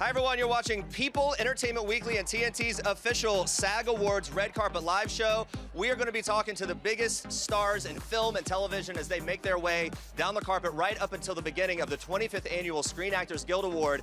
Hi, everyone. You're watching People Entertainment Weekly and TNT's official SAG Awards Red Carpet Live show. We are going to be talking to the biggest stars in film and television as they make their way down the carpet right up until the beginning of the 25th Annual Screen Actors Guild Award.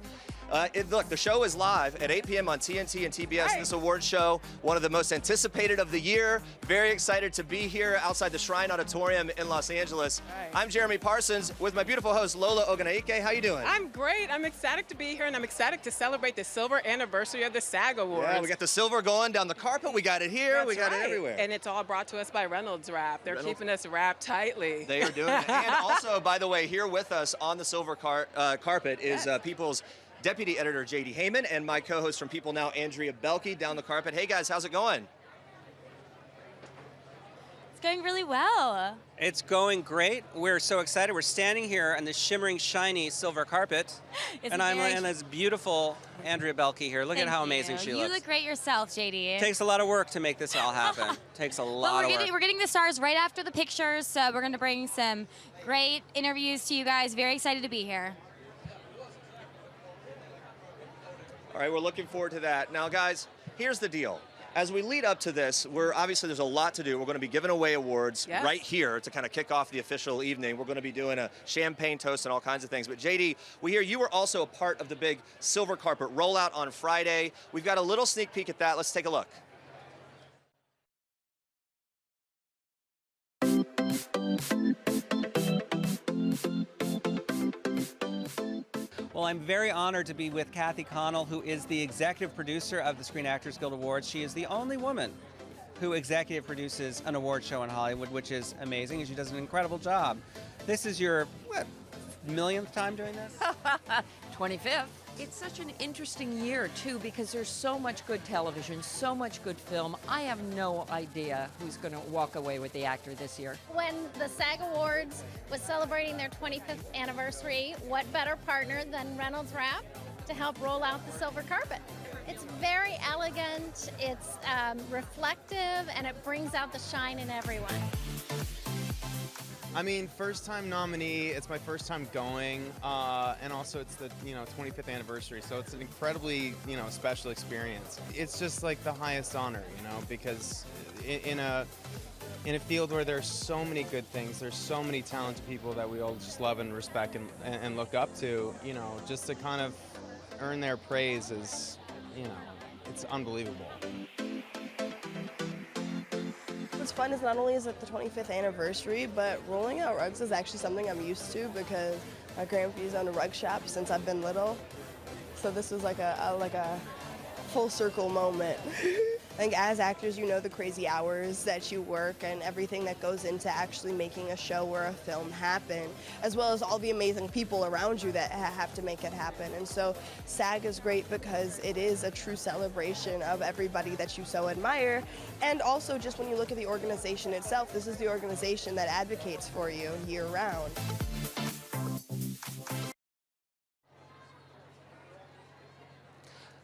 Look, the show is live at 8 p.m. on TNT and TBS. This award show, one of the most anticipated of the year. Very excited to be here outside the Shrine Auditorium in Los Angeles. I'm Jeremy Parsons with my beautiful host, Lola Ogunaike. How you doing? I'm great. I'm ecstatic to be here, and I'm excited to celebrate the silver anniversary of the SAG Awards. Yeah, we got the silver going down the carpet. We got it here. That's we got right. it everywhere. And it's all brought to us by Reynolds Wrap. They're keeping us wrapped tightly. They are doing it. And also, by the way, here with us on the silver carpet is People's Deputy Editor J.D. Heyman and my co-host from People Now, Andrea Belke, down the carpet. Hey, guys, how's it going? It's going really well. It's going great. We're so excited. We're standing here on the shimmering, shiny silver carpet. And I'm in this beautiful Andrea Belke here. Look at how amazing she looks. You look great yourself, JD. It takes a lot of work to make this all happen. Takes a lot of work. We're getting the stars right after the pictures, so we're going to bring some great interviews to you guys. Very excited to be here. All right, we're looking forward to that. Now, guys, here's the deal. As we lead up to this, obviously there's a lot to do. We're going to be giving away awards right here to kind of kick off the official evening. We're going to be doing a champagne toast and all kinds of things. But JD, we hear you were also a part of the big silver carpet rollout on Friday. We've got a little sneak peek at that. Let's take a look. Well, I'm very honored to be with Kathy Connell, who is the executive producer of the Screen Actors Guild Awards. She is the only woman who executive produces an award show in Hollywood, which is amazing, and she does an incredible job. This is your, what, millionth time doing this? 25th. It's such an interesting year, too, because there's so much good television, so much good film. I have no idea who's going to walk away with the actor this year. When the SAG Awards was celebrating their 25th anniversary, what better partner than Reynolds Wrap to help roll out the silver carpet? It's very elegant, it's reflective, and it brings out the shine in everyone. I mean, first time nominee, it's my first time going, and also it's the 25th anniversary, so it's an incredibly special experience. It's just like the highest honor, because in a field where there's so many good things, there's so many talented people that we all just love and respect and look up to, just to kind of earn their praise is, it's unbelievable. What's fun is not only is it the 25th anniversary, but rolling out rugs is actually something I'm used to because my grandpa's owned a rug shop since I've been little. So this was like a full circle moment. I think as actors, you know the crazy hours that you work and everything that goes into actually making a show or a film happen, as well as all the amazing people around you that have to make it happen. And so SAG is great because it is a true celebration of everybody that you so admire. And also just when you look at the organization itself, this is the organization that advocates for you year round.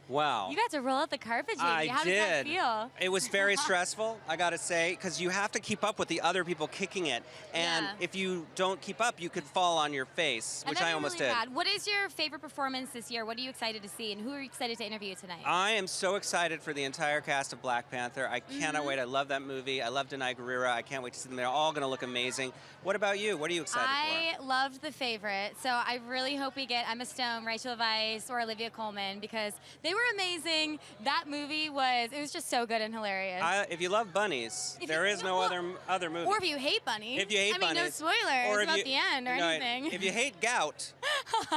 Wow. You got to roll out the carpet, JD. How did that feel? It was very stressful, I got to say, because you have to keep up with the other people kicking it. And if you don't keep up, you could fall on your face, which I almost did. What is your favorite performance this year? What are you excited to see? And who are you excited to interview tonight? I am so excited for the entire cast of Black Panther. I cannot wait. I love that movie. I love Denai Guerrera. I can't wait to see them. They're all going to look amazing. What about you? What are you excited for? I loved The Favorite, so I really hope we get Emma Stone, Rachel Weisz, or Olivia Colman because they were amazing. That movie was just so good and hilarious. If you love bunnies, there is no other movie. Or if you hate bunnies. If you hate bunnies. I mean, no spoilers about the end or anything. If you hate gout,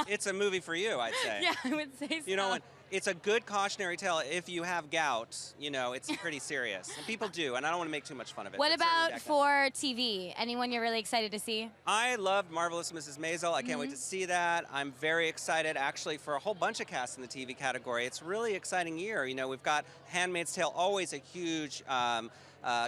it's a movie for you, I'd say. Yeah, I would say so. You know what? It's a good cautionary tale. If you have gout, it's pretty serious. And people do, and I don't want to make too much fun of it. What about for TV? Anyone you're really excited to see? I loved Marvelous Mrs. Maisel. I can't wait to see that. I'm very excited, actually, for a whole bunch of casts in the TV category. It's a really exciting year. We've got Handmaid's Tale, always a huge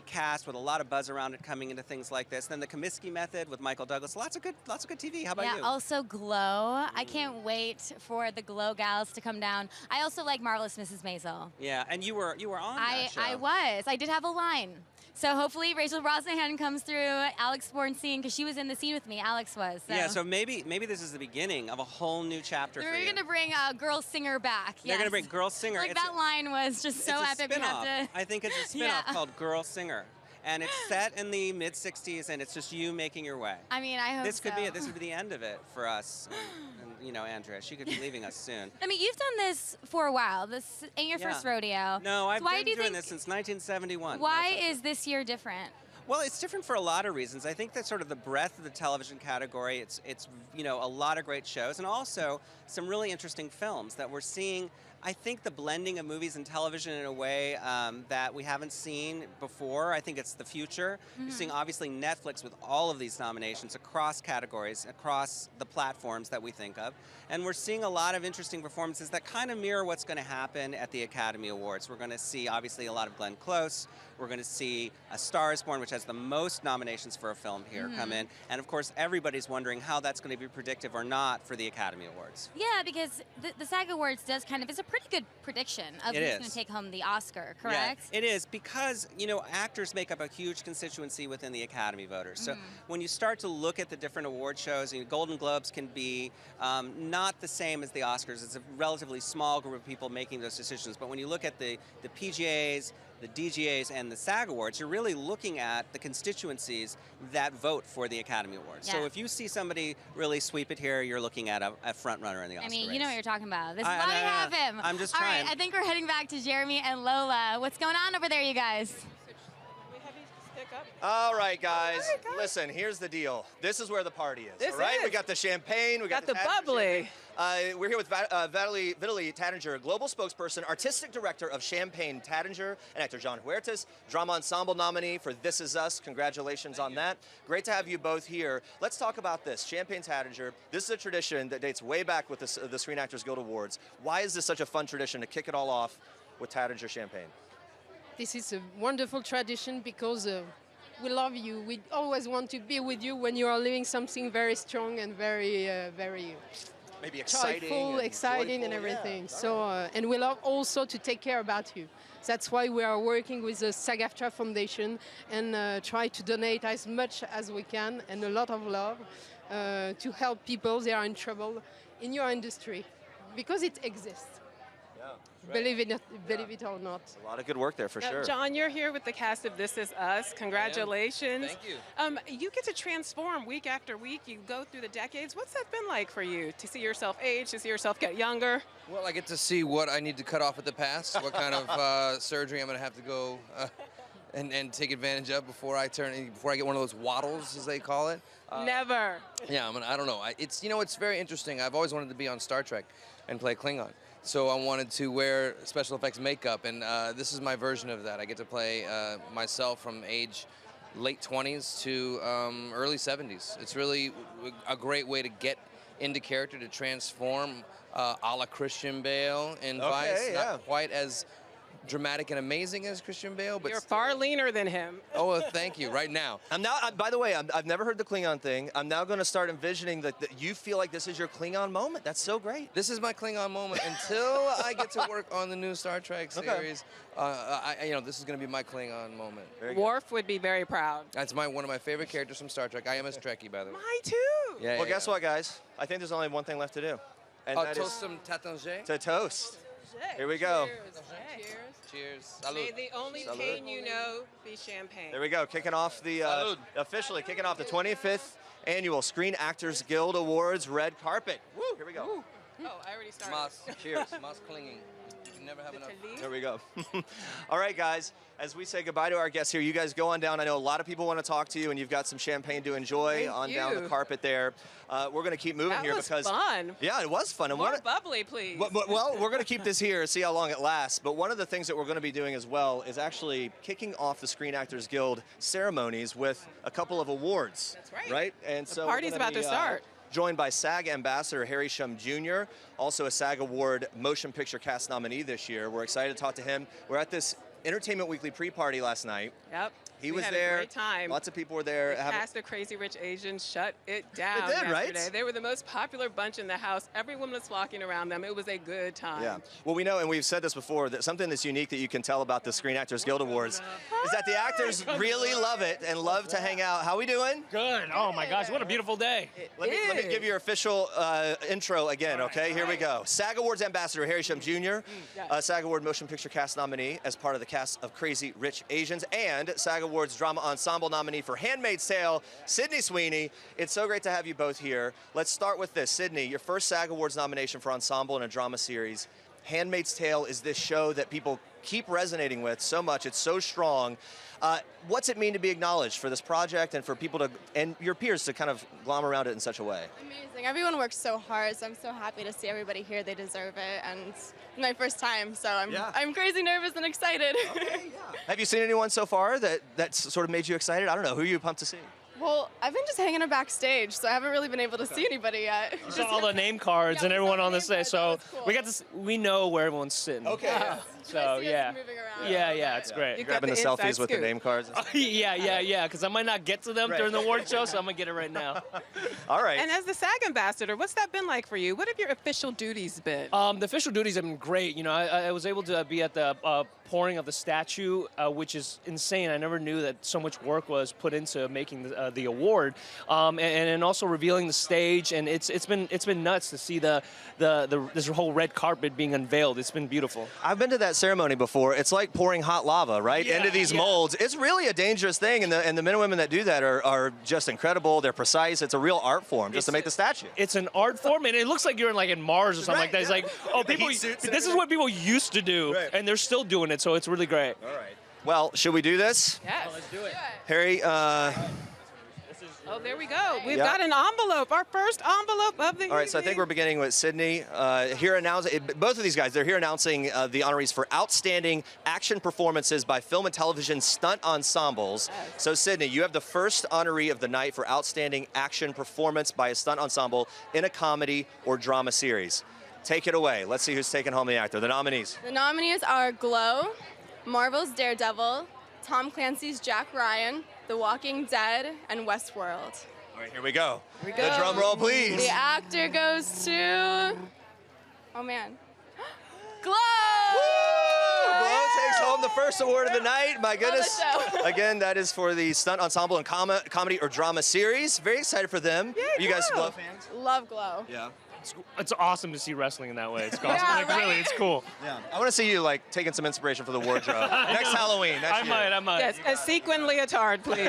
cast with a lot of buzz around it coming into things like this. Then the Comiskey Method with Michael Douglas. Lots of good TV. How about you? Yeah, also Glow. I can't wait for the Glow gals to come down. I also like Marvelous Mrs. Maisel. Yeah, and you were on that show. I was. I did have a line. So hopefully Rachel Brosnahan comes through, Alex Bornstein, because she was in the scene with me. Alex was. So. Yeah, so maybe this is the beginning of a whole new chapter for you. We're going to bring Girl Singer back. They're going to bring Girl Singer. Like that line was just so epic. We have to... I think it's a spin-off called Girl Singer. And it's set in the mid-'60s, and it's just you making your way. I mean, I hope this could so. be it. This would be the end of it for us. And you know, Andrea, she could be leaving us soon. I mean, you've done this for a while. This ain't your first rodeo. No, I've been doing this since 1971. Why is this year different? Well, it's different for a lot of reasons. I think that sort of the breadth of the television category, it's you know, a lot of great shows, and also some really interesting films that we're seeing. I think the blending of movies and television in a way that we haven't seen before. I think it's the future. You're seeing obviously Netflix with all of these nominations across categories, across the platforms that we think of. And we're seeing a lot of interesting performances that kind of mirror what's going to happen at the Academy Awards. We're going to see obviously a lot of Glenn Close. We're going to see A Star is Born, which has the most nominations for a film here, come in. And of course, everybody's wondering how that's going to be predictive or not for the Academy Awards. Yeah, because the SAG Awards does kind of, it's a pretty good prediction of who's going to take home the Oscar, correct? Yeah, it is, because, you know, actors make up a huge constituency within the Academy voters. So when you start to look at the different award shows, you know, Golden Globes can be not the same as the Oscars. It's a relatively small group of people making those decisions. But when you look at the PGAs, the DGAs, and the SAG Awards, you're really looking at the constituencies that vote for the Academy Awards. Yeah. So if you see somebody really sweep it here, you're looking at a front runner in the Oscar race. You know what you're talking about. This is why we have him. I'm just trying. trying. All right, I think we're heading back to Jeremy and Lola. What's going on over there, you guys? All right, guys. Listen, here's the deal. This is where the party is. All right, we got the champagne. We got the bubbly. We're here with Vitaly Tattinger, global spokesperson, artistic director of Champagne Tattinger, and actor John Huertas, drama ensemble nominee for This Is Us. Congratulations on that. Great to have you both here. Let's talk about this. Champagne Tattinger. This is a tradition that dates way back with the Screen Actors Guild Awards. Why is this such a fun tradition to kick it all off with Tattinger Champagne? This is a wonderful tradition because we love you. We always want to be with you when you are living something very strong and very maybe exciting, joyful, exciting, and everything. Yeah. So, and we love also to take care about you. That's why we are working with the SAG-AFTRA Foundation and try to donate as much as we can and a lot of love to help people that are in trouble in your industry, because it exists. Believe it or not. A lot of good work there for sure. John, you're here with the cast of This Is Us. Congratulations. Thank you. You get to transform week after week. You go through the decades. What's that been like for you, to see yourself age, to see yourself get younger? Well, I get to see what I need to cut off at the past, what kind of surgery I'm going to have to go and take advantage of before I get one of those waddles, as they call it. Never. Yeah, I don't know. It's very interesting. I've always wanted to be on Star Trek and play Klingon. So I wanted to wear special effects makeup, and this is my version of that. I get to play myself from age late 20s to early 70s. It's really a great way to get into character, to transform a la Christian Bale in Vice. Not quite as dramatic and amazing as Christian Bale, but you're far leaner than him. Oh, thank you. Right now. By the way, I've never heard the Klingon thing. I'm now going to start envisioning that you feel like this is your Klingon moment. That's so great. This is my Klingon moment until I get to work on the new Star Trek series. This is going to be my Klingon moment. Worf would be very proud. That's one of my favorite characters from Star Trek. I am a Trekkie, by the way. Mine too. Yeah, well, guess what, guys? I think there's only one thing left to do. And that toast is some Tattinger. To toast. Here we go. Cheers. Cheers. Salud. May the only pain you know be champagne. There we go. Kicking off the officially kicking off the 25th Annual Screen Actors Guild Awards red carpet. Woo! Here we go. Ooh. Oh, I already started. Cheers. Mas clinging. You never have enough. There we go. All right, guys. As we say goodbye to our guests here, you guys go on down. I know a lot of people want to talk to you, and you've got some champagne to enjoy down the carpet there. We're going to keep moving here because fun. Yeah, it was fun. And more bubbly, please. Well, we're going to keep this here, see how long it lasts. But one of the things that we're going to be doing as well is actually kicking off the Screen Actors Guild ceremonies with a couple of awards. That's right. Right, and so the party's about to start. Joined by SAG Ambassador Harry Shum Jr., also a SAG Award Motion Picture Cast nominee this year. We're excited to talk to him. We're at this Entertainment Weekly pre-party last night. Yep. He We was had there. A great time. Lots of people were there. The cast of Crazy Rich Asians shut it down It did, right? yesterday. They were the most popular bunch in the house. Everyone was flocking around them. It was a good time. Yeah. Well, we know, and we've said this before, that something that's unique that you can tell about the Screen Actors Guild Awards is that the actors really love it and love to hang out. How we doing? Good. Oh my gosh, what a beautiful day. Let me give you your official intro again, okay? Here we go. SAG Awards Ambassador Harry Shum Jr., SAG Award Motion Picture Cast nominee as part of the cast of Crazy Rich Asians, and SAG Awards Drama Ensemble nominee for Handmaid's Tale, Sydney Sweeney. It's so great to have you both here. Let's start with this. Sydney, your first SAG Awards nomination for Ensemble in a drama series. Handmaid's Tale is this show that people keep resonating with so much. It's so strong. What's it mean to be acknowledged for this project and for people to, and your peers to kind of glom around it in such a way? Amazing. Everyone works so hard, so I'm so happy to see everybody here. They deserve it, and it's my first time, so I'm crazy nervous and excited. Okay, yeah. Have you seen anyone so far that sort of made you excited? I don't know. Who are you pumped to see? Well, I've been just hanging out backstage, so I haven't really been able to see anybody yet. We saw all the name cards and everyone on the stage, so we got to. We know where everyone's sitting. Okay. Yeah. So yeah. Yeah, it's great. You're grabbing the selfies with the name cards. Yeah, because I might not get to them during the award show, so I'm gonna get it right now. All right. And as the SAG ambassador, what's that been like for you? What have your official duties been? The official duties have been great. You know, I was able to be at the pouring of the statue, which is insane. I never knew that so much work was put into making the award, and also revealing the stage. And it's been nuts to see this whole red carpet being unveiled. It's been beautiful. I've been to that ceremony before. It's like pouring hot lava, right, into these molds. It's really a dangerous thing, and the men and women that do that are just incredible. They're precise. It's a real art form just to make the statue. It's an art form, and it looks like you're in Mars or something like that. It's like, oh, people. This is what people used to do, and they're still doing it. So it's really great. All right. Well, should we do this? Yes. Let's do it. Harry. Oh, there we go. We've got an envelope, our first envelope of the All right, so I think we're beginning with Sydney. Here announcing, both of these guys, they're here announcing the honorees for outstanding action performances by film and television stunt ensembles. Yes. So Sydney, you have the first honoree of the night for outstanding action performance by a stunt ensemble in a comedy or drama series. Take it away. Let's see who's taking home the actor. The nominees. The nominees are Glow, Marvel's Daredevil, Tom Clancy's Jack Ryan, The Walking Dead, and Westworld. All right, here we go. Here we go. The drum roll, please. The actor goes to... Oh, man. Glow! Woo! Glow takes home the first award of the night. My goodness. Again, that is for the stunt ensemble and comedy or drama series. Very excited for them. Yeah, Are you guys Glow fans? Love Glow. Yeah. It's awesome to see wrestling in that way. It's awesome. Yeah, right? Really, it's cool. Yeah. I want to see you taking some inspiration for the wardrobe. Next Halloween. I might. Yes, a sequin leotard, please.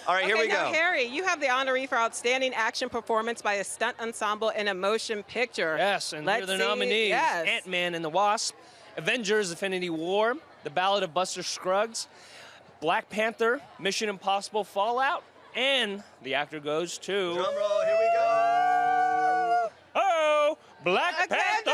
All right, here we go. Now, Harry, you have the honoree for outstanding action performance by a stunt ensemble in a motion picture. Yes, and here are the nominees. Yes. Ant-Man and the Wasp, Avengers: Infinity War, The Ballad of Buster Scruggs, Black Panther, Mission Impossible: Fallout, and the actor goes to... Drum roll, here we go. Oh, Black Panther! Yeah.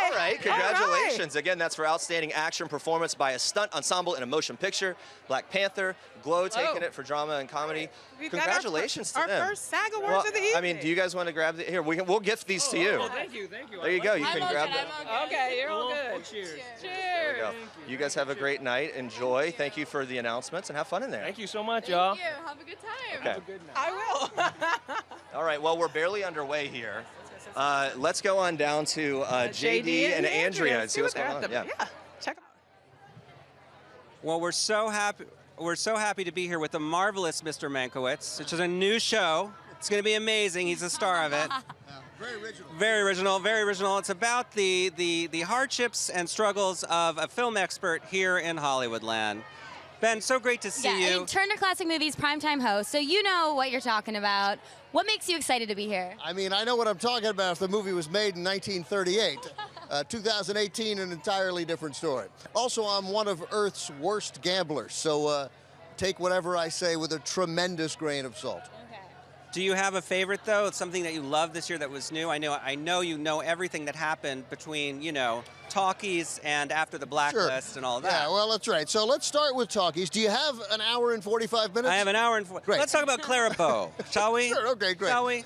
All right, congratulations. Again, that's for outstanding action performance by a stunt ensemble in a motion picture. Black Panther, Glow taking it for drama and comedy. We've got Congratulations to our them. first SAG Awards of the evening. I mean, do you guys want to grab the... Here, we'll gift these to you. Oh, thank you. There you go. You can grab them. Okay, you're all good. Cheers. There we go. You guys have a great night. Enjoy. Thank you for the announcements, and have fun in there. Thank you so much, y'all. Thank you. Have a good time. Okay. Have a good night. I will. All right, well, we're barely underway here. Let's go on down to JD and Andrea and see what's going on. Yeah, check them out. Well, we're so happy to be here with the marvelous Mr. Mankiewicz, which is a new show. It's going to be amazing. He's the star of it. Very original. Very original, very original. It's about the hardships and struggles of a film expert here in Hollywoodland. Ben, so great to see you. And Turner Classic Movies primetime host, so you know what you're talking about. What makes you excited to be here? I mean, I know what I'm talking about if the movie was made in 1938. 2018, an entirely different story. Also, I'm one of Earth's worst gamblers, so take whatever I say with a tremendous grain of salt. Do you have a favorite, though? It's something that you loved this year that was new? I know you know everything that happened between, Talkies and after the Blacklist and all that. Yeah, well, that's right. So let's start with Talkies. Do you have an hour and 45 minutes? I have an hour and... Great. Let's talk about Clara Bow, shall we? Sure, okay, great. Shall we?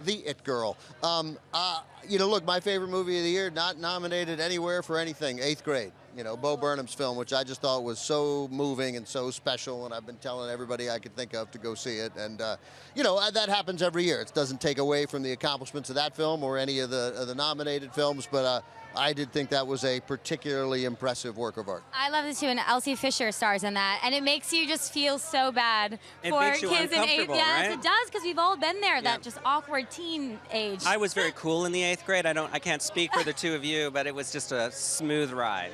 the It Girl. Look, my favorite movie of the year, not nominated anywhere for anything, 8th Grade. Bo Burnham's film, which I just thought was so moving and so special, and I've been telling everybody I could think of to go see it. And, that happens every year. It doesn't take away from the accomplishments of that film or any of the nominated films, but I did think that was a particularly impressive work of art. I love this too, and Elsie Fisher stars in that, and it makes you just feel so bad for makes you kids in 8th. uncomfortable, Yes, right? it does, because we've all been there, that just awkward teen age. I was very cool in the 8th grade. I can't speak for the two of you, but it was just a smooth ride.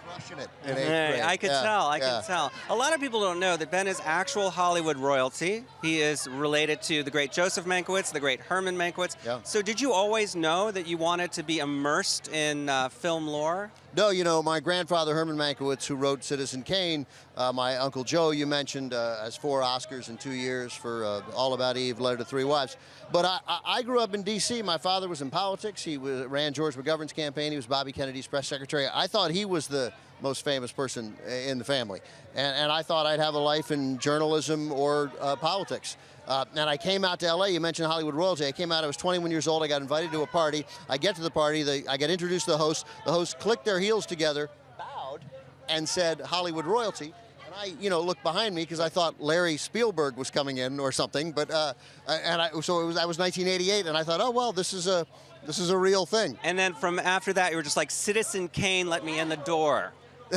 Crushing it in 8th grade. I could tell. I could tell. A lot of people don't know that Ben is actual Hollywood royalty. He is related to the great Joseph Mankiewicz, the great Herman Mankiewicz. Yeah. So did you always know that you wanted to be immersed in film lore? No, my grandfather, Herman Mankiewicz, who wrote Citizen Kane, my Uncle Joe, you mentioned, has 4 Oscars in 2 years for All About Eve, Letter to Three Wives. But I grew up in D.C. My father was in politics. He ran George McGovern's campaign. He was Bobby Kennedy's press secretary. I thought he was the most famous person in the family. And I thought I'd have a life in journalism or politics. And I came out to L.A. You mentioned Hollywood royalty. I came out, I was 21 years old. I got invited to a party. I get to the party. I get introduced to the host. The host clicked their heels together, bowed, and said Hollywood royalty. And I, looked behind me because I thought Larry Spielberg was coming in or something. But that was 1988, and I thought, oh well, this is a real thing. And then from after that, you were just like, Citizen Kane, let me in the door.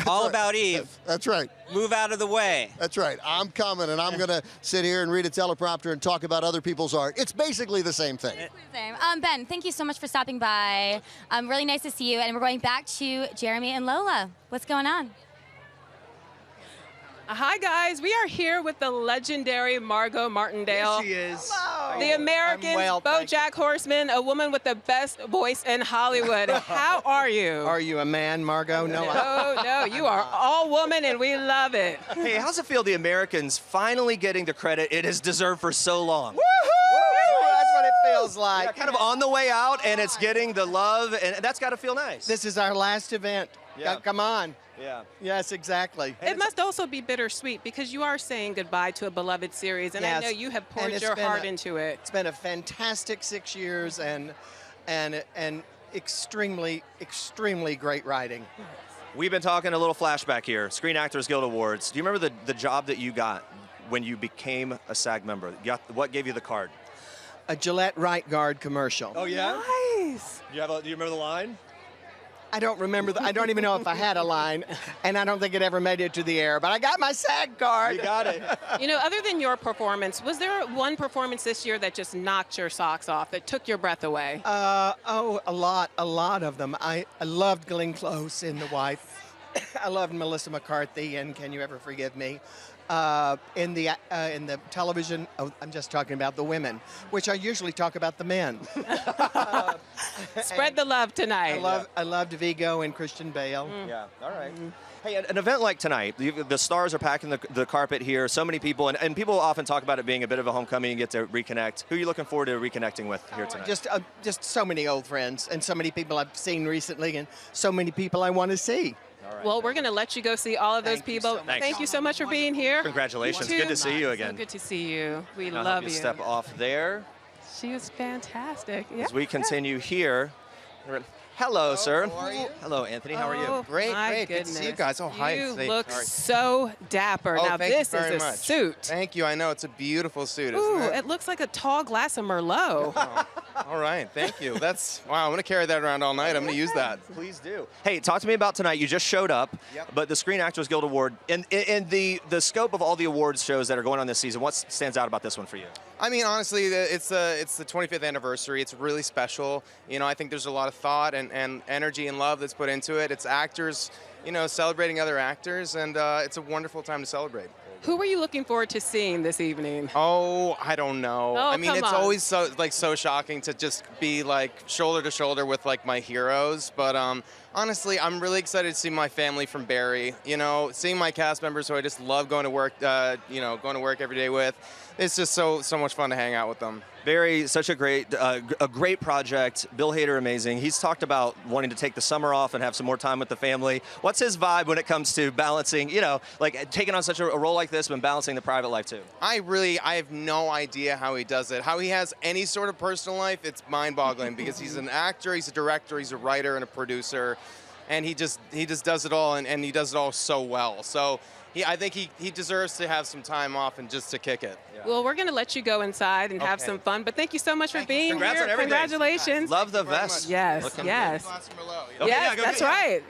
All About Eve. That's right. Move out of the way. That's right. I'm coming, and I'm going to sit here and read a teleprompter and talk about other people's art. It's basically the same thing. Same. Ben, thank you so much for stopping by. Really nice to see you. And we're going back to Jeremy and Lola. What's going on? Hi, guys. We are here with the legendary Margot Martindale. Yes, she is. Hello. The American BoJack Horseman, a woman with the best voice in Hollywood. How are you? Are you a man, Margot? No. No, you are all woman, and we love it. Hey, how's it feel the Americans finally getting the credit it has deserved for so long? Woohoo! That's what it feels like. Yeah, kind of on the way out, and it's getting the love, and that's got to feel nice. This is our last event. Yeah. Come on. Yeah. Yes, exactly. It must also be bittersweet because you are saying goodbye to a beloved series, and Yes. I know you have poured And your heart into it. It's been a fantastic 6 years and extremely, extremely great writing. We've been talking a little flashback here. Screen Actors Guild Awards. Do you remember the job that you got when you became a SAG member? What gave you the card? A Gillette Right Guard commercial. Oh, yeah? Nice. Do you remember the line? I don't remember. I don't even know if I had a line, and I don't think it ever made it to the air. But I got my SAG card. You got it. Other than your performance, was there one performance this year that just knocked your socks off, that took your breath away? A lot of them. I loved Glenn Close in The Wife. I loved Melissa McCarthy in Can You Ever Forgive Me? In the television, I'm just talking about the women, which I usually talk about the men. Spread the love tonight. I loved Vigo and Christian Bale. Yeah, all right. Hey, an event like tonight, the stars are packing the carpet here, so many people, and people often talk about it being a bit of a homecoming and get to reconnect. Who are you looking forward to reconnecting with here tonight? Just so many old friends, and so many people I've seen recently, and so many people I want to see. All right. Well, we're going to let you go see all of those people. Thank you so much for being here. Congratulations. Good to see you again. So good to see you. We I'll love help you. Step off there. She was fantastic. Yeah. As we continue here. Hello, sir. How are you? Hello, Anthony. How are you? Oh, Great, my great. Good to see you goodness. guys. Oh, hi. You Say- look sorry. so dapper. Oh, Now, thank you this very is a much. suit. Thank you. I know it's a beautiful suit, isn't Ooh, it? it looks like a tall glass of Merlot. All right. Thank you. Wow. I'm going to carry that around all night. I'm going to use that. Please do. Hey, talk to me about tonight. You just showed up, but the Screen Actors Guild Award, in the scope of all the awards shows that are going on this season, what stands out about this one for you? I mean, honestly, it's the 25th anniversary. It's really special. I think there's a lot of thought and energy and love that's put into it. It's actors, celebrating other actors, and it's a wonderful time to celebrate. Who were you looking forward to seeing this evening? Oh, I don't know. Oh, I mean, come it's on. always so shocking to just be like shoulder to shoulder with like my heroes. But Honestly, I'm really excited to see my family from Barry. You know, seeing my cast members who I just love going to work, going to work every day with. It's just so much fun to hang out with them. Barry, such a great project. Bill Hader, amazing. He's talked about wanting to take the summer off and have some more time with the family. What's his vibe when it comes to balancing, like taking on such a role like this, but balancing the private life too? I have no idea how he does it. How he has any sort of personal life, it's mind-boggling because he's an actor, he's a director, he's a writer and a producer, and he just does it all, and he does it all so well. So I think he deserves to have some time off and just to kick it. Yeah. Well, we're going to let you go inside and have some fun, but thank you so much for being Congrats here. on everything. Congratulations. Love the vest. Yes, yes. Okay, yes, that's right.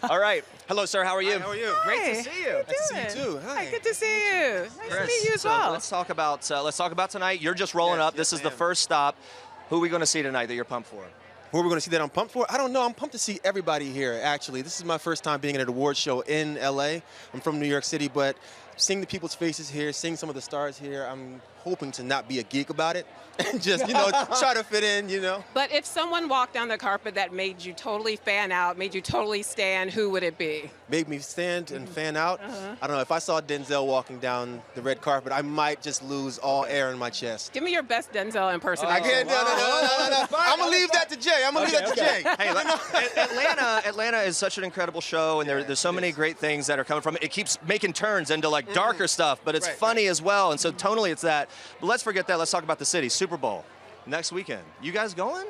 All right. Hello, sir. How are you? Hi, how are you? Great to see you. Nice to see you too. Hi. Good to see you. Nice to meet you as so well. Let's talk about tonight. You're just rolling up. This is the first stop. Who are we going to see tonight that you're pumped for? Who are we going to see that I'm pumped for? I don't know. I'm pumped to see everybody here, actually. This is my first time being at an award show in L.A. I'm from New York City, but seeing the people's faces here, seeing some of the stars here, I'm hoping to not be a geek about it and just, try to fit in, But if someone walked down the carpet that made you totally fan out, made you totally stand, who would it be? Made me stand and fan out? I don't know. If I saw Denzel walking down the red carpet, I might just lose all air in my chest. Give me your best Denzel impersonation. I can't. No. I'm going to leave that to Jay. Hey, Atlanta is such an incredible show, and there's so many great things that are coming from it. It keeps making turns into like darker stuff, but it's funny as well, and so tonally it's that. But let's forget that. Let's talk about the city. Super Bowl next weekend. You guys going?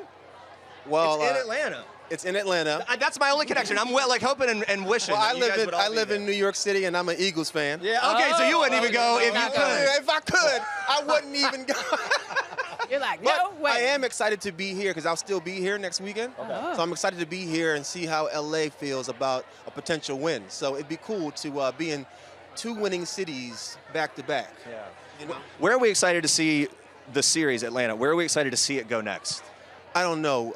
Well, it's in Atlanta. It's in Atlanta. That's my only connection. I'm hoping and wishing. Well, I live in New York City, and I'm an Eagles fan. Yeah. Okay, so you wouldn't even go if you could. If I could, I wouldn't even go. You're like, no way. I am excited to be here because I'll still be here next weekend. Okay. So I'm excited to be here and see how LA feels about a potential win. So it'd be cool to be in two winning cities back to back. Yeah. Where are we excited to see the series, Atlanta? Where are we excited to see it go next? I don't know.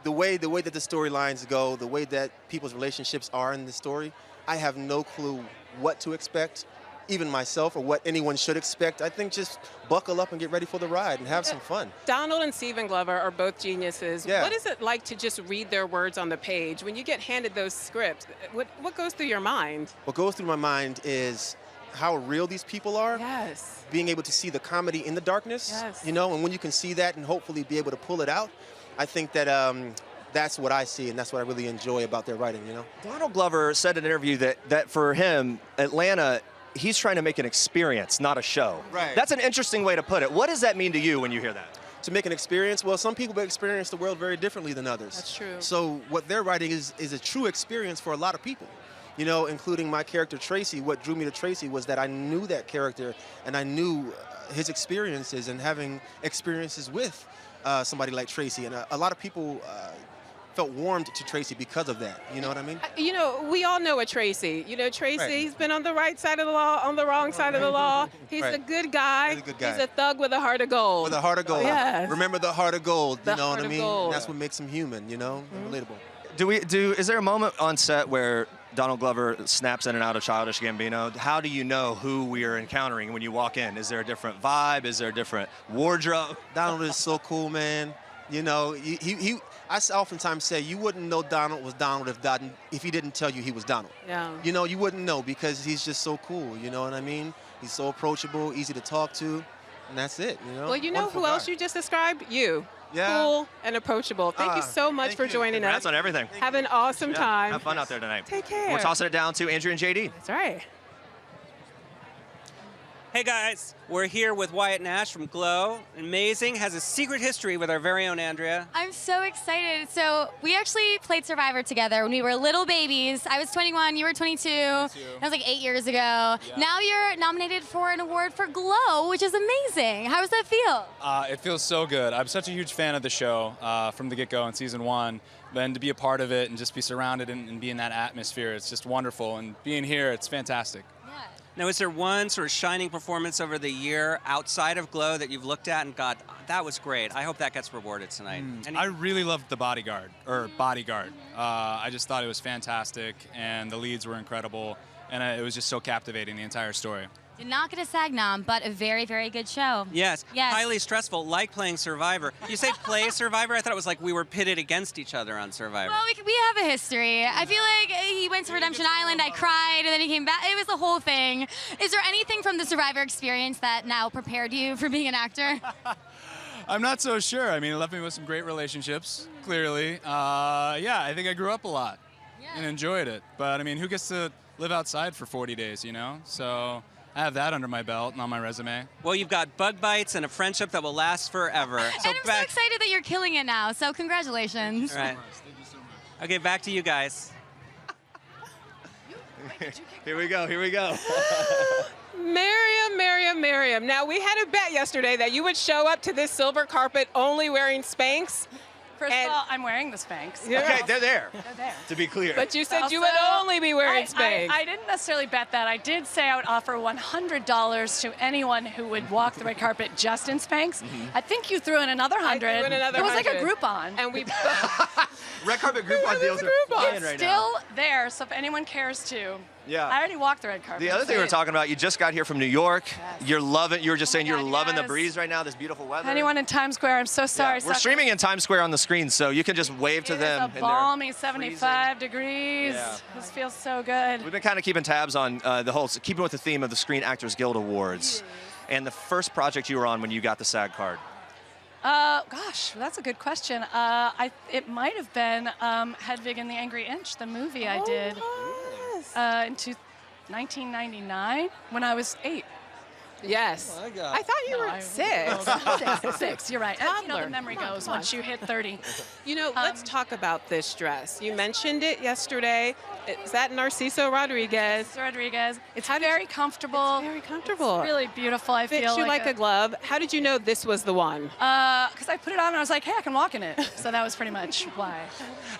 The way that the storylines go, the way that people's relationships are in the story, I have no clue what to expect, even myself, or what anyone should expect. I think just buckle up and get ready for the ride and have some fun. Donald and Stephen Glover are both geniuses. Yeah. What is it like to just read their words on the page? When you get handed those scripts, what goes through your mind? What goes through my mind is how real these people are. Yes. Being able to see the comedy in the darkness. Yes. And when you can see that and hopefully be able to pull it out, I think that that's what I see, and that's what I really enjoy about their writing, Donald Glover said in an interview that for him, Atlanta, he's trying to make an experience, not a show. Right. That's an interesting way to put it. What does that mean to you when you hear that? To make an experience? Well, some people experience the world very differently than others. That's true. So what they're writing is a true experience for a lot of people. Including my character Tracy. What drew me to Tracy was that I knew that character, and I knew his experiences and having experiences with somebody like Tracy. And a lot of people felt warmed to Tracy because of that. You know what I mean? We all know a Tracy. Tracy's been on the right side of the law, on the wrong side of the law. He's a good guy. He's a good guy. He's a thug with a heart of gold. With a heart of gold. Yes. Remember the heart of gold. The you know heart what I of mean? gold. That's what makes him human. Relatable. Is there a moment on set where Donald Glover snaps in and out of Childish Gambino? How do you know who we are encountering when you walk in? Is there a different vibe? Is there a different wardrobe? Donald is so cool, man. I oftentimes say you wouldn't know Donald was Donald if he didn't tell you he was Donald. Yeah. You wouldn't know because he's just so cool. You know what I mean? He's so approachable, easy to talk to, and that's it. Well, who else you just described? You. Yeah. Cool and approachable. Thank you so much for joining us. Congrats on everything. Have an awesome time. Have fun out there tonight. Take care. We're tossing it down to Andrew and JD. That's right. Hey guys, we're here with Wyatt Nash from Glow. Amazing, has a secret history with our very own Andrea. I'm so excited. So we actually played Survivor together when we were little babies. I was 21, you were 22. That was like 8 years ago. Yeah. Now you're nominated for an award for Glow, which is amazing. How does that feel? It feels so good. I'm such a huge fan of the show from the get-go in season 1. Then to be a part of it and just be surrounded and be in that atmosphere, it's just wonderful. And being here, it's fantastic. Now, is there one sort of shining performance over the year outside of Glow that you've looked at and got, that was great? I hope that gets rewarded tonight. I really loved The Bodyguard. I just thought it was fantastic, and the leads were incredible, and it was just so captivating, the entire story. Did not get a SAG nom, but a very, very good show. Yes. Yes. Highly stressful, like playing Survivor. You say play Survivor? I thought it was like we were pitted against each other on Survivor. Well, we have a history. I feel like he went to Redemption Island, I cried, and then he came back. It was the whole thing. Is there anything from the Survivor experience that now prepared you for being an actor? I'm not so sure. I mean, it left me with some great relationships, clearly. Yeah, I think I grew up a lot and enjoyed it. But, I mean, who gets to live outside for 40 days, you know? So I have that under my belt and on my resume. Well, you've got bug bites and a friendship that will last forever. And I'm so excited that you're killing it now, so congratulations. All right. Okay, back to you guys. Here we go. Miriam. Now, we had a bet yesterday that you would show up to this silver carpet only wearing Spanx. First of all, I'm wearing the Spanx. Okay, they're there. They're there. To be clear. But you said you would only be wearing Spanx. I didn't necessarily bet that. I did say I would offer $100 to anyone who would walk the red carpet just in Spanx. I think you threw in another 100. I threw in another It was like a 100. Groupon. And we Red carpet Groupon deals are flying right now. Still there, so if anyone cares to. Yeah. I already walked the red carpet. The other thing we were talking about, you just got here from New York. You were just saying you're loving the yes. breeze right now, this beautiful weather. Anyone in Times Square, I'm so sorry. We're streaming in Times Square on the screen, so you can just wave to them. It's a balmy 75 degrees. Yeah. This feels so good. We've been kind of keeping tabs on keeping with the theme of the Screen Actors Guild Awards. And the first project you were on when you got the SAG card. Gosh, that's a good question. It might have been Hedwig and the Angry Inch, the movie I did in 1999 when I was 8. Yes. Oh, I thought you were 6. 6, you're right. You know, the memory goes once you hit 30. You know, let's talk about this dress. You mentioned it yesterday. Is that Narciso Rodriguez? Rodriguez. It's very comfortable. It's very comfortable. It's really beautiful. I Fits feel you like a glove. How did you know this was the one? Because I put it on and I was like, hey, I can walk in it. So that was pretty much why.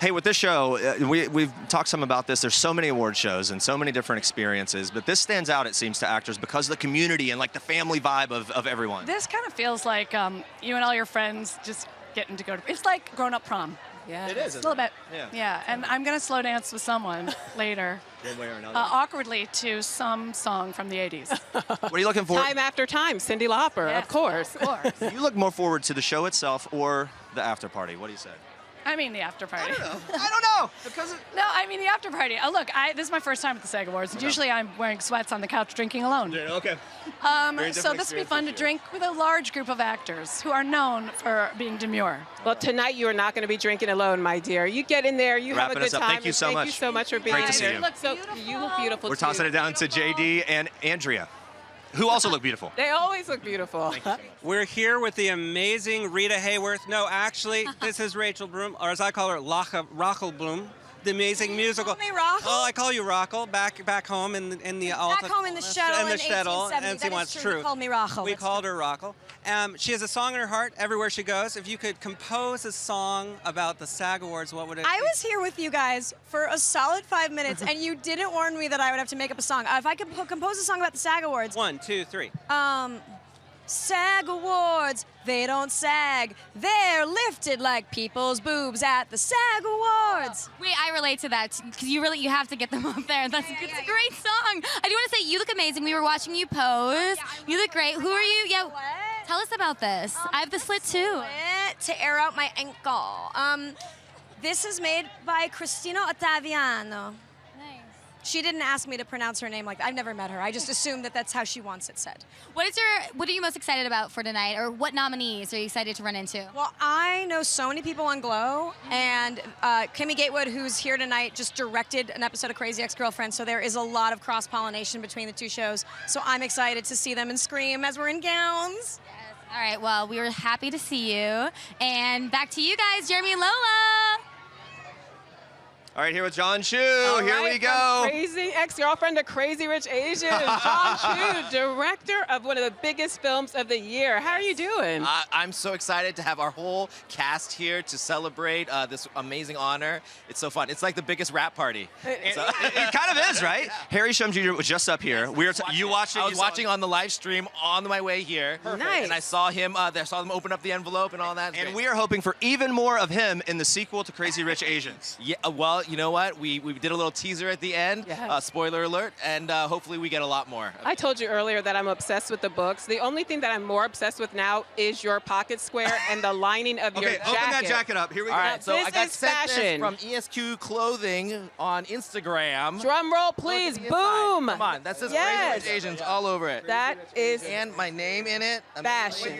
Hey, with this show, we've talked some about this. There's so many award shows and so many different experiences, but this stands out, it seems, to actors because of the community and like the family vibe of everyone. This kind of feels like you and all your friends just getting to go to. It's like grown-up prom. Yeah, it is. A little bit. Yeah. And I'm gonna slow dance with someone later. One way or another. Awkwardly to some song from the 80s. What are you looking for? Time After Time, Cyndi Lauper, Yes, of course. Of course. You look more forward to the show itself or the after party? What do you say? I mean the after party. I don't know. Because No, I mean the after party. Look, this is my first time at the SAG Awards. Usually I'm wearing sweats on the couch drinking alone. Yeah, okay. So this will be fun to drink with a large group of actors who are known for being demure. Well, tonight you are not going to be drinking alone, my dear. You get in there, you Wrapping have a us good up. time. Thank you and so thank much. you so much for being Great to see here. you. You look beautiful. We're tossing it down to JD and Andrea, who also look beautiful. They always look beautiful. We're here with the amazing Rita Hayworth. No, actually, this is Rachel Bloom, or as I call her, Rachel Bloom, the amazing musical. Call me Rachel? Oh, I call you Rachel. Back home in the Alta. Back home in the shtetl in shtetl, 1870. That is true. You called me Rachel. We called her Rachel. She has a song in her heart everywhere she goes. If you could compose a song about the SAG Awards, what would it be? I was here with you guys for a solid 5 minutes, and you didn't warn me that I would have to make up a song. If I could compose a song about the SAG Awards. 1, 2, 3. SAG Awards, they don't sag. They're lifted like people's boobs at the SAG Awards. Wait, I relate to that because you have to get them up there. It's a great song. I do want to say you look amazing. We were watching you pose. You look great. Who are you? Yeah. Tell us about this. I have the slit too. To air out my ankle. This is made by Cristina Ottaviano. She didn't ask me to pronounce her name like that. I've never met her. I just assumed that that's how she wants it said. What are you most excited about for tonight, or what nominees are you excited to run into? Well, I know so many people on Glow, and Kimmy Gatewood, who's here tonight, just directed an episode of Crazy Ex-Girlfriend, so there is a lot of cross-pollination between the two shows. So I'm excited to see them and scream as we're in gowns. All right, well, we were happy to see you. And back to you guys, Jeremy and Lola. All right, here with John Chu. All Here right, we go. From Crazy Ex-Girlfriend to Crazy Rich Asian, and John Chu, director of one of the biggest films of the year. How are you doing? I'm so excited to have our whole cast here to celebrate this amazing honor. It's so fun. It's like the biggest rap party. It kind of is, right? Harry Shum Jr. was just up here. You watched it? I was watching on the live stream on my way here. Perfect. Nice. And I saw him. I saw them open up the envelope and all that. And we are hoping for even more of him in the sequel to Crazy Rich Asians. Yeah. Well, well, you know what? We did a little teaser at the end. Yes. Spoiler alert. And hopefully we get a lot more. I told you earlier that I'm obsessed with the books. The only thing that I'm more obsessed with now is your pocket square and the lining of your jacket. Okay, open that jacket up. Here we go. All right, so This I got is sent fashion. this from ESQ Clothing on Instagram. Drum roll, please. Boom. Come on, that says Yes. Crazy Rich Asians all over it. That is and my name in it. fashion.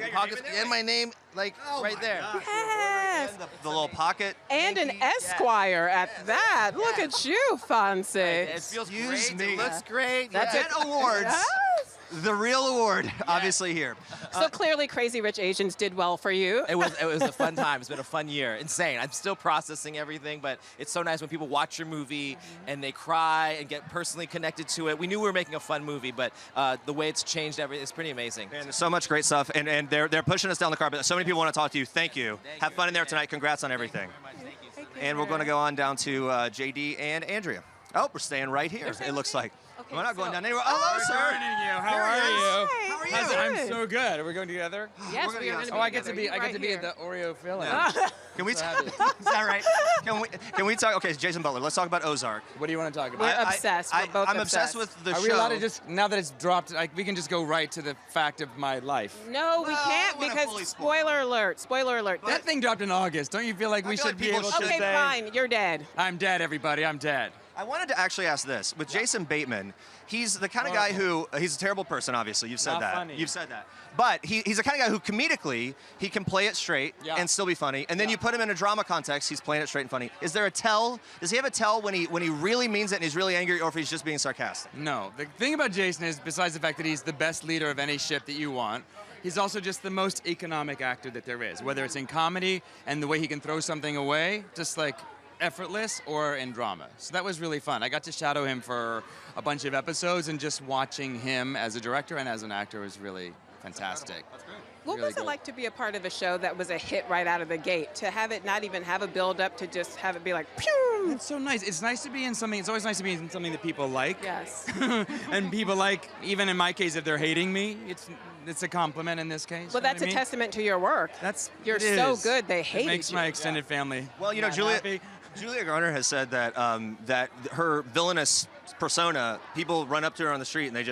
And my name, like, right there. Yes. The little pocket. And an Esquire at that. Look at you, Fonzie. It feels great. It looks great. That's it. Awards. Yes. The real award, obviously here. So clearly, Crazy Rich Asians did well for you. It was a fun time. It's been a fun year. Insane. I'm still processing everything, but it's so nice when people watch your movie and they cry and get personally connected to it. We knew we were making a fun movie, but the way it's changed everything is pretty amazing. And there's so much great stuff, and they're pushing us down the carpet. So many people want to talk to you. Thank you. Have fun in there tonight. Congrats on everything. And we're going to go on down to JD and Andrea. Oh, we're staying right here, it looks like. Okay, we're not going so- down anywhere. Hello, sir. How Here are he is. you? How are you? I'm so good. Are we going together? Yes, We're we are gonna going to go be I get to together. be. You I get right to be here. in the Oreo filling. Can we talk? Is that right? Can we talk? Okay, Jason Butler. Let's talk about Ozark. What do you want to talk We're about? obsessed. We're both I'm obsessed with the Are show. we allowed to just now that it's dropped? Like we can just go right to the fact of my life. No, we can't wanna because fully spoil. spoiler alert. Spoiler alert. That thing dropped in August. Don't you feel like we feel should like be people able should to Okay, say? fine. You're dead. I'm dead, everybody. I'm dead. I wanted to actually ask this. With Jason Bateman, he's the kind of guy who, he's a terrible person, obviously. You've said Not that. funny. You've said that. But he's the kind of guy who comedically, he can play it straight Yeah. and still be funny. And then you put him in a drama context, he's playing it straight and funny. Is there a tell? Does he have a tell when he really means it and he's really angry, or if he's just being sarcastic? No. The thing about Jason is, besides the fact that he's the best leader of any ship that you want, he's also just the most economic actor that there is, whether it's in comedy and the way he can throw something away, just like effortless, or in drama. So that was really fun. I got to shadow him for a bunch of episodes, and just watching him as a director and as an actor was really fantastic. That's great. What Really was it good. like to be a part of a show that was a hit right out of the gate? To have it not even have a build up, to just have it be like, pew! It's so nice. It's nice to be in something. It's always nice to be in something that people like. Yes. And people like, even in my case, if they're hating me, it's a compliment in this case. Well, you know that's what I a mean? testament to your work. You're It so is. good, they It hated makes you. my extended family. Well, you know, not Julia happy. Garner has said that that her villainous persona, people run up to her on the street and they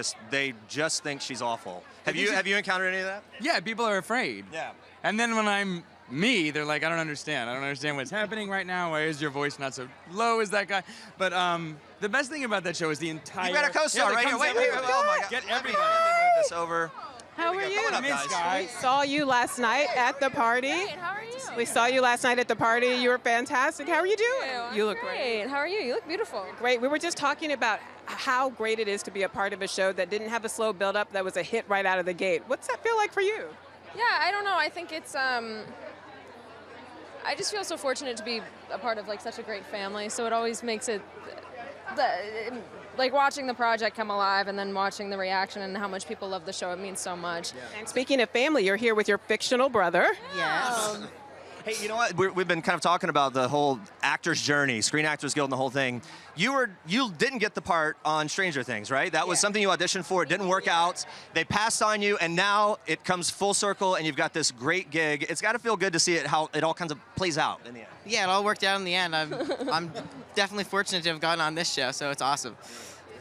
just think she's awful. Have you encountered any of that? Yeah, people are afraid. Yeah. And then when I'm me, they're like, I don't understand. I don't understand what's happening right now. Why is your voice not so low as that guy? But the best thing about that show is the entire. You got a co-star Yeah, right that here. comes Wait, everybody. oh my God. Get Let me everybody. move this over. How are you? Come on up, guys. We saw you last night at the party. How are you? We saw you last night at the party. You were fantastic. How are you doing? You look great. How are you? You look beautiful. Great. We were just talking about how great it is to be a part of a show that didn't have a slow build-up, that was a hit right out of the gate. What's that feel like for you? Yeah, I don't know. I think it's I just feel so fortunate to be a part of like such a great family. So it always makes it like watching the project come alive and then watching the reaction and how much people love the show. It means so much. And speaking of family, you're here with your fictional brother. Yes. Hey, you know what? We've been kind of talking about the whole actor's journey, Screen Actors Guild and the whole thing. You didn't get the part on Stranger Things, right? That was something you auditioned for. It didn't work out. They passed on you, and now it comes full circle, and you've got this great gig. It's got to feel good to see it, how it all kinds of plays out in the end. Yeah, it all worked out in the end. I'm definitely fortunate to have gotten on this show, so it's awesome.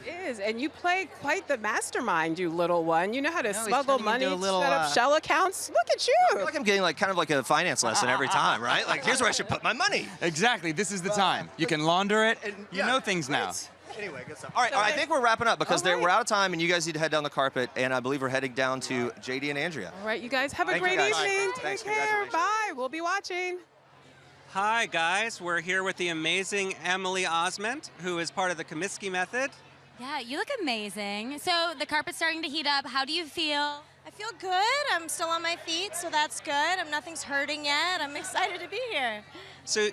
It is, and you play quite the mastermind, you little one. You know how to he's smuggle turning money, into a little, set up shell accounts. Look at you. I feel like I'm getting kind of like a finance lesson every time, right? Like, here's where I should put my money. Exactly. This is the time. You can launder it. You know things now. Anyway, good stuff. All right, I think we're wrapping up because we're out of time, and you guys need to head down the carpet, and I believe we're heading down to JD and Andrea. All right, you guys have a Thank you, great guys. evening. Thanks, Take care. Bye. We'll be watching. Hi, guys. We're here with the amazing Emily Osment, who is part of the Comiskey Method. Yeah, you look amazing. So the carpet's starting to heat up. How do you feel? I feel good. I'm still on my feet, so that's good. Nothing's hurting yet. I'm excited to be here. So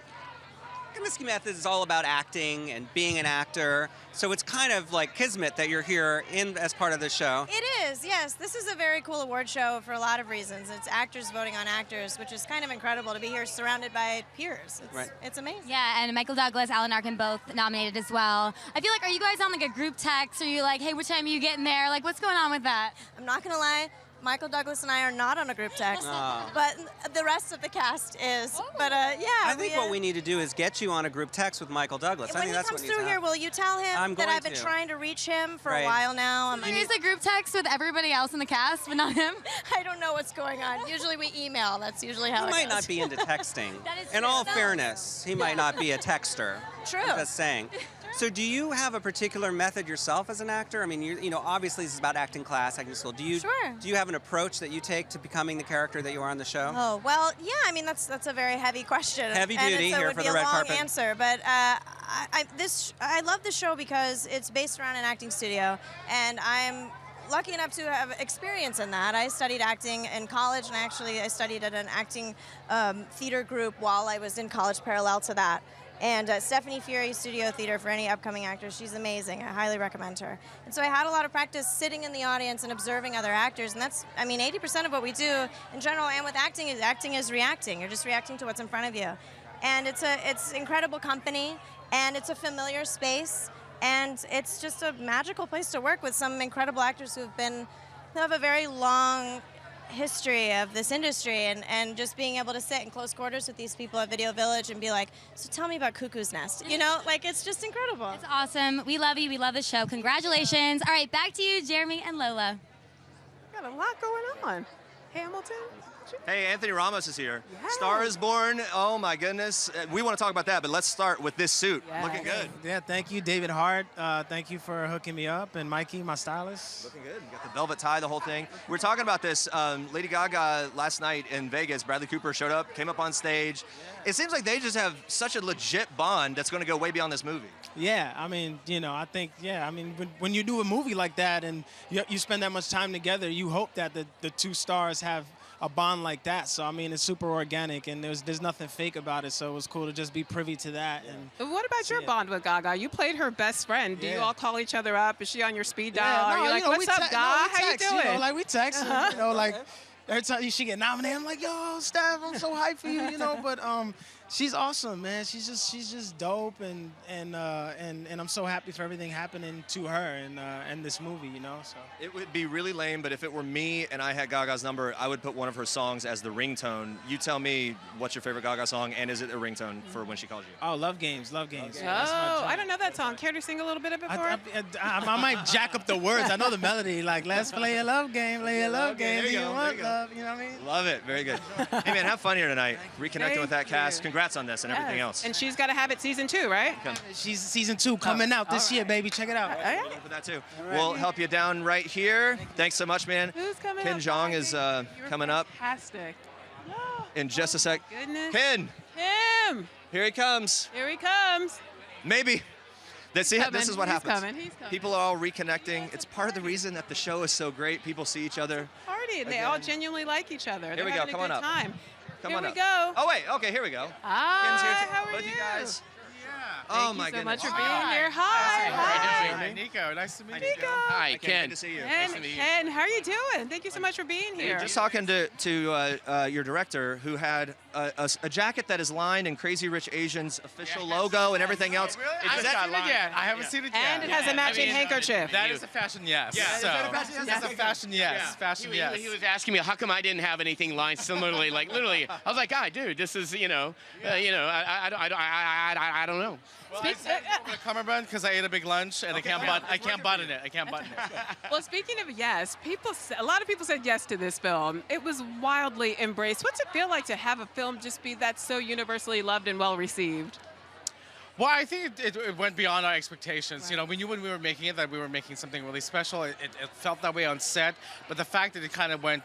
Comiskey Method is all about acting and being an actor. So it's kind of like kismet that you're here as part of the show. It is, yes. This is a very cool award show for a lot of reasons. It's actors voting on actors, which is kind of incredible to be here surrounded by peers. It's amazing. Yeah, and Michael Douglas, Alan Arkin both nominated as well. I feel like, are you guys on like a group text? Are you like, hey, what time are you getting there? Like, what's going on with that? I'm not going to lie. Michael Douglas and I are not on a group text, Oh. but the rest of the cast is. But yeah, I think what we need to do is get you on a group text with Michael Douglas. I When think he that's comes what needs through to here, happen. will you tell him I'm that going I've been to. trying to reach him for Right. a while now? There's a group text with everybody else in the cast, but not him. I don't know what's going on. Usually we email. That's usually how He it might goes. not be into texting. That is In true. all No. fairness, he might not be a texter. True. I'm just saying. So do you have a particular method yourself as an actor? I mean, you know, obviously this is about acting class, acting school. Do you have an approach that you take to becoming the character that you are on the show? Oh, well, yeah, I mean, that's a very heavy question. Heavy and duty it here would for be the a red long carpet. answer, but I love the show because it's based around an acting studio, and I'm lucky enough to have experience in that. I studied acting in college, and I studied at an acting theater group while I was in college parallel to that. And Stephanie Fury Studio Theater, for any upcoming actors, she's amazing. I highly recommend her. And so I had a lot of practice sitting in the audience and observing other actors, and that's, I mean, 80% of what we do in general and with acting is reacting. You're just reacting to what's in front of you. And it's incredible company, and it's a familiar space, and it's just a magical place to work with some incredible actors who have a very long history of this industry, and just being able to sit in close quarters with these people at Video Village and be like, so tell me about Cuckoo's Nest, you know, like it's just incredible. It's awesome. We love you. We love the show. Congratulations. All right, back to you, Jeremy and Lola. Got a lot going on. Hamilton. Hey, Anthony Ramos is here. Star is Born. Oh my goodness. We want to talk about that, but let's start with this suit. Looking good. Yeah, thank you, David Hart. Thank you for hooking me up, and Mikey, my stylist. Looking good. You got the velvet tie, the whole thing. We were talking about this. Lady Gaga last night in Vegas. Bradley Cooper showed up, came up on stage. It seems like they just have such a legit bond that's going to go way beyond this movie. Yeah, I mean, you know, I think, yeah, I mean, when you do a movie like that and you spend that much time together, you hope that the two stars have a bond like that. So I mean, it's super organic, and there's nothing fake about it. So it was cool to just be privy to that. And What about your bond with Gaga? You played her best friend. Do you Yeah. all call each other up? Is she on your speed dial? Yeah, Are you like, what's up, Gaga? How you doing? You know, like we text. You know, like every time she get nominated, I'm like, yo, Steph, I'm so hyped for you. You know, but she's awesome, man. She's just dope, and I'm so happy for everything happening to her and this movie. You know, so. It would be really lame, but if it were me and I had Gaga's number, I would put one of her songs as the ringtone. You tell me what's your favorite Gaga song, and is it a ringtone for when she calls you? Oh, Love Games, Love Games. Oh, I don't know that song. Care to sing a little bit of it for us? I might jack up the words. I know the melody. Like, let's play a love game, play a love game. There you Do go, you there want you go. love? You know what I mean? Love it. Very good. Hey, man, have fun here tonight. Reconnecting with that cast. Congrats on this and everything else. And she's got to have it season 2, right? She's season 2 coming out this year, baby. Check it out. Look for that too. We'll help you down right here. Thanks so much, man. Who's coming Ken up? Jeong is coming up Fantastic. in just a sec. Goodness. Ken, Him. here he comes. Here he comes. Maybe. This is what He's happens. coming. He's coming. People are all reconnecting. It's part of the reason that the show is so great. People see each other. Party, and they all genuinely like each other. Here They're we go. having Come a on good up. time. Come Here on we up. go. Oh, wait. Okay, here we go. Hi, Ken's here too. how are Both you? you guys. Thank Oh, you my so goodness. much for being here. Hi. Hi, Nico. Nice to meet you. Nico. Hi, Ken. Ken. Good to see you. Ken, how are you doing? Thank you so much for being here. Just talking to your director, who had a jacket that is lined in Crazy Rich Asians' official logo and everything else. I haven't seen it yet. I haven't seen it yet. And it has a matching handkerchief. That is a fashion yes. Yeah, So, is that a fashion yes? That's a fashion yes. Fashion yes. He was asking me how come I didn't have anything lined similarly, like literally. I was like, God, dude, this is I don't know. Well, I said a cummerbund because I ate a big lunch and I can't button it. I can't button it. Well, speaking of yes, a lot of people said yes to this film. It was wildly embraced. What's it feel like to have a film just be that so universally loved and well received? Well, I think it went beyond our expectations. Right. You know, we knew when we were making it that we were making something really special. It felt that way on set, but the fact that it kind of went,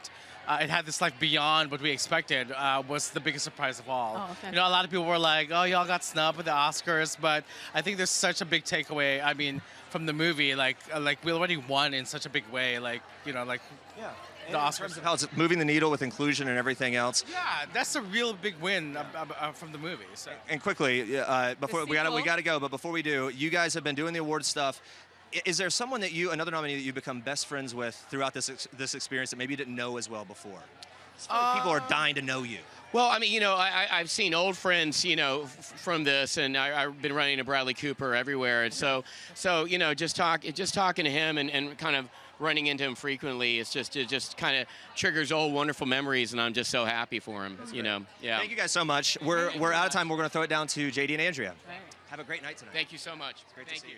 it had this like beyond what we expected was the biggest surprise of all. Oh, okay. You know, a lot of people were like, "Oh, y'all got snubbed at the Oscars," but I think there's such a big takeaway. I mean, from the movie, like we already won in such a big way. Like, you know, like yeah. The in terms of how it's moving the needle with inclusion and everything else. Yeah, that's a real big win from the movie. So. And quickly, before we got to go, but before we do, you guys have been doing the award stuff. Is there someone that another nominee that you become best friends with throughout this experience that maybe you didn't know as well before? People are dying to know you. Well, I mean, I've seen old friends, from this, and I've been running to Bradley Cooper everywhere, and so just talking to him and kind of running into him frequently. It just kind of triggers old wonderful memories, and I'm just so happy for him. You know, yeah. Thank you guys so much. We're out of time. We're going to throw it down to JD and Andrea. Have a great night tonight. Thank you so much. It's great to see you.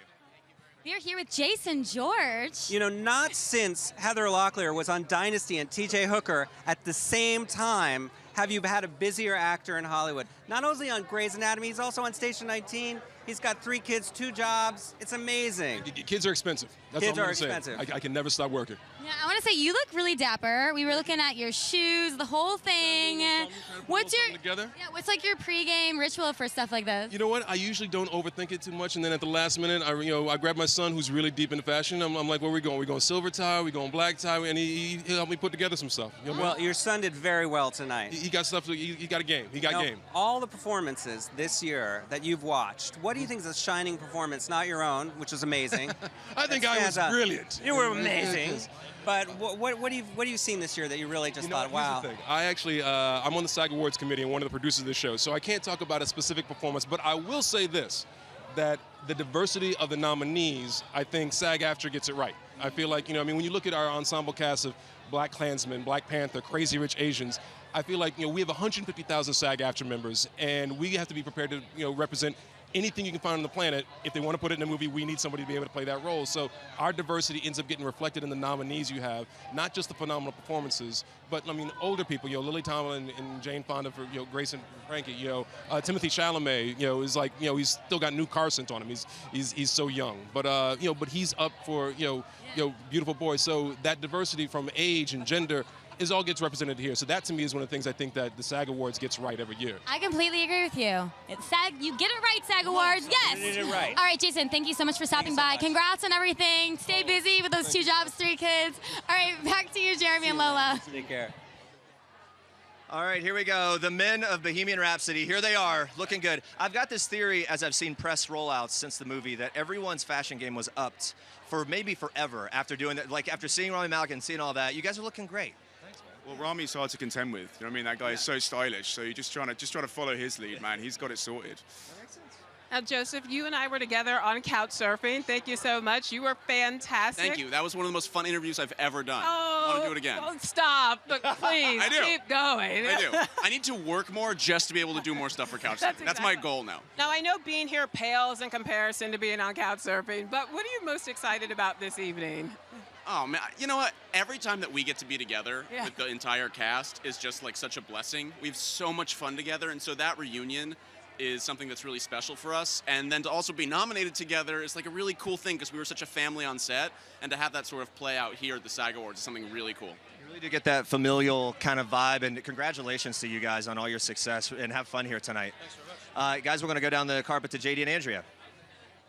We are here with Jason George. You know, not since Heather Locklear was on Dynasty and T.J. Hooker at the same time have you had a busier actor in Hollywood. Not only on Grey's Anatomy, he's also on Station 19. He's got 3 kids, 2 jobs. It's amazing. Kids are expensive. That's Kids all I'm are gonna expensive. say. I can never stop working. Yeah, I want to say you look really dapper. We were looking at your shoes, the whole thing. What's like your pregame ritual for stuff like this? You know what? I usually don't overthink it too much, and then at the last minute, I grab my son who's really deep into fashion. I'm like, where are we going? We're going silver tie, we're going black tie, and he helped me put together some stuff. You know what I mean? Your son did very well tonight. He got stuff. He got a game. He got game. All the performances this year that you've watched, what do you think is a shining performance? Not your own, which was amazing. I think I was brilliant. You were amazing. But what have you seen this year that you really just thought, wow? Here's the thing. I actually, I'm on the SAG Awards committee and one of the producers of the show, so I can't talk about a specific performance, but I will say this, that the diversity of the nominees, I think SAG-AFTRA gets it right. I feel like, when you look at our ensemble cast of Black Klansmen, Black Panther, Crazy Rich Asians, I feel like, we have 150,000 SAG-AFTRA members, and we have to be prepared to, represent anything you can find on the planet. If they want to put it in a movie, we need somebody to be able to play that role. So our diversity ends up getting reflected in the nominees you have, not just the phenomenal performances, but older people, Lily Tomlin and Jane Fonda for, Grace and Frankie, Timothy Chalamet, is like, he's still got new car scent on him. He's so young, but but he's up for, Beautiful Boy. So that diversity from age and gender all gets represented here. So that to me is one of the things I think that the SAG Awards gets right every year. I completely agree with you. It's SAG, you get it right, SAG Awards. Yes. You did it right. All right, Jason, thank you so much for stopping by. Congrats on everything. Stay busy with those 2 jobs, 3 kids. All right, back to you, Jeremy and Lola. Take care. All right, here we go. The men of Bohemian Rhapsody. Here they are, looking good. I've got this theory, as I've seen press rollouts since the movie, that everyone's fashion game was upped for maybe forever after doing that. Like after seeing Rami Malek and seeing all that, you guys are looking great. Well, Rami's hard to contend with. You know what I mean? That guy is so stylish. So you're just trying to follow his lead, man. He's got it sorted. Now, Joseph, you and I were together on couch surfing. Thank you so much. You were fantastic. Thank you. That was one of the most fun interviews I've ever done. Oh, I want to do it again. Don't stop. But please, I do. keep going. I do. I need to work more just to be able to do more stuff for couch surfing. That's my goal now. Now, I know being here pales in comparison to being on couch surfing, but what are you most excited about this evening? Oh, man. You know what? Every time that we get to be together with the entire cast is just like such a blessing. We have so much fun together, and so that reunion is something that's really special for us. And then to also be nominated together is like a really cool thing because we were such a family on set, and to have that sort of play out here at the SAG Awards is something really cool. You really do get that familial kind of vibe, and congratulations to you guys on all your success, and have fun here tonight. Thanks very much. Guys, we're going to go down the carpet to JD and Andrea.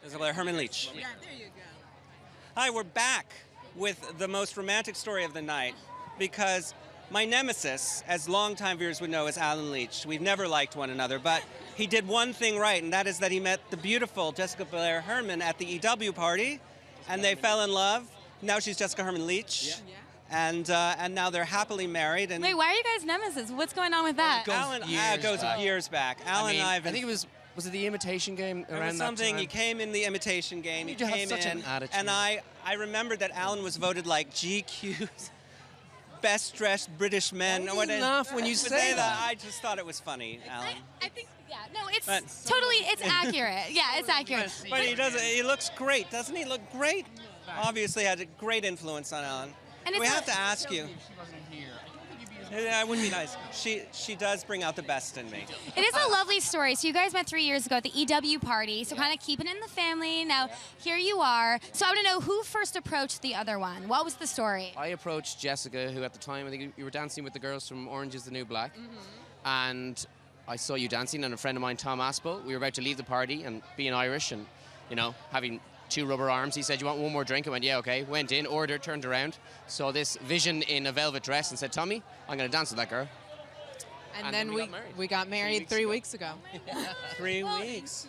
Herman Leach. Yeah, there you go. Hi, we're back with the most romantic story of the night, because my nemesis, as longtime viewers would know, is Alan Leach. We've never liked one another, but he did one thing right, and that is that he met the beautiful Jessica Blair Herman at the EW party, and they fell in love. Now she's Jessica Herman Leach. Yeah. And now they're happily married. And wait, why are you guys nemesis? What's going on with that? Alan goes years back. Alan and I think it was it the Imitation Game around that time? Something. He came in the Imitation Game. He came such in, an attitude. and I remember that Alan was voted like GQ's best dressed British men. Why do you laugh when you say that? I just thought it was funny, Alan. I think, no, it's totally, it's accurate. Yeah, it's accurate. But he does. He looks great, doesn't he? Look great. Obviously, had a great influence on Alan. And we have to ask you. That wouldn't be nice. She does bring out the best in me. It is a lovely story. So you guys met 3 years ago at the EW party, so kind of keeping it in the family. Now, here you are. So I want to know who first approached the other one. What was the story? I approached Jessica, who at the time, I think you were dancing with the girls from Orange is the New Black. And I saw you dancing, and a friend of mine, Tom Aspel, we were about to leave the party, and being Irish and, having 2 rubber arms, he said, "You want one more drink?" I went, "Yeah, okay." Went in, ordered, turned around, saw this vision in a velvet dress and said, "Tommy, I'm going to dance with that girl." And then we got married 3 weeks ago. 3 weeks.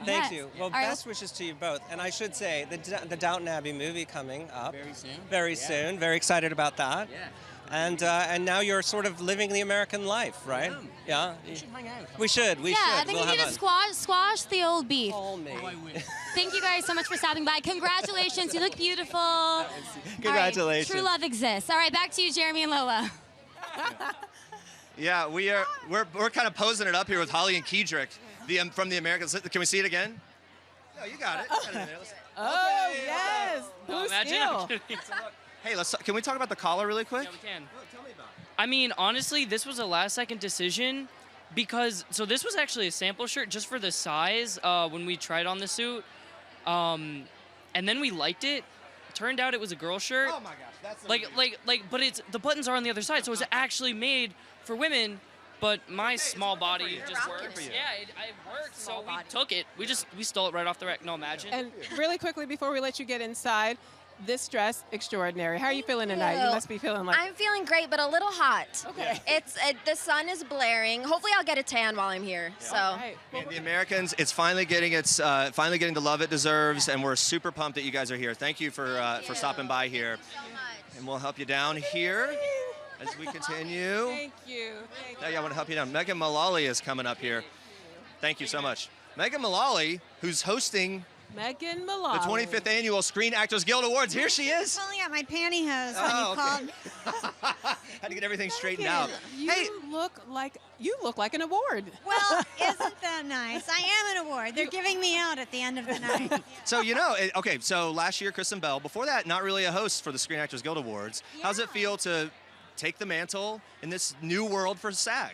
Thank you. Well, best wishes to you both. And I should say, the Downton Abbey movie coming up. Very soon. Very soon. Very excited about that. Yeah. And now you're sort of living the American life, right? Yeah. We should hang out. We should. We yeah, should. I think we'll we need have to fun. squash the old beef. Call me. Thank you guys so much for stopping by. Congratulations, you look beautiful. All Congratulations. right, true love exists. All right, back to you, Jeremy and Lola. Yeah, we're kind of posing it up here with Holly and Kedrick, from the Americans. Can we see it again? No, you got it. You got it in there. Oh, yes. No, Blue imagine. Hey, can we talk about the collar really quick? Yeah, we can. Tell me about it. I mean, honestly, this was a last-second decision because so this was actually a sample shirt just for the size when we tried on the suit, and then we liked it. Turned out it was a girl shirt. Oh my gosh, that's but the buttons are on the other side, so it's actually made for women. But my small body just works. Yeah, it worked, so we took it. We stole it right off the rack. No, imagine. And really quickly before we let you get inside, this dress extraordinary. How are you feeling tonight? You must be feeling like. I'm feeling great, but a little hot. Okay. The sun is blaring. Hopefully, I'll get a tan while I'm here. Yeah. So. Right. And the Americans, it's finally getting the love it deserves, and we're super pumped that you guys are here. Thank you for stopping by here. Thank you so much. And we'll help you down here as we continue. Thank you. Yeah, I want to help you down. Megan Mullally is coming up here. Thank you so much. Megan Mullally, who's hosting Megan Mullally. the 25th Annual Screen Actors Guild Awards. Here she is. Pulling out my pantyhose when you called. Had to get everything straightened out. You look like an award. Well, isn't that nice? I am an award. They're giving me out at the end of the night. So, so last year, Kristen Bell, before that, not really a host for the Screen Actors Guild Awards. Yeah. How's it feel to take the mantle in this new world for SAG?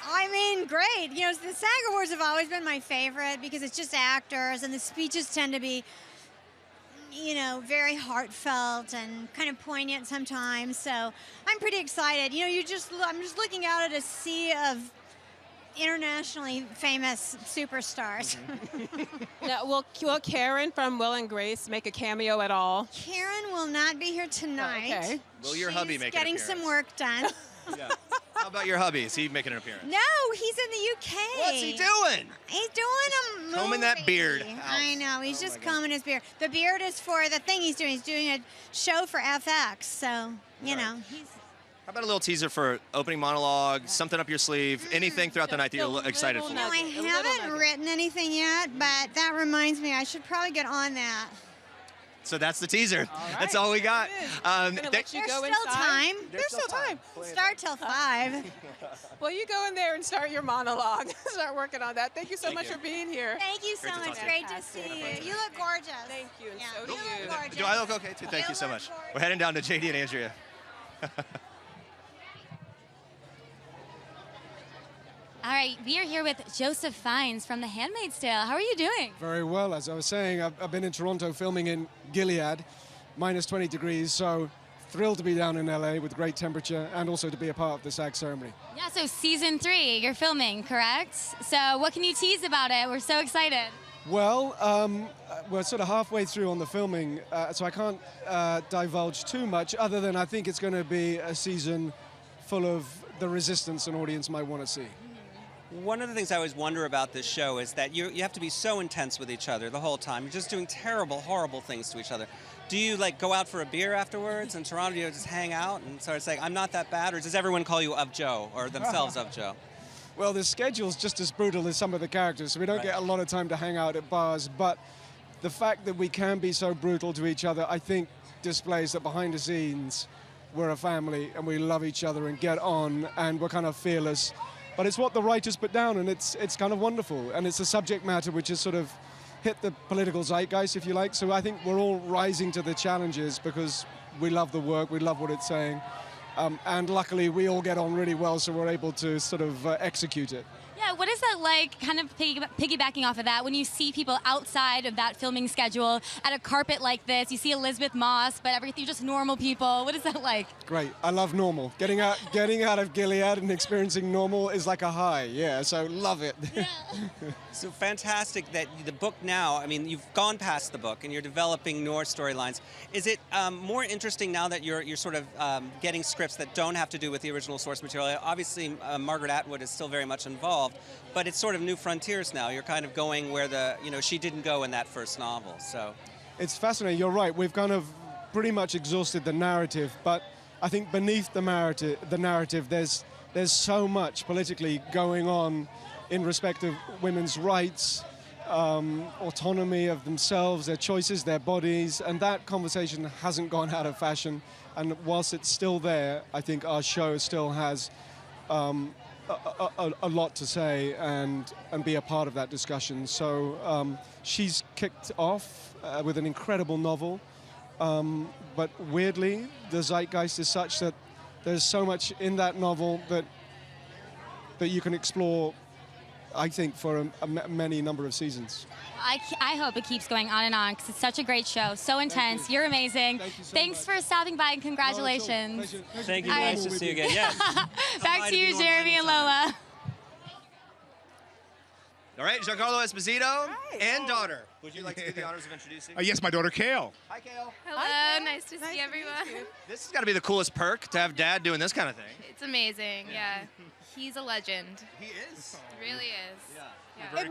I mean, great. You know, the SAG Awards have always been my favorite because it's just actors and the speeches tend to be, very heartfelt and kind of poignant sometimes. So I'm pretty excited. You know, I'm just looking out at a sea of internationally famous superstars. Now, will Karen from Will and Grace make a cameo at all? Karen will not be here tonight. Okay. Will your hubby make an getting appearance? some work done. Yeah. How about your hubby? Is he making an appearance? No, he's in the UK. What's he doing? He's doing a movie. Combing that beard out. I know, he's just combing his beard. The beard is for the thing he's doing. He's doing a show for FX, so, he's... How about a little teaser for opening monologue, something up your sleeve, anything throughout the night that you're excited for? No, I haven't written anything yet, but that reminds me, I should probably get on that. So that's the teaser. That's all we got. There's still time. There's still time. Start till 5. Well, you go in there and start your monologue. Start working on that. Thank you so much for being here. Thank you so much. Great to see you. You look gorgeous. Thank you. And Yeah, so do you you. look gorgeous. Do I look okay too? Thank you so much. We're heading down to JD and Andrea. All right, we are here with Joseph Fiennes from The Handmaid's Tale. How are you doing? Very well. As I was saying, I've been in Toronto filming in Gilead, minus 20 degrees, so thrilled to be down in LA with great temperature and also to be a part of the SAG ceremony. Yeah, so season 3, you're filming, correct? So what can you tease about it? We're so excited. Well, we're sort of halfway through on the filming, so I can't divulge too much other than I think it's going to be a season full of the resistance an audience might want to see. One of the things I always wonder about this show is that you have to be so intense with each other the whole time. You're just doing terrible, horrible things to each other. Do you go out for a beer afterwards in Toronto? Do you just hang out and sort of say, I'm not that bad? Or does everyone call you Of Joe or themselves Of Joe? Well, the schedule's just as brutal as some of the characters, so we don't get a lot of time to hang out at bars. But the fact that we can be so brutal to each other, I think, displays that behind the scenes, we're a family and we love each other and get on and we're kind of fearless. But it's what the writers put down, and it's kind of wonderful. And it's a subject matter which has sort of hit the political zeitgeist, if you like. So I think we're all rising to the challenges because we love the work, we love what it's saying. And luckily, we all get on really well, so we're able to sort of execute it. Yeah, what is that like, kind of piggybacking off of that, when you see people outside of that filming schedule at a carpet like this? You see Elizabeth Moss, but everything just normal people. What is that like? Great. I love normal. Getting out of Gilead and experiencing normal is like a high. Yeah, so love it. Yeah. So fantastic that the book now, I mean, you've gone past the book and you're developing more storylines. Is it more interesting now that you're sort of getting scripts that don't have to do with the original source material? Obviously, Margaret Atwood is still very much involved, but it's sort of new frontiers now. You're kind of going where she didn't go in that first novel, so. It's fascinating. You're right. We've kind of pretty much exhausted the narrative, but I think beneath the narrative, there's so much politically going on in respect of women's rights, autonomy of themselves, their choices, their bodies, and that conversation hasn't gone out of fashion. And whilst it's still there, I think our show still has a lot to say and be a part of that discussion. So she's kicked off with an incredible novel, but weirdly, the zeitgeist is such that there's so much in that novel that you can explore, I think, for many number of seasons. I hope it keeps going on and on because it's such a great show, so intense. You're amazing. Thanks for stopping by and congratulations. Thank you. Nice to see you again. Yes. Back to you, Jeremy and Lola. All right, Giancarlo Esposito and daughter. Would you like to do the honors of introducing? Yes, my daughter, Kale. Hi, Kale. Hello, nice to see everyone. This has got to be the coolest perk to have dad doing this kind of thing. It's amazing, yeah. He's a legend. He is. He really is. Yeah. It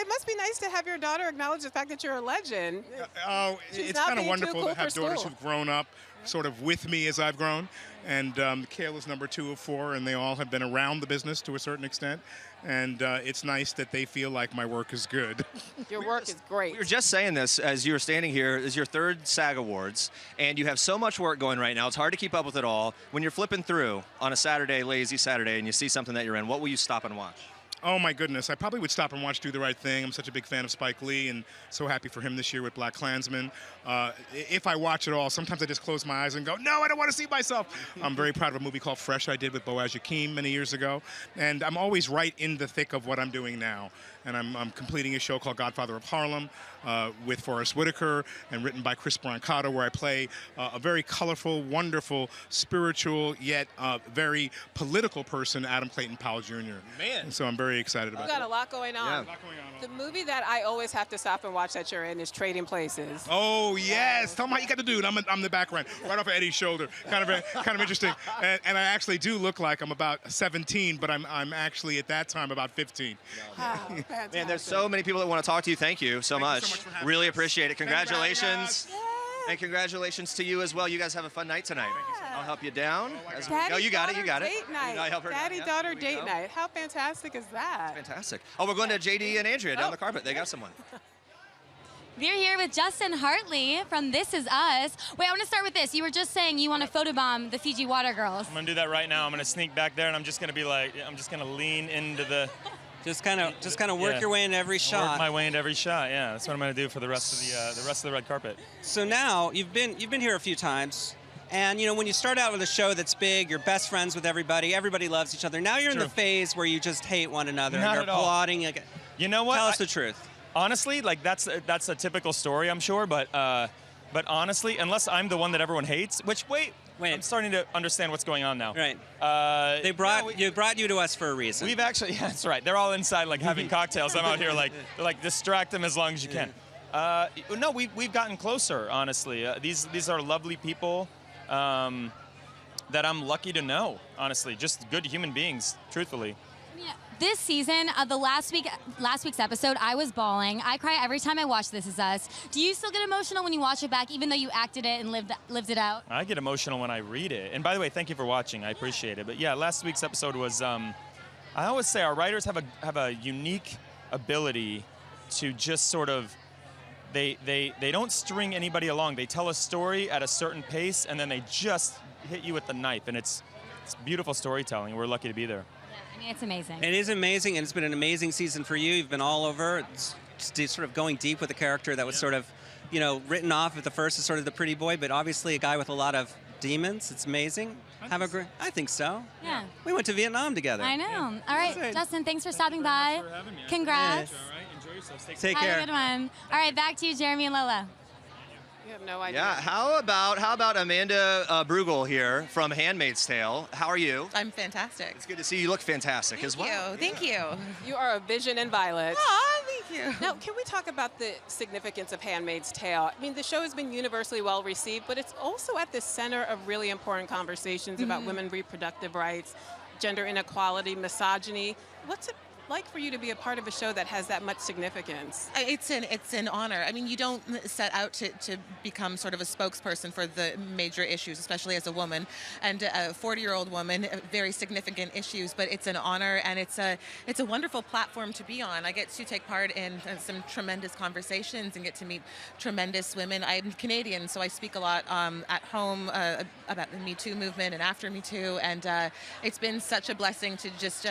must be nice to have your daughter acknowledge the fact that you're a legend. It's kind of wonderful to have daughters who've grown up sort of with me as I've grown. And Kale is number 2 of 4, and they all have been around the business to a certain extent. And it's nice that they feel like my work is good. Your work is great. We were just saying this as you were standing here. This is your 3rd SAG Awards, and you have so much work going right now. It's hard to keep up with it all. When you're flipping through on a Saturday, lazy Saturday, and you see something that you're in, what will you stop and watch? Oh, my goodness. I probably would stop and watch Do the Right Thing. I'm such a big fan of Spike Lee and so happy for him this year with Black Klansman. If I watch it all, sometimes I just close my eyes and go, no, I don't want to see myself. I'm very proud of a movie called Fresh I did with Boaz Yakim many years ago. And I'm always right in the thick of what I'm doing now. And I'm completing a show called Godfather of Harlem with Forrest Whitaker and written by Chris Brancato, where I play a very colorful, wonderful, spiritual, yet very political person, Adam Clayton Powell Jr. Man. And so I'm very excited about You've got that. a lot going on. Yeah. The movie that I always have to stop and watch that you're in is Trading Places. Oh, yes. Tell them how you got the dude. I'm the background, right off of Eddie's shoulder. Kind of interesting. And I actually do look like I'm about 17, but I'm actually at that time about 15. Man, there's so many people that want to talk to you. Thank you so much. Really appreciate it. Congratulations. And congratulations to you as well. You guys have a fun night tonight. I'll help you down. No, you got it. You got it. Date night. I help her Daddy-daughter date night. How fantastic is that? Fantastic. Oh, we're going to JD and Andrea down the carpet. They got someone. We're here with Justin Hartley from This Is Us. Wait, I want to start with this. You were just saying you want to photobomb the Fiji Water Girls. I'm going to do that right now. I'm going to sneak back there, and I'm just going to be like, I'm just going to lean into the... Just kind of work your way into every shot. Work my way into every shot. Yeah, that's what I'm going to do for the rest of the red carpet. So now you've been here a few times, and when you start out with a show that's big, you're best friends with everybody. Everybody loves each other. Now you're in the phase where you just hate one another. Not and you're at all. plotting. You know what? Tell us the truth. Honestly, like that's a typical story, I'm sure, but honestly, unless I'm the one that everyone hates, which wait, I'm starting to understand what's going on now. Right. They brought you to us for a reason. We've actually, yeah, that's right. They're all inside like having cocktails. I'm out here like distract them as long as you can. No, we've gotten closer, honestly. These are lovely people that I'm lucky to know, honestly. Just good human beings, truthfully. This season of the last week's episode, I was bawling. I cry every time I watch This Is Us. Do you still get emotional when you watch it back, even though you acted it and lived it out? I get emotional when I read it. And by the way, thank you for watching. I appreciate it. But yeah, last week's episode was. I always say our writers have a unique ability to just sort of. They don't string anybody along. They tell a story at a certain pace, and then they just hit you with the knife. And it's beautiful storytelling. We're lucky to be there. It's amazing. It is amazing, and it's been an amazing season for you. You've been all over. It's sort of going deep with a character that was sort of, written off at the first as sort of the pretty boy, but obviously a guy with a lot of demons. It's amazing. I think so. Yeah. We went to Vietnam together. I know. All right, Justin, thanks for stopping by. Much for having me. Congrats. All right, enjoy yourselves. Take care. Have a good one. All right, back to you, Jeremy and Lola. You have no idea. Yeah, how about Amanda Brugel here from Handmaid's Tale? How are you? I'm fantastic. It's good to see you. Look fantastic as well. Thank you. You are a vision in violet. Aw, thank you. Now, can we talk about the significance of Handmaid's Tale? I mean, the show has been universally well received, but it's also at the center of really important conversations about women's reproductive rights, gender inequality, misogyny. What's like for you to be a part of a show that has that much significance? It's an honor. I mean, you don't set out to become sort of a spokesperson for the major issues, especially as a woman, and a 40-year-old woman, very significant issues. But it's an honor, and it's a wonderful platform to be on. I get to take part in some tremendous conversations and get to meet tremendous women. I'm Canadian, so I speak a lot at home about the Me Too movement and after Me Too, and it's been such a blessing to just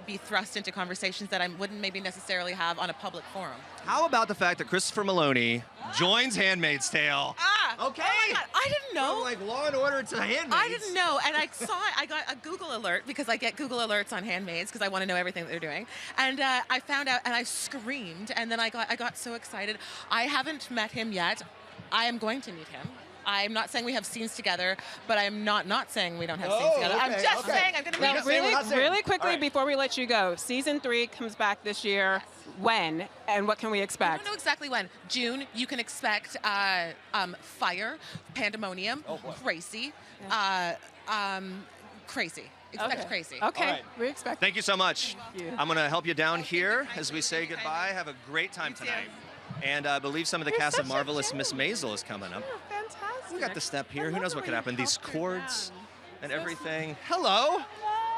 be thrust into conversations that I wouldn't maybe necessarily have on a public forum. How about the fact that Christopher Maloney joins Handmaid's Tale? Okay. Oh my God, I didn't know. From like Law and Order to Handmaids. I didn't know, and I saw it. I got a Google alert because I get Google alerts on Handmaids because I want to know everything that they're doing. And I found out, and I screamed, and then I got so excited. I haven't met him yet. I am going to meet him. I'm not saying we have scenes together, but I'm not saying we don't have scenes together. I'm just saying I'm going to meet him. Really quickly, before we let you go, season 3 comes back this year. When and what can we expect? I don't know exactly when. June, you can expect fire, pandemonium, crazy, crazy. Expect crazy. Okay, right. We expect. Thank you so much. Thank you. I'm going to help you down here as we say goodbye. Have a great time tonight. And I believe some of the cast of Marvelous Miss Maisel is coming up. Fantastic. We got the step here. Who knows what could happen? These chords and everything. Hello.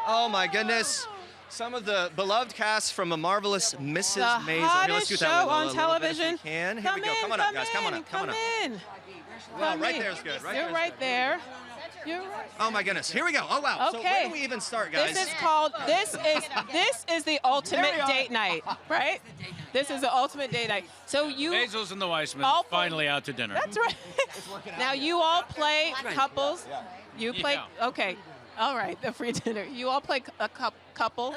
Oh my goodness. Some of the beloved cast from a Marvelous Mrs. Maisel. Here, let's do that show on television. Here we go. Come on up, guys. Come on up. Come on up. Well, right there is good. You're right there. You're right. Oh my goodness. Here we go. Oh wow. Okay. So where do we even start, guys? This is the ultimate date night, right? This is the ultimate date night. So you Maisels and the Weissman finally out to dinner. That's right. Now you all play couples. You play okay. All right, the free dinner. You all play a couple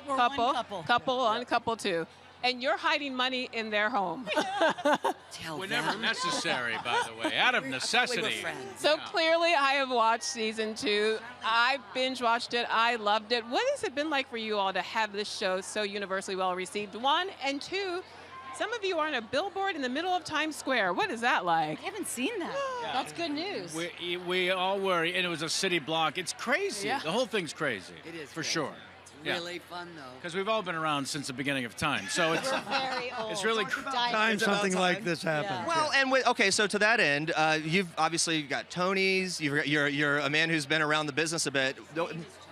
on couple 2. And you're hiding money in their home. Whenever necessary, by the way, out of necessity. So clearly I have watched season 2. I binge watched it. I loved it. What has it been like for you all to have this show so universally well received? 1, and 2, some of you are on a billboard in the middle of Times Square. What is that like? I haven't seen that. That's good news. We all were, and it was a city block. It's crazy. Yeah. The whole thing's crazy. It is for crazy. sure. Really fun, though. Because we've all been around since the beginning of time, so it's very old. it's really time something like this happens. Well, and okay, so to that end, you've obviously got Tony's. You're a man who's been around the business a bit.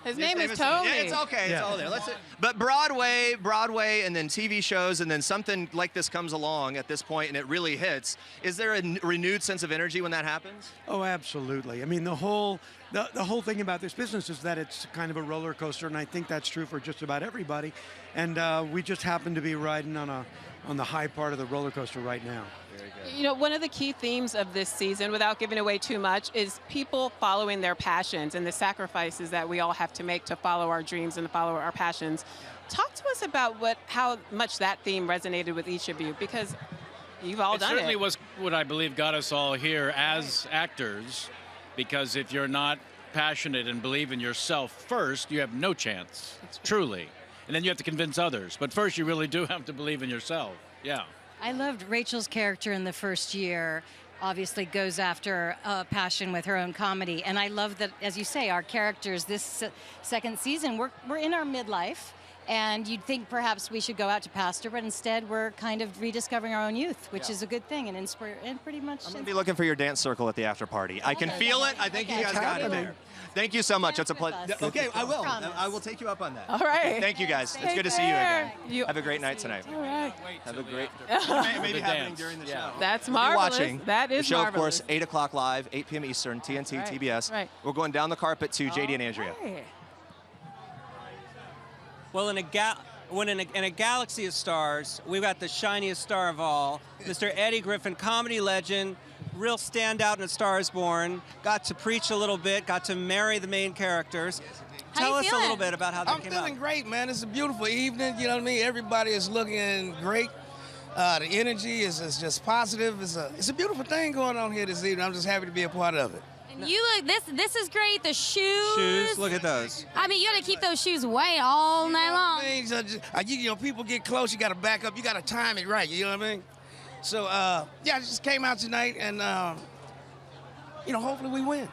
His name is Tony. Yeah, it's okay. It's all there. But Broadway, and then TV shows, and then something like this comes along at this point, and it really hits. Is there a renewed sense of energy when that happens? Oh, absolutely. I mean, the whole thing about this business is that it's kind of a roller coaster, and I think that's true for just about everybody. And we just happen to be riding on the high part of the roller coaster right now. Very good. You know, one of the key themes of this season, without giving away too much, is people following their passions and the sacrifices that we all have to make to follow our dreams and to follow our passions. Talk to us about how much that theme resonated with each of you, because you've all done it. It certainly was what I believe got us all here as actors, because if you're not passionate and believe in yourself first, you have no chance, truly. And then you have to convince others. But first, you really do have to believe in yourself. Yeah. I loved Rachel's character in the first year. Obviously goes after a passion with her own comedy. And I love that, as you say, our characters this second season, we're in our midlife. And you'd think perhaps we should go out to pasture, but instead we're kind of rediscovering our own youth, which is a good thing and pretty much. I'm going to be looking for your dance circle at the after party. I can feel it. I think you guys got it there. Thank you so much. It's a pleasure. Okay, I will. I will take you up on that. All right. Thank you, guys. It's good to see you again. Have a great night tonight. All right. Have a great. Maybe happening during the show. That's marvelous. You're watching that is the show, marvelous. of course, 8 o'clock live, 8 p.m. Eastern, TNT, Right. TBS. Right. We're going down the carpet to JD and Andrea. Right. Well, in a galaxy of stars, we've got the shiniest star of all, Mr. Eddie Griffin, comedy legend, real standout in A Star Is Born, got to preach a little bit, got to marry the main characters. Tell us a little bit about how that came out. I'm feeling great, man. It's a beautiful evening, you know what I mean? Everybody is looking great. The energy is just positive. It's a beautiful thing going on here this evening. I'm just happy to be a part of it. And you look, this is great. The shoes. Shoes, look at those. I mean, you got to keep those shoes white all night long. You know, people get close, you got to back up, you got to time it right, you know what I mean? So, yeah, I just came out tonight and, you know, hopefully we win.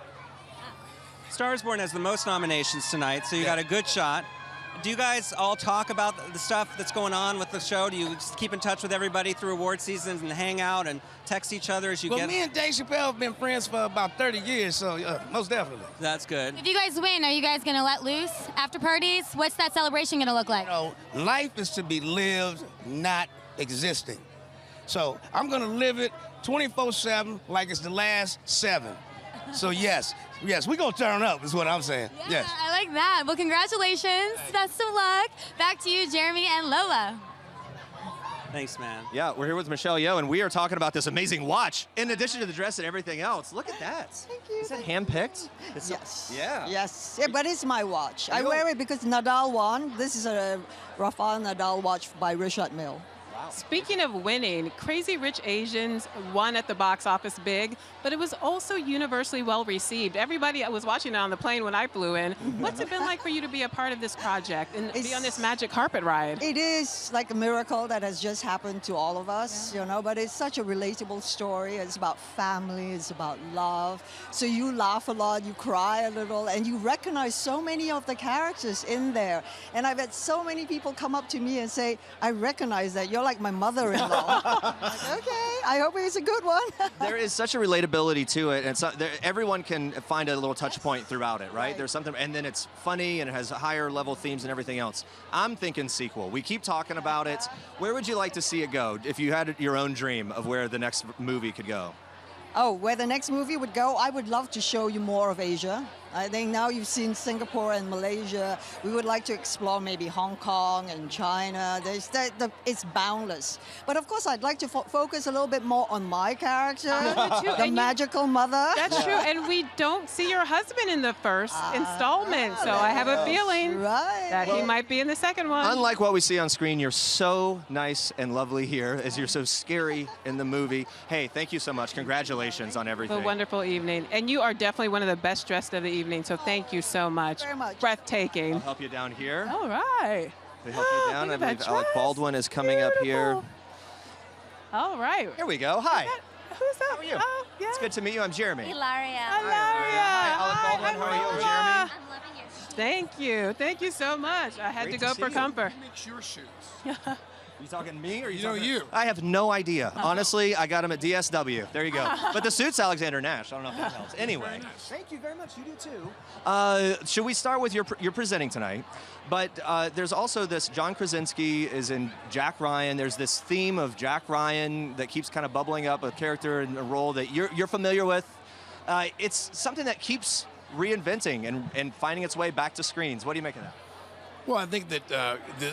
Star Is Born has the most nominations tonight, so you got a good shot. do you guys all talk about the stuff that's going on with the show? Do you just keep in touch with everybody through award seasons and hang out and text each other as you Well, get? me and Dave Chappelle have been friends for about 30 years, so most definitely. That's good. If you guys win, are you guys going to let loose after parties? What's that celebration going to look like? Life is to be lived, not existing. So I'm going to live it 24/7 like it's the last 7. So yes, we're going to turn up is what I'm saying. Yeah, Yes. I like that. Well, congratulations. Best of luck. Back to you, Jeremy and Lola. Thanks, man. Yeah, we're here with Michelle Yeoh, and we are talking about this amazing watch. In addition to the dress and everything else, look at that. Thank you. Is that hand-picked? Yes. Yeah. Yes, yeah, but it's my watch. I You- wear it because Nadal won. This is a Rafael Nadal watch by Richard Mille. Speaking of winning, Crazy Rich Asians won at the box office big, but it was also universally well received. Everybody was watching it on the plane when I flew in. What's it been like for you to be a part of this project and be on this magic carpet ride? It is like a miracle that has just happened to all of us, you know, but it's such a relatable story. It's about family, it's about love. So you laugh a lot, you cry a little, and you recognize so many of the characters in there. And I've had so many people come up to me and say, I recognize that. You're like my mother-in-law. Like, okay, I hope it's a good one. There is such a relatability to it, and everyone can find a little touch point throughout it, right? There's something, and then it's funny, and it has higher level themes and everything else. I'm thinking sequel. We keep talking about it. Where would you like to see it go if you had your own dream of where the next movie could go? Oh, where the next movie would go, I would love to show you more of Asia. I think now you've seen Singapore and Malaysia. We would like to explore maybe Hong Kong and China. It's boundless. But of course, I'd like to focus a little bit more on my character, the magical mother. That's true, and we don't see your husband in the first installment, so I have a feeling that he might be in the second one. Unlike what we see on screen, you're so nice and lovely here, as you're so scary in the movie. Hey, thank you so much. Congratulations on everything. A wonderful evening, and you are definitely one of the best dressed of the evening, so thank you so much. Very much. Breathtaking. I'll help you down here. All right. To help you down, I Look at that believe Alec dress. Baldwin is coming up here. All right. Here we go. Hi. Who's that? How are you? Oh, yeah. It's good to meet you. I'm Jeremy. Hilaria. Hi, Alec Baldwin. How are you, Jeremy? Thank you. Thank you so much. I had Great to to go see for you. comfort. Who makes your shoes? You talking me or You know talking- you. I have no idea. Honestly, I got him at DSW. There you go. But the suit's Alexander Nash. I don't know if that helps. Anyway. Thank you very much. You do too. Should we start with you're presenting tonight? But there's also this, John Krasinski is in Jack Ryan. There's this theme of Jack Ryan that keeps kind of bubbling up, a character and a role that you're familiar with. It's something that keeps reinventing and finding its way back to screens. What do you make of that? Well, I think that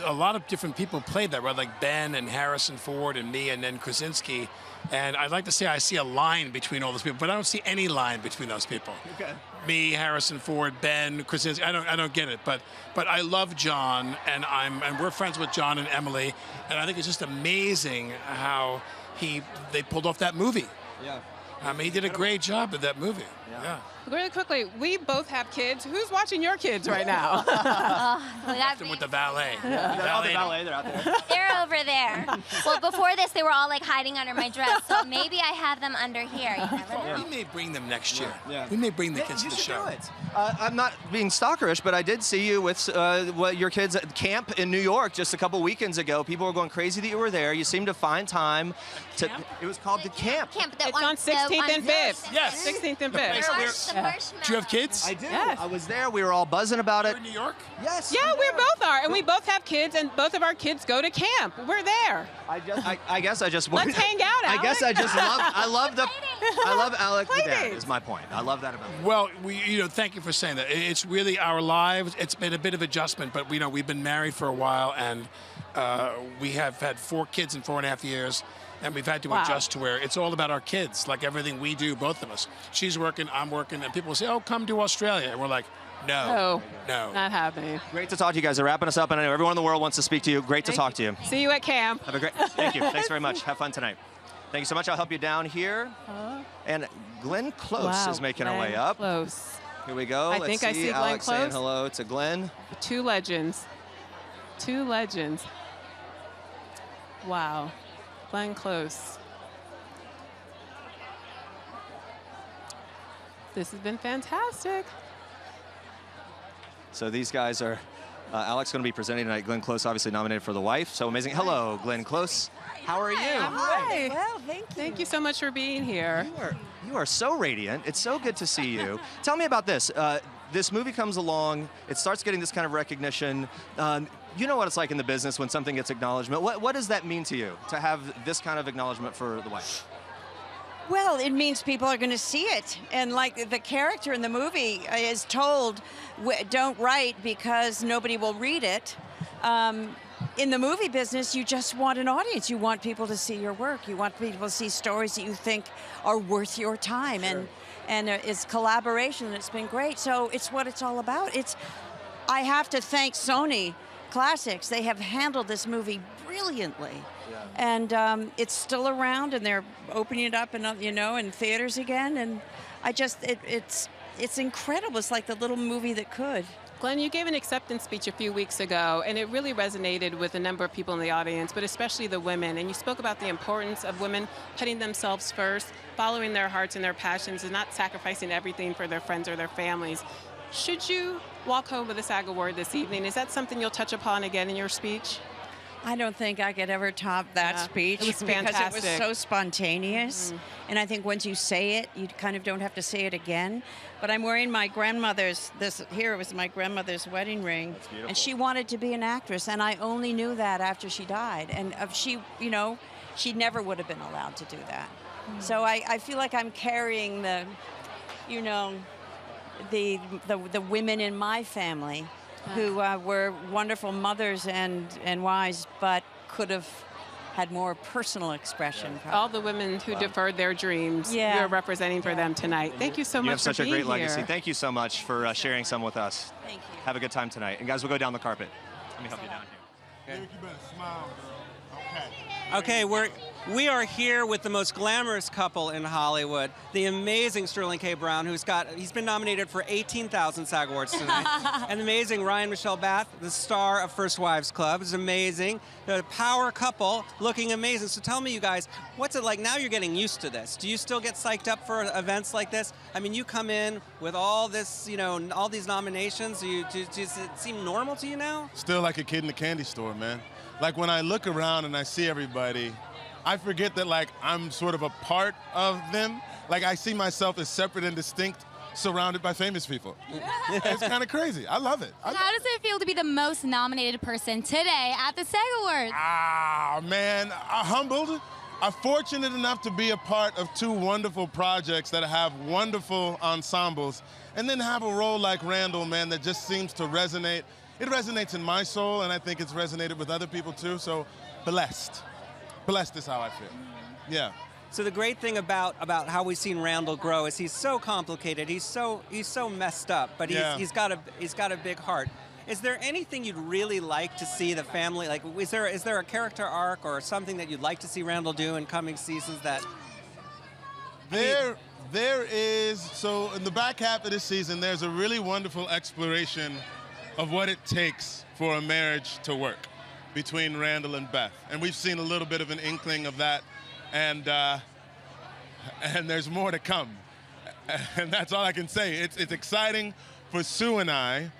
a lot of different people played that, right? Like Ben and Harrison Ford and me and then Krasinski. And I'd like to say I see a line between all those people, but I don't see any line between those people. Okay. Me, Harrison Ford, Ben, Krasinski. I don't get it. But I love John, and we're friends with John and Emily, and I think it's just amazing how they pulled off that movie. Yeah. I mean, he did a great job with that movie. Yeah. Really quickly, we both have kids. Who's watching your kids right now? Left him with the valet. The ballet, they're out there. They're over there. Well, before this, they were all like hiding under my dress, so maybe I have them under here. You never know. We may bring them next year. Yeah. We may bring the kids to you the should show. do it. I'm not being stalkerish, but I did see you with your kids at camp in New York just a couple weekends ago. People were going crazy that you were there. You seemed to find time to. It was called the camp. It's on 16th and 5th. Yes. 16th and The place 5th. where- Do you have kids? I do. Yes. I was there. We were all buzzing about it. in New York? Yes. Yeah, we both are, and we both have kids, and both of our kids go to camp. We're there. I guess I just. Let's hang out, I guess I Alec. just love. I love Alec the dad. Playdates. Is my point. I love that about him. Well, thank you for saying that. It's really our lives. It's been a bit of adjustment, but we've been married for a while, and we have had 4 kids in 4.5 years. And we've had to adjust to where it's all about our kids, like everything we do, both of us. She's working, I'm working, and people say, oh, come to Australia. And we're like, no. Not happening. Great to talk to you guys. They're wrapping us up, and I know everyone in the world wants to speak to you. Great to talk to you. See you at camp. Have a great. Thank you. Thanks very much. Have fun tonight. Thank you so much. I'll help you down here. And Glenn Close is making her way up. Close. Here we go. I Let's think I see Glenn Alex saying Close. hello to Glenn. 2 legends. 2 legends. Wow. Glenn Close. This has been fantastic. So these guys are Alex going to be presenting tonight. Glenn Close, obviously nominated for The Wife. So amazing. Hello, Glenn Close. How are you? Hi. Well, thank you. Thank you so much for being here. You are so radiant. It's so good to see you. Tell me about this. This movie comes along. It starts getting this kind of recognition. You know what it's like in the business when something gets acknowledgement. What does that mean to you to have this kind of acknowledgement for The Wife? Well, it means people are going to see it. And like the character in the movie is told, don't write because nobody will read it. In the movie business, you just want an audience. You want people to see your work. You want people to see stories that you think are worth your time. Sure. And it's collaboration, and it's been great. So it's what it's all about. I have to thank Sony Classics. They have handled this movie brilliantly. Yeah. And it's still around, and they're opening it up in theaters again. And it's incredible. It's like the little movie that could. Glenn, you gave an acceptance speech a few weeks ago, and it really resonated with a number of people in the audience, but especially the women. And you spoke about the importance of women putting themselves first, following their hearts and their passions, and not sacrificing everything for their friends or their families. Should you walk home with a SAG Award this evening? Is that something you'll touch upon again in your speech? I don't think I could ever top that speech it was because it was so spontaneous. Mm-hmm. And I think once you say it, you kind of don't have to say it again. But I'm wearing my grandmother's, here was my grandmother's wedding ring. That's beautiful. And she wanted to be an actress, and I only knew that after she died. And she never would have been allowed to do that. Mm-hmm. So I feel like I'm carrying the women in my family who were wonderful mothers and wives, but could have had more personal expression. Yeah. All the women who deferred their dreams, you're representing for them tonight. Thank you so much for being here. You have such a great legacy. Thank you so much for sharing some with us. Thank you. Have a good time tonight. And guys, we'll go down the carpet. Let me help you down here. You better smile, girl. Okay, we are here with the most glamorous couple in Hollywood, the amazing Sterling K. Brown, he's been nominated for 18,000 SAG Awards tonight, and the amazing Ryan Michelle Bath, the star of First Wives Club, is amazing. The power couple, looking amazing. So tell me, you guys, what's it like now? You're getting used to this. Do you still get psyched up for events like this? I mean, you come in with all this, all these nominations. Does it seem normal to you now? Still like a kid in the candy store, man. Like when I look around and I see everybody, I forget that I'm sort of a part of them. I see myself as separate and distinct, surrounded by famous people. It's kind of crazy. I love it. How does it feel to be the most nominated person today at the SAG Awards? Man, I'm humbled. I'm fortunate enough to be a part of two wonderful projects that have wonderful ensembles, and then have a role like Randall, man, that just seems to resonate. It resonates in my soul, and I think it's resonated with other people too, so blessed. Blessed is how I feel. Yeah. So the great thing about how we've seen Randall grow is he's so complicated. He's so messed up, but he's got a big heart. Is there anything you'd really like to see the family is there a character arc or something that you'd like to see Randall do in coming seasons that? There is. So in the back half of this season, there's a really wonderful exploration of what it takes for a marriage to work between Randall and Beth. And we've seen a little bit of an inkling of that, and there's more to come. And that's all I can say. It's exciting for Sue and I,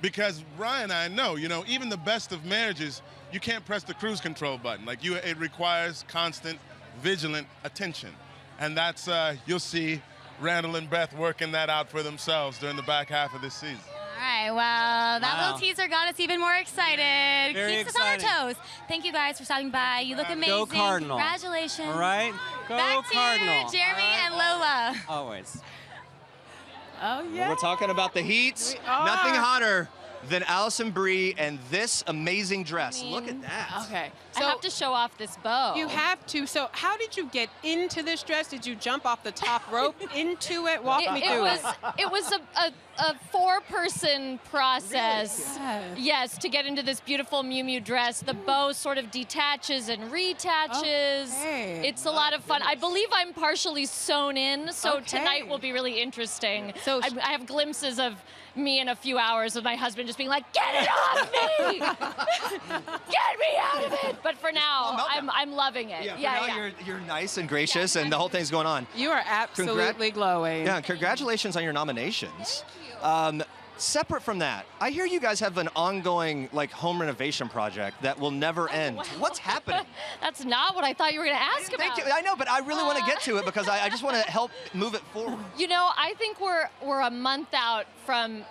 because Ryan and I know, even the best of marriages, you can't press the cruise control button. It requires constant, vigilant attention. And that's, you'll see Randall and Beth working that out for themselves during the back half of this season. All right, well, that little teaser got us even more excited. Very Keeps us on our toes. Thank you guys for stopping by. You look amazing. Go Cardinal. Congratulations. All right, go Back Cardinal. to Jeremy and Lola. Always. Oh, yeah. We're talking about the heat. Nothing hotter than Alison Brie and this amazing dress. Look at that. Okay. I have to show off this bow. You have to. So how did you get into this dress? Did you jump off the top rope into it? Walk me through it. It was a four-person process. Really? Yes, to get into this beautiful Miu Miu dress. The bow sort of detaches and reattaches. Okay. It's a lot of fun. I believe I'm partially sewn in, so tonight will be really interesting. So I have glimpses of me in a few hours with my husband just being like, "Get it off me! Get me out of it!" But for now, I'm loving it. Yeah. You're nice and gracious, and the whole thing's going on. You are absolutely glowing. Yeah, congratulations on your nominations. Separate from that, I hear you guys have an ongoing like home renovation project that will never end. Wow. What's happening? That's not what I thought you were going to ask about. Thank you. I know, but I really want to get to it because I just want to help move it forward. You know, I think we're a month out from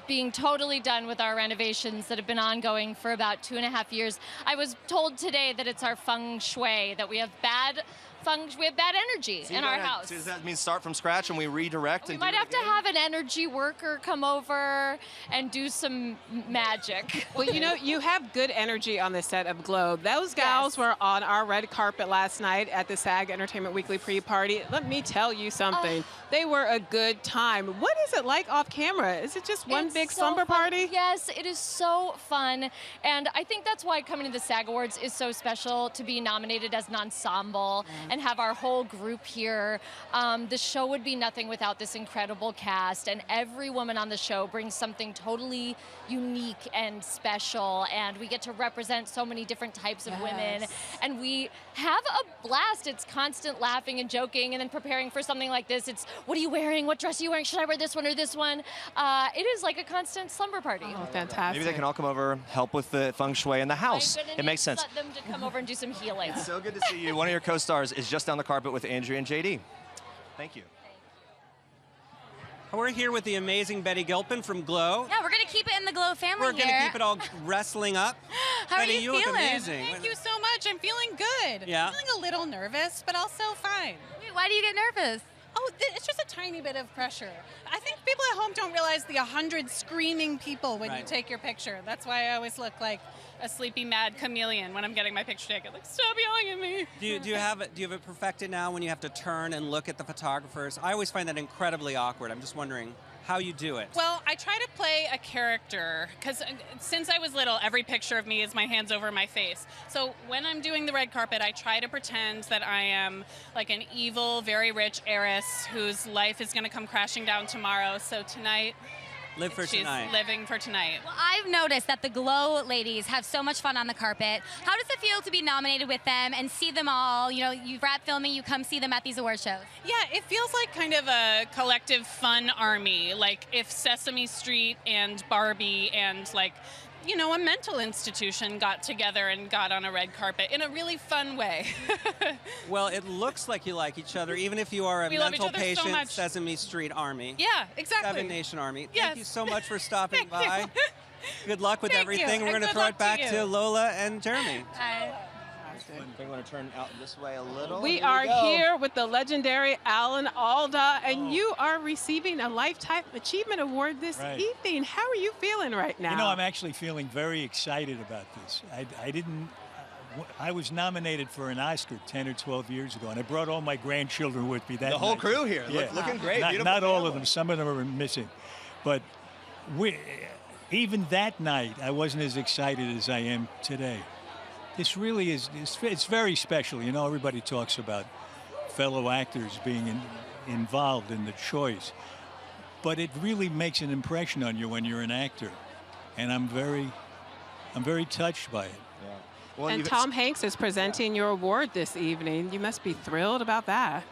being totally done with our renovations that have been ongoing for about 2.5 years. I was told today that it's our feng shui, that we have bad energy in our house. So does that mean start from scratch and we redirect? We and might have to have an energy worker come over and do some magic. Well, you know, you have good energy on the set of Globe. Those gals were on our red carpet last night at the SAG Entertainment Weekly pre-party. Let me tell you something. They were a good time. What is it like off camera? Is it just one big slumber party? Yes, it is so fun. And I think that's why coming to the SAG Awards is so special, to be nominated as an ensemble and have our whole group here. The show would be nothing without this incredible cast, and every woman on the show brings something totally unique and special, and we get to represent so many different types of women, and we have a blast. It's constant laughing and joking, and then preparing for something like this. It's, what are you wearing? What dress are you wearing? Should I wear this one or this one? It is like a constant slumber party. Oh, fantastic. Maybe they can all come over, help with the feng shui in the house. It makes sense. Let them to come over and do some healing. It's so good to see you. One of your co-stars is just down the carpet with Andrea and JD. Thank you. We're here with the amazing Betty Gilpin from Glow. Yeah, we're going to keep it in the Glow family We're going to keep it all wrestling up. How Betty, are you look feeling? amazing. Thank you so much. I'm feeling good. Yeah? I'm feeling a little nervous, but also fine. Wait, why do you get nervous? Oh, it's just a tiny bit of pressure. I think people at home don't realize the 100 screaming people when you take your picture. That's why I always look like a sleepy, mad chameleon when I'm getting my picture taken. Like, stop yelling at me. Do you have it perfected now when you have to turn and look at the photographers? I always find that incredibly awkward. I'm just wondering how you do it. Well, I try to play a character because since I was little, every picture of me is my hands over my face. So when I'm doing the red carpet, I try to pretend that I am like an evil, very rich heiress whose life is going to come crashing down tomorrow. So tonight, Live for she's tonight. living for tonight. Well, I've noticed that the Glow ladies have so much fun on the carpet. How does it feel to be nominated with them and see them all? You know, you wrap filming, you come see them at these award shows. Yeah, it feels like kind of a collective fun army. Like if Sesame Street and Barbie and like, you know, a mental institution got together and got on a red carpet in a really fun way. Well, it looks like you like each other, even if you are a We love each mental other so patient much. Sesame Street Army. Yeah, exactly. Seven Nation Army. Yes. Thank you so much for stopping Thank by. you. Good luck with Thank you, everything. We're and going to good throw luck it back to to you. Lola and Jeremy. I want to turn out this way a little. We Here are go. here with the legendary Alda, and you are receiving a Lifetime Achievement Award this evening. How are you feeling right now? You know, I'm actually feeling very excited about this. I was nominated for an Oscar 10 or 12 years ago, and I brought all my grandchildren with me. That The whole night. crew here, Yeah. looking great. Not, Beautiful not all of family. them. Some of them are missing, but even that night, I wasn't as excited as I am today. This really is, it's very special. You know, everybody talks about fellow actors being involved in the choice, but it really makes an impression on you when you're an actor, and I'm very touched by it. Yeah. Well, and Tom Hanks is presenting your award this evening. You must be thrilled about that.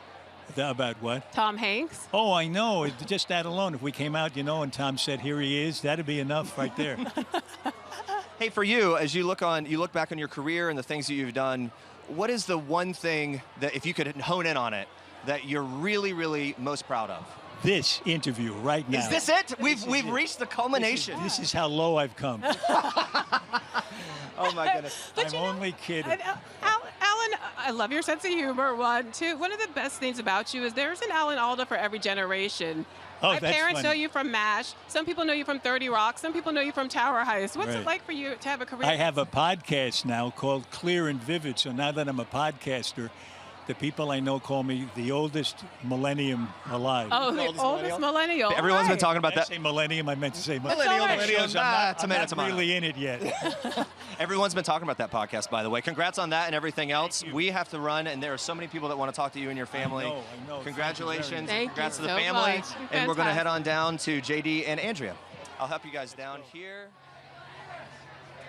About what? Tom Hanks. Oh, I know. Just that alone. If we came out, you know, and Tom said, "Here he is," that'd be enough right there. Hey, for you, as you look back on your career and the things that you've done, what is the one thing that, if you could hone in on it, that you're really, really most proud of? This interview right now. Is this it? We've reached the culmination. This is how low I've come. Oh my goodness. I'm only kidding. Alan, I love your sense of humor. One of the best things about you is there's an Alan Alda for every generation. Oh, My that's parents know funny. you from MASH. Some people know you from 30 Rock. Some people know you from Tower Heist. What's Right. it like for you to have a career? I have a podcast now called Clear and Vivid. So now that I'm a podcaster, the people I know call me the oldest millennium alive. Oh, the oldest millennial. Everyone's been Right. talking about Did I that. say millennium? I meant to say Millennial, That millennial. shows I'm not tomato. really in it yet. Everyone's been talking about that podcast, by the way. Congrats on that and everything else. We have to run, and there are so many people that want to talk to you and your family. I know. Congratulations. Thank you Congrats to very the much. family. So And we're going to much. head on down to JD and Andrea. I'll help you guys down here.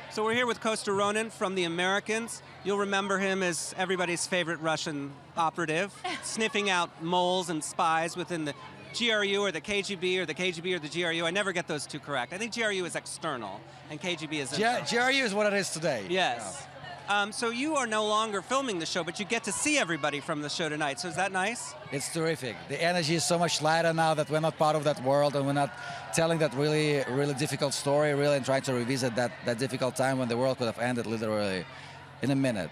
So we're here with Kosta Ronan from The Americans. You'll remember him as everybody's favorite Russian operative, sniffing out moles and spies within the GRU or the KGB or the KGB or the GRU. I never get those two correct. I think GRU is external and KGB is internal. GRU is what it is today. Yes. So you are no longer filming the show, but you get to see everybody from the show tonight. So is that nice? It's terrific. The energy is so much lighter now that we're not part of that world and we're not telling that really, really difficult story, really, and trying to revisit that difficult time when the world could have ended literally in a minute.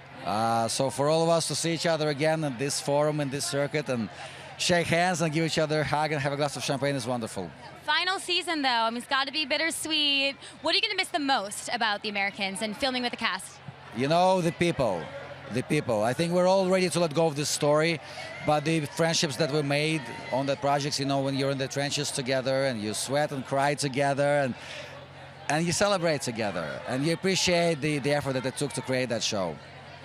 So for all of us to see each other again in this forum, in this circuit, and shake hands and give each other a hug and have a glass of champagne is wonderful. Final season, though. I mean, it's got to be bittersweet. What are you going to miss the most about the Americans and filming with the cast? You know, the people. The people. I think we're all ready to let go of this story, but the friendships that we made on that project, you know, when you're in the trenches together and you sweat and cry together and you celebrate together and you appreciate the effort that it took to create that show.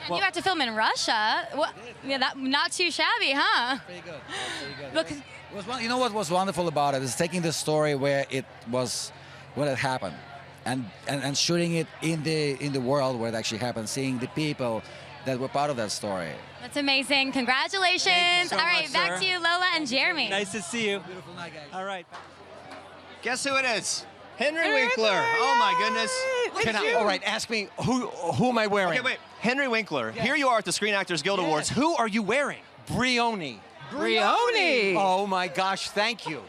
And you had to film in Russia. Yeah, that not too shabby, huh? Pretty good. Look, you know what was wonderful about it is taking the story where it happened, and shooting it in the world where it actually happened, seeing the people that were part of that story. That's amazing. Congratulations. So all right, much, back sir. to you, Lola and Jeremy. Nice to see you. Beautiful night, guys. All right. Guess who it is? Henry Winkler. Oh my goodness. All right, ask me who am I wearing? Okay, wait. Henry Winkler. Here you are at the Screen Actors Guild Awards. Who are you wearing? Brioni. Brioni. Oh my gosh, thank you.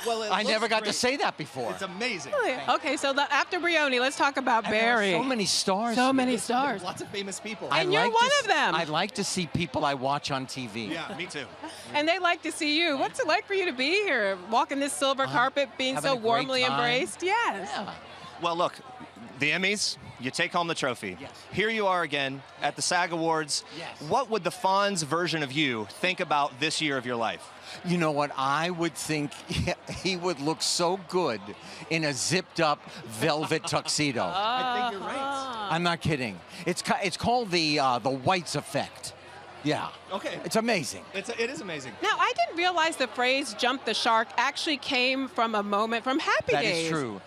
Well, I never got to say that before. It's amazing. Okay, so after Brioni, let's talk about Barry. So many stars. So many stars. Lots of famous people. And you're one of them. I like to see people I watch on TV. Yeah, me too. And they like to see you. What's it like for you to be here, walking this silver carpet, being having so a great warmly time. embraced? Yes. Yeah. Well, look, the Emmys, you take home the trophy. Yes. Here you are again at the SAG Awards. Yes. What would the Fonz version of you think about this year of your life? You know what? I would think he would look so good in a zipped-up velvet tuxedo. I think you're right. I'm not kidding. It's called the Whites effect. Yeah. Okay. It's amazing. It is amazing. Now, I didn't realize the phrase "jump the shark" actually came from a moment from Happy Days. That is true.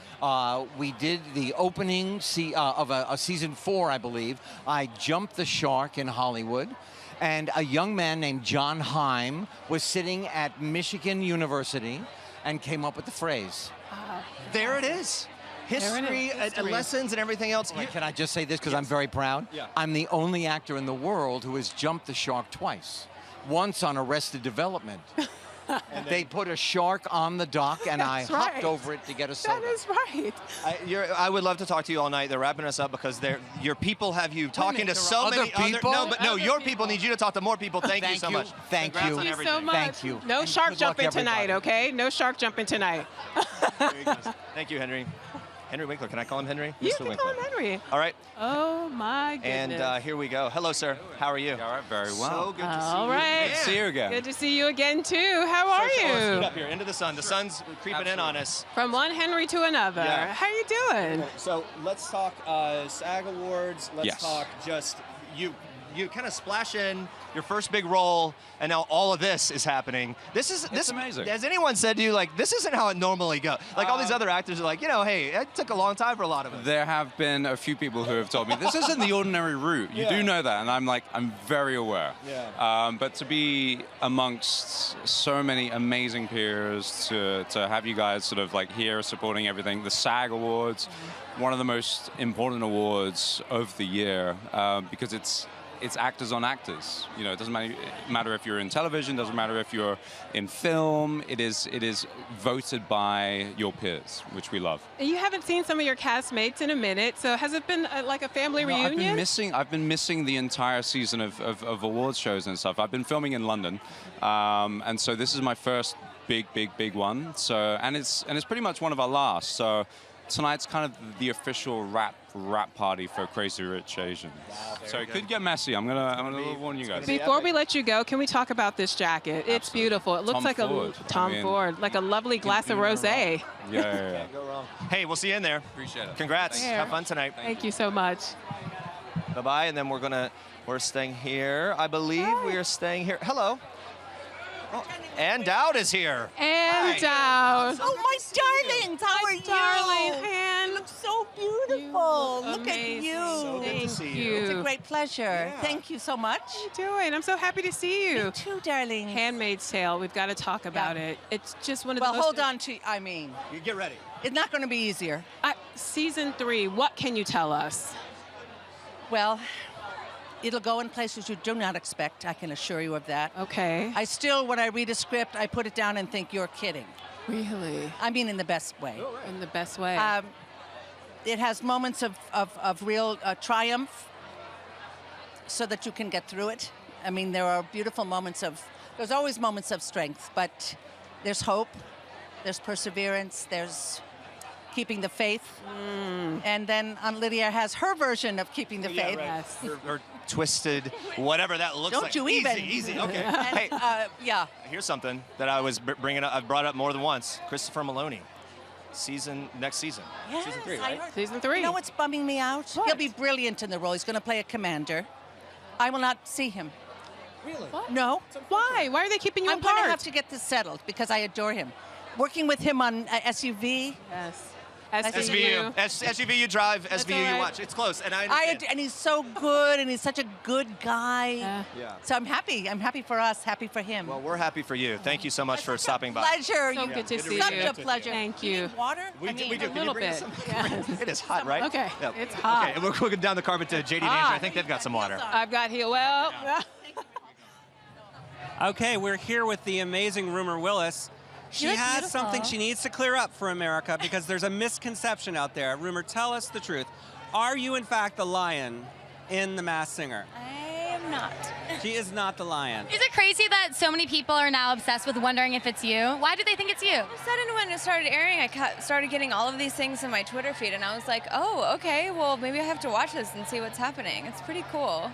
We did the opening of a season 4, I believe. I jumped the shark in Hollywood, and a young man named John Heim was sitting at Michigan University and came up with the phrase. There it is. History, lessons, and everything else. Can I just say this because I'm very proud? Yeah. I'm the only actor in the world who has jumped the shark twice. Once on Arrested Development. They put a shark on the dock, and I hopped over it to get a soda. That is right. I would love to talk to you all night. They're wrapping us up because your people have you talking to so many people? Your people need you to talk to more people. Thank you so much. Thank Congrats you. on Thank you everything. so much. Thank you. No And shark good luck, jumping tonight, everybody. okay? No shark jumping tonight. Thank you, Henry. Henry Winkler. Can I call him Henry? You Mr. can Winkler. call him Henry. All right. Oh, my goodness. And here we go. Hello, sir. How are you? All right, very well. So good to see you. All right. Good to see you again. Good to see you again, too. How are Scoot you? up here, into the sun. The sun's creeping in on us. From one Henry to another. Yeah. How you doing? Okay, so let's talk SAG Awards. Let's Yes. talk just you kind of splash in your first big role, and now all of this is happening. This amazing. Has anyone said to you, like, this isn't how it normally goes? Like, all these other actors are like, hey, it took a long time for a lot of us. There have been a few people who have told me this isn't the ordinary route. You do know that, and I'm very aware. Yeah. But to be amongst so many amazing peers, to have you guys sort of like here supporting everything, the SAG Awards, one of the most important awards of the year, because it's actors on actors. It doesn't matter if you're in television, doesn't matter if you're in film. It is voted by your peers, which we love. You haven't seen some of your castmates in a minute, so has it been like a family reunion? I've been missing the entire season of awards shows and stuff. I've been filming in London, and so this is my first big one. So and it's pretty much one of our last. So tonight's kind of the official wrap party for Crazy Rich Asians. Wow, so it could get messy. I'm gonna warn you guys. Before we let you go, can we talk about this jacket? It's beautiful. It looks Tom like Ford. Tom Ford, like a lovely glass of rosé. Yeah. Can't go wrong. Hey, we'll see you in there. Appreciate it. Congrats. Thanks. Have fun tonight. Thank you so much. Bye-bye, and then we're staying here. I believe we are staying here. Hello. Oh, Ann Dowd is here. And Dowd. Oh, my darlings, how are you? Darling Ann. You look so beautiful. Look at you. So good to see you. It's a great pleasure. Thank you so much. How you doing? I'm so happy to see you. You too, darling. Handmaid's Tale. We've got to talk about it. It's just one of the Well, most... hold on to, I mean. You get ready. It's not going to be easier. Season 3, what can you tell us? Well, it'll go in places you do not expect, I can assure you of that. Okay. I still, when I read a script, I put it down and think, you're kidding. Really? I mean in the best way. In the best way. It has moments of real triumph so that you can get through it. I mean, there are beautiful moments there's always moments of strength, but there's hope, there's perseverance, there's keeping the faith. And then Aunt Lydia has her version of keeping the faith. Yes. Or twisted, whatever that looks Don't like. you even. Easy. Okay. And, Hey, yeah. here's something that I was bringing up. I've brought up more than once. Christopher Maloney, next season. Yes, Season 3, I right? heard. Season 3. You know what's bumming me out? He'll be brilliant in the role. He's going to play a commander. I will not see him. Really? No. Why? Why are they keeping you I'm apart? going to have to get this settled because I adore him. Working with him on SUV. Yes. SVU. SUV you drive, SVU you right. watch. It's close, and I understand. And he's so good, and he's such a good guy. Yeah. So I'm happy. I'm happy for us, happy for him. Well, we're happy for you. Thank you so much for stopping by. Pleasure. So good to see Such you. a pleasure. Thank Do you you. need water? We do. a Can you little bring us bit. some? It is hot, right? Okay. Yeah. It's hot. Okay, we're going down the carpet to JD and Andrew. I think they've got some water. I've got here. Well. Okay, we're here with the amazing Rumor Willis. She look has beautiful. something she needs to clear up for America because there's a misconception out there. Rumor, tell us the truth. Are you, in fact, the lion in The Masked Singer? I am not. She is not the lion. Is it crazy that so many people are now obsessed with wondering if it's you? Why do they think it's you? All of a sudden, when it started airing, I started getting all of these things in my Twitter feed, and I was like, oh, okay, well, maybe I have to watch this and see what's happening. It's pretty cool.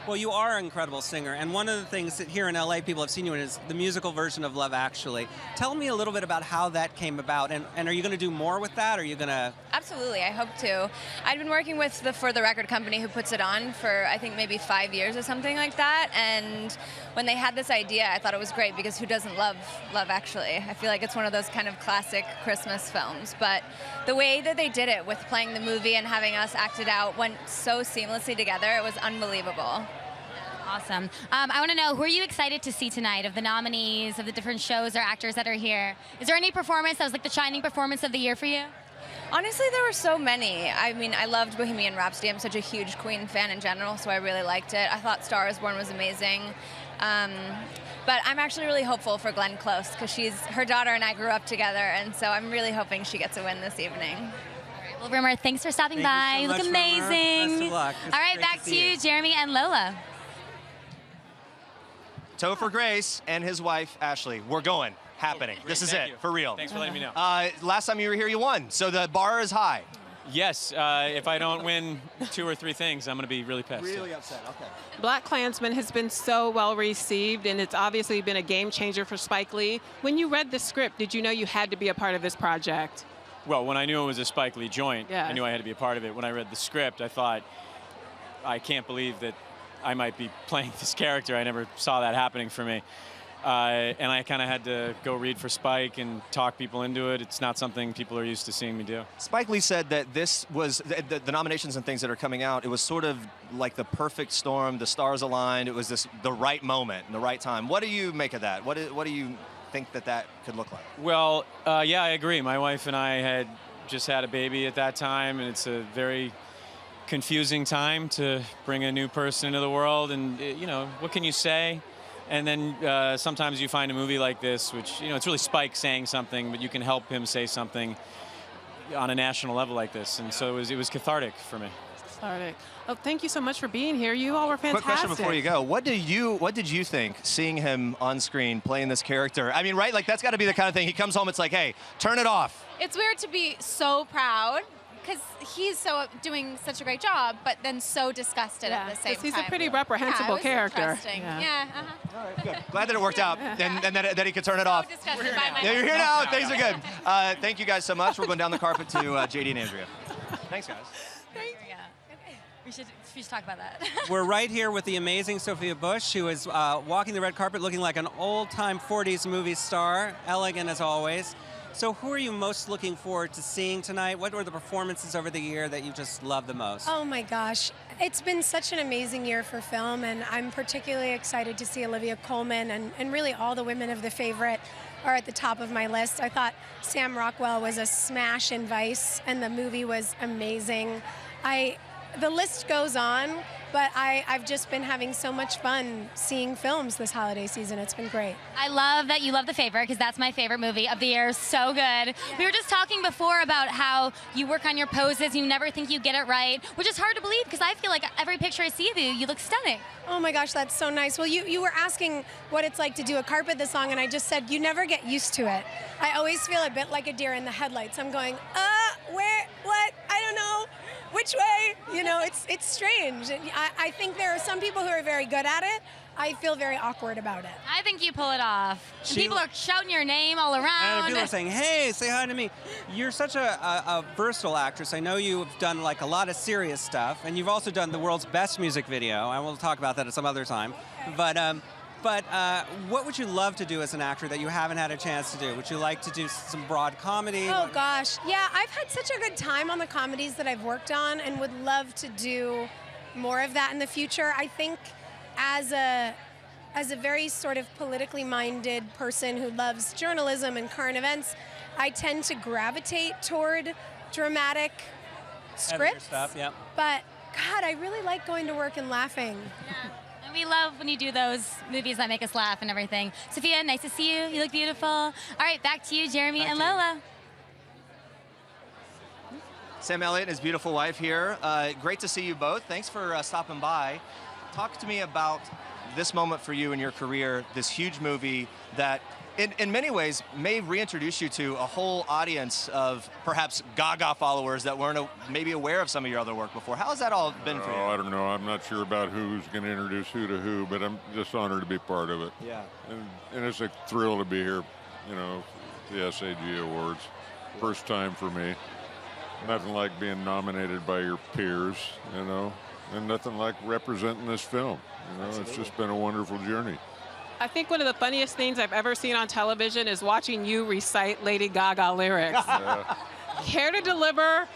Well, you are an incredible singer, and one of the things that here in LA people have seen you in is the musical version of Love Actually. Tell me a little bit about how that came about, and are you going to do more with that? Or are you going to... Absolutely, I hope to. I'd been working with the For the Record company who puts it on for, I think, maybe 5 years or something like that, and when they had this idea, I thought it was great because who doesn't love Love Actually? I feel like it's one of those kind of classic Christmas films, but the way that they did it with playing the movie and having us act it out went so seamlessly together, it was unbelievable. Awesome. I want to know, who are you excited to see tonight of the nominees, of the different shows or actors that are here? Is there any performance that was like the shining performance of the year for you? Honestly, there were so many. I mean, I loved Bohemian Rhapsody. I'm such a huge Queen fan in general, so I really liked it. I thought Star is Born was amazing. But I'm actually really hopeful for Glenn Close because her daughter and I grew up together, and so I'm really hoping she gets a win this evening. Well, Rumor, thanks for stopping by. you so You look much, Rumor. amazing. Best of luck. It's All right, great back to to see you, you. Jeremy and Lola. Topher Grace and his wife, Ashley. We're going. Happening. This is Thank it, you. for real. Thanks for letting me know. Last time you were here, you won. So the bar is high. Yes, if I don't win 2 or 3 things, I'm going to be really pissed. Really upset, okay. Black Klansman has been so well received, and it's obviously been a game changer for Spike Lee. When you read the script, did you know you had to be a part of this project? Well, when I knew it was a Spike Lee joint, Yeah. I knew I had to be a part of it. When I read the script, I thought, I can't believe that I might be playing this character. I never saw that happening for me. And I kind of had to go read for Spike and talk people into it. It's not something people are used to seeing me do. Spike Lee said that this was, the nominations and things that are coming out, it was sort of like the perfect storm, the stars aligned, it was the right moment, the right time. What do you make of that? What do you think that could look like? Well, yeah, I agree. My wife and I had just had a baby at that time, and it's a very confusing time to bring a new person into the world, and you know, what can you say? And then sometimes you find a movie like this, which, you know, it's really Spike saying something, but you can help him say something on a national level like this. And so it was cathartic for me. Cathartic. Oh, thank you so much for being here. You all were fantastic. Quick question before you go. What did you think seeing him on screen playing this character? I mean, right? Like, that's got to be the kind of thing. He comes home, it's like, hey, turn it off. It's weird to be so proud because he's doing such a great job, but then so disgusted at the same time. He's a pretty reprehensible character. Interesting. Yeah. All right, good. Glad that it worked out, and that he could turn it off. Disgusted by my Yeah, you're here now. Things are good. Thank you guys so much. We're going down the carpet to JD and Andrea. Thanks, guys. We should talk about that. We're right here with the amazing Sophia Bush, who is walking the red carpet looking like an old-time 40s movie star, elegant as always. So who are you most looking forward to seeing tonight? What were the performances over the year that you just love the most? Oh my gosh, it's been such an amazing year for film, and I'm particularly excited to see Olivia Colman, and really all the women of The Favorite are at the top of my list. I thought Sam Rockwell was a smash in Vice, and the movie was amazing. The list goes on, but I've just been having so much fun seeing films this holiday season. It's been great. I love that you love The Favorite, because that's my favorite movie of the year. So good. Yeah. We were just talking before about how you work on your poses, you never think you get it right, which is hard to believe because I feel like every picture I see of you, you look stunning. Oh my gosh, that's so nice. Well, you were asking what it's like to do a carpet this long, and I just said you never get used to it. I always feel a bit like a deer in the headlights. I'm going, where, what, I don't know. Which way? You know, it's strange. I think there are some people who are very good at it. I feel very awkward about it. I think you pull it off. And people are shouting your name all around. And people are saying, hey, say hi to me. You're such a versatile actress. I know you've done like a lot of serious stuff, and you've also done the world's best music video. And we'll talk about that at some other time. But what would you love to do as an actor that you haven't had a chance to do? Would you like to do some broad comedy? Oh gosh, yeah, I've had such a good time on the comedies that I've worked on, and would love to do more of that in the future. I think as a very sort of politically minded person who loves journalism and current events, I tend to gravitate toward dramatic scripts. Stuff, yeah. But God, I really like going to work and laughing. Yeah. And we love when you do those movies that make us laugh and everything. Sophia, nice to see you. You look beautiful. All right, back to you, Jeremy and Lola. Sam Elliott and his beautiful wife here. Great to see you both. Thanks for stopping by. Talk to me about this moment for you in your career, this huge movie that in many ways may reintroduce you to a whole audience of perhaps Gaga followers that weren't maybe aware of some of your other work before. How has that all been for you? I don't know. I'm not sure about who's going to introduce who to who, but I'm just honored to be part of it. Yeah. And it's a thrill to be here, you know, the SAG Awards. First time for me. Nothing like being nominated by your peers, you know, and nothing like representing this film. You know, It's just been a wonderful journey. I think one of the funniest things I've ever seen on television is watching you recite Lady Gaga lyrics. Yeah. Care to deliver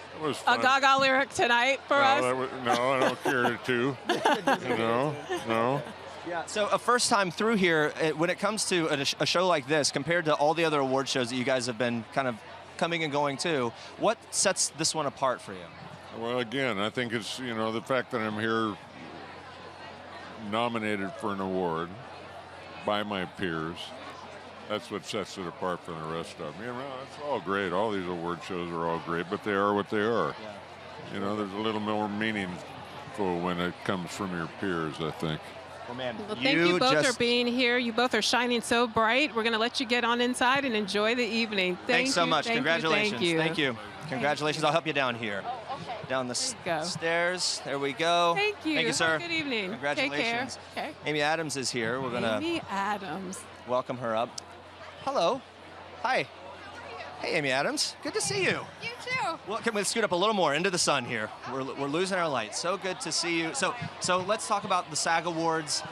a Gaga lyric tonight for us? No, I don't care to. No. Yeah. So a first time through here, when it comes to a show like this, compared to all the other award shows that you guys have been kind of coming and going to, what sets this one apart for you? Well, again, I think it's, you know, the fact that I'm here nominated for an award by my peers, that's what sets it apart from the rest of them. You know, it's all great. All these award shows are all great, but they are what they are. Yeah. You know, there's a little more meaningful when it comes from your peers, I think. Well, man, well, thank you both for being here. You both are shining so bright. We're going to let you get on inside and enjoy the evening. Thanks so much. Congratulations. Thank you. Congratulations. I'll help you down here. Down the stairs. There we go. Thank you. Thank you, sir. Good evening. Congratulations. Take care. Okay. Amy Adams is here. We're going to Amy Adams. welcome her up. Hello. Hi. Hey, Amy Adams. Good to see you. You too. Well, can we scoot up a little more into the sun here? We're losing our light. So good to see you. So let's talk about the SAG Awards.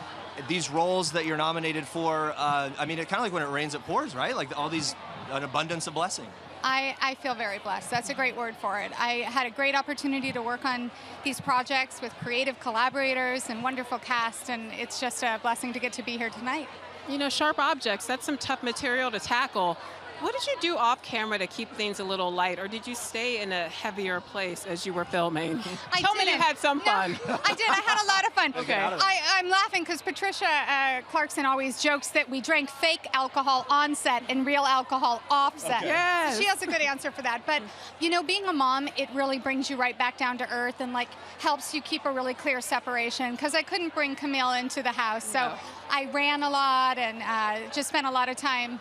These roles that you're nominated for. I mean, it's kind of like when it rains, it pours, right? Like all these, an abundance of blessing. I feel very blessed. That's a great word for it. I had a great opportunity to work on these projects with creative collaborators and wonderful cast, and it's just a blessing to get to be here tonight. You know, sharp objects, that's some tough material to tackle. What did you do off camera to keep things a little light, or did you stay in a heavier place as you were filming? Tell me you had some fun. I did. I had a lot of fun. Okay. I'm laughing because Patricia Clarkson always jokes that we drank fake alcohol on set and real alcohol off set. Okay. Yes. She has a good answer for that. But, you know, being a mom, it really brings you right back down to earth and, like, helps you keep a really clear separation because I couldn't bring Camille into the house. So I ran a lot and just spent a lot of time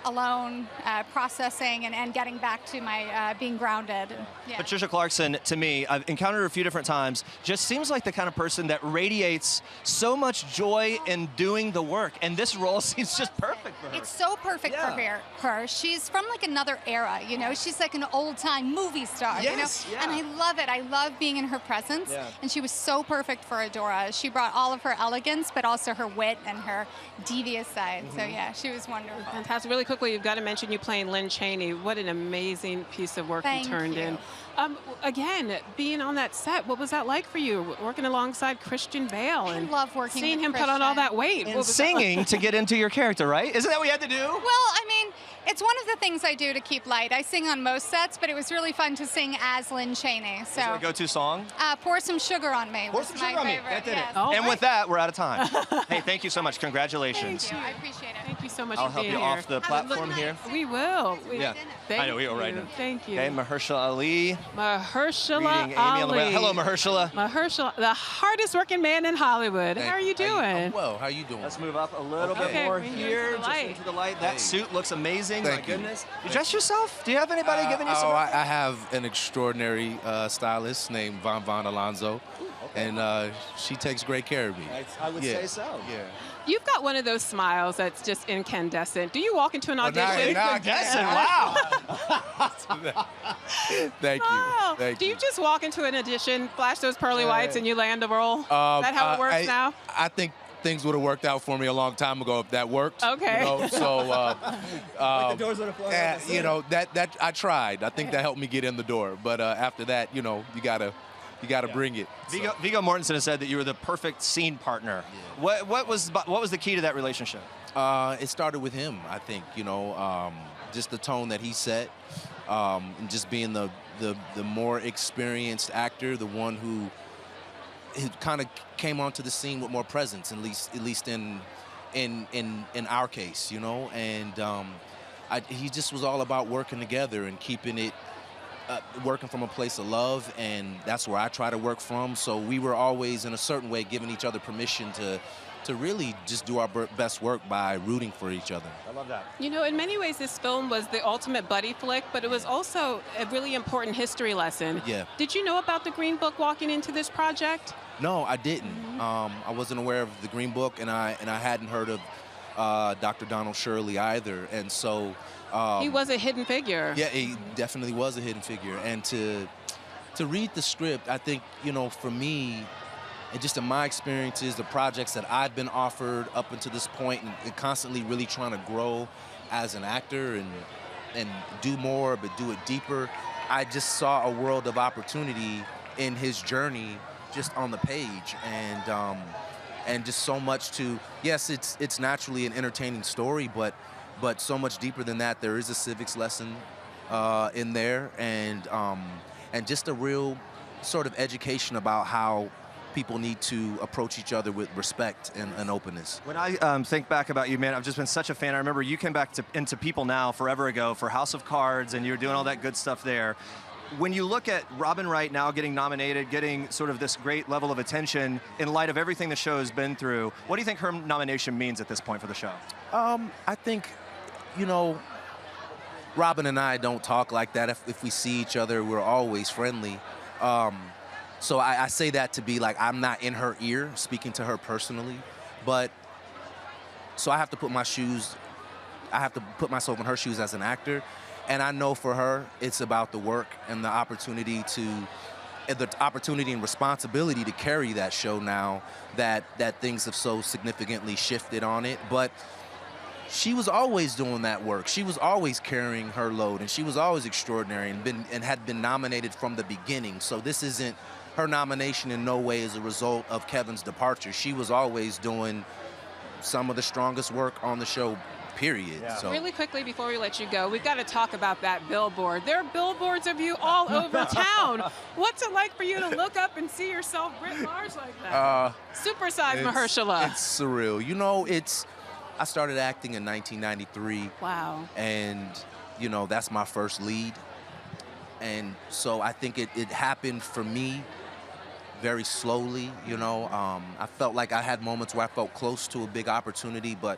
alone, processing and getting back to my being grounded. Yeah. Patricia Clarkson, to me, I've encountered her a few different times, just seems like the kind of person that radiates so much joy in doing the work. And this role seems just perfect for her. It's so perfect for her. She's from like another era, you know? She's like an old-time movie star, you know? And I love it. I love being in her presence. Yeah. And she was so perfect for Adora. She brought all of her elegance, but also her wit and her devious side. So yeah, she was wonderful. Fantastic. Really quick, quickly, you've got to mention you playing Lynn Chaney. What an amazing piece of work Thank you turned you. in. Again, being on that set, what was that like for you, working alongside Christian Bale? I and love working seeing with him put on all that weight. And singing to get into your character, right? Isn't that what you had to do? Well, I mean, it's one of the things I do to keep light. I sing on most sets, but it was really fun to sing as Lynn Chaney. Is there a go-to song? Pour Some Sugar on Me Pour was Some my Sugar on Me. favorite. That did it. Yes. And with that, we're out of time. Hey, thank you so much. Congratulations. Thank you. I appreciate it. Thank you so much I'll for help being you here. off the platform here. We will. Yeah. Thank I know, we will right you. now. Thank you. Okay, Mahershala Ali. Mahershala Reading Amy on the way. Ali. Hello, Mahershala. Mahershala, the hardest working man in Hollywood. How are you doing? I'm well. How are you doing? Let's move up a little bit Okay, more bring you here, into the just light. into the light. That suit looks amazing. Thank My you. goodness. You dress yourself? Do you have anybody giving you some? I have an extraordinary stylist named Von Alonso, and she takes great care of me. I would say so. Yeah. You've got one of those smiles that's just incandescent. Do you walk into an audition? Incandescent, wow. Thank you. Oh, Thank do you just walk into an audition, flash those pearly whites, and you land the role? Is that how it works now? I think things would have worked out for me a long time ago if that worked. Okay. You know, so, Like the doors would have flown out the you know, that I tried. I think that helped me get in the door. But after that, you know, you gotta bring it. Viggo Mortensen has said that you were the perfect scene partner. What was the key to that relationship? It started with him, I think. You know, just the tone that he set, and just being the more experienced actor, the one who kind of came onto the scene with more presence, at least in our case, you know. And he just was all about working together and keeping it. Working from a place of love, and that's where I try to work from. So we were always, in a certain way, giving each other permission to really just do our best work by rooting for each other. I love that. You know, in many ways, this film was the ultimate buddy flick, but it was also a really important history lesson. Yeah. Did you know about the Green Book walking into this project? No, I didn't. I wasn't aware of the Green Book, and I hadn't heard of Dr. Donald Shirley either, and so. He was a hidden figure. Yeah, he definitely was a hidden figure. And to read the script, I think, you know, for me, and just in my experiences, the projects that I've been offered up until this point, and constantly really trying to grow as an actor and do more, but do it deeper, I just saw a world of opportunity in his journey just on the page. And just so much to, yes, it's naturally an entertaining story, but so much deeper than that. There is a civics lesson in there, and just a real sort of education about how people need to approach each other with respect and openness. When I think back about you, man, I've just been such a fan. I remember you came back into People Now forever ago for House of Cards, and you were doing all that good stuff there. When you look at Robin Wright now getting nominated, getting sort of this great level of attention in light of everything the show has been through, what do you think her nomination means at this point for the show? I think, you know, Robin and I don't talk like that. If we see each other, we're always friendly. So I say that to be like, I'm not in her ear speaking to her personally, but so I have to put myself in her shoes as an actor. And I know for her, it's about the work and the opportunity and responsibility to carry that show now that things have so significantly shifted on it. But she was always doing that work. She was always carrying her load, and she was always extraordinary and had been nominated from the beginning. So this isn't her nomination in no way as a result of Kevin's departure. She was always doing some of the strongest work on the show, period. Yeah. So. Really quickly before we let you go, we've got to talk about that billboard. There are billboards of you all over town. What's it like for you to look up and see yourself writ large like that? Supersize Mahershala. It's surreal. You know, I started acting in 1993. Wow. And, you know, that's my first lead. And so I think it happened for me very slowly, you know. I felt like I had moments where I felt close to a big opportunity, but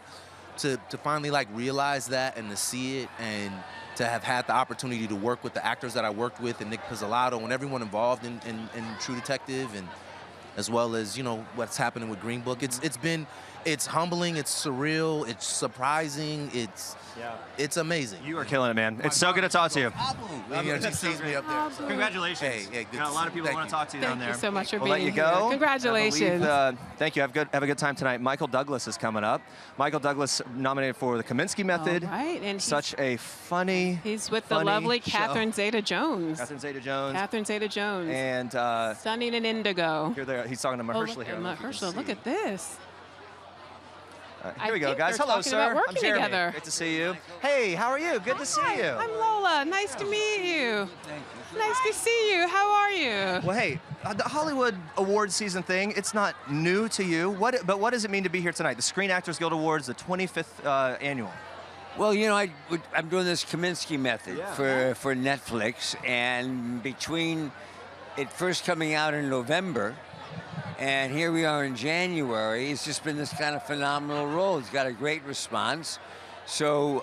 to finally like realize that and to see it and to have had the opportunity to work with the actors that I worked with and Nick Pizzolatto and everyone involved in True Detective, and as well as, you know, what's happening with Green Book. It's been It's humbling, it's surreal, it's surprising, it's amazing. You are killing it, man. It's so good to talk to you. He sees me up there. Congratulations. Hey, good a lot of people want to talk to you down there. Thank you so much for We'll let being you here. go. Congratulations. I believe, thank you. Have a good time tonight. Michael Douglas is coming up. Michael Douglas nominated for the Kaminsky Method. All right, and such a funny. He's with the funny lovely show. Catherine Zeta-Jones. Catherine Zeta-Jones. Catherine Zeta-Jones. And Stunning in Indigo. he's talking to Mahershala look, here. Mahershala, look at this. Here we go, think guys. they're Hello, talking sir. about working I'm Jeremy. together. Great to see you. Hey, how are you? Good to see you. I'm Lola. Nice to meet you. Nice to see you. How are you? Well, hey, the Hollywood Awards season thing, it's not new to you. But what does it mean to be here tonight? The Screen Actors Guild Awards, the 25th annual. Well, you know, I'm doing this Kaminsky Method for Netflix, and between it first coming out in November and here we are in January, it's just been this kind of phenomenal role. It's got a great response. So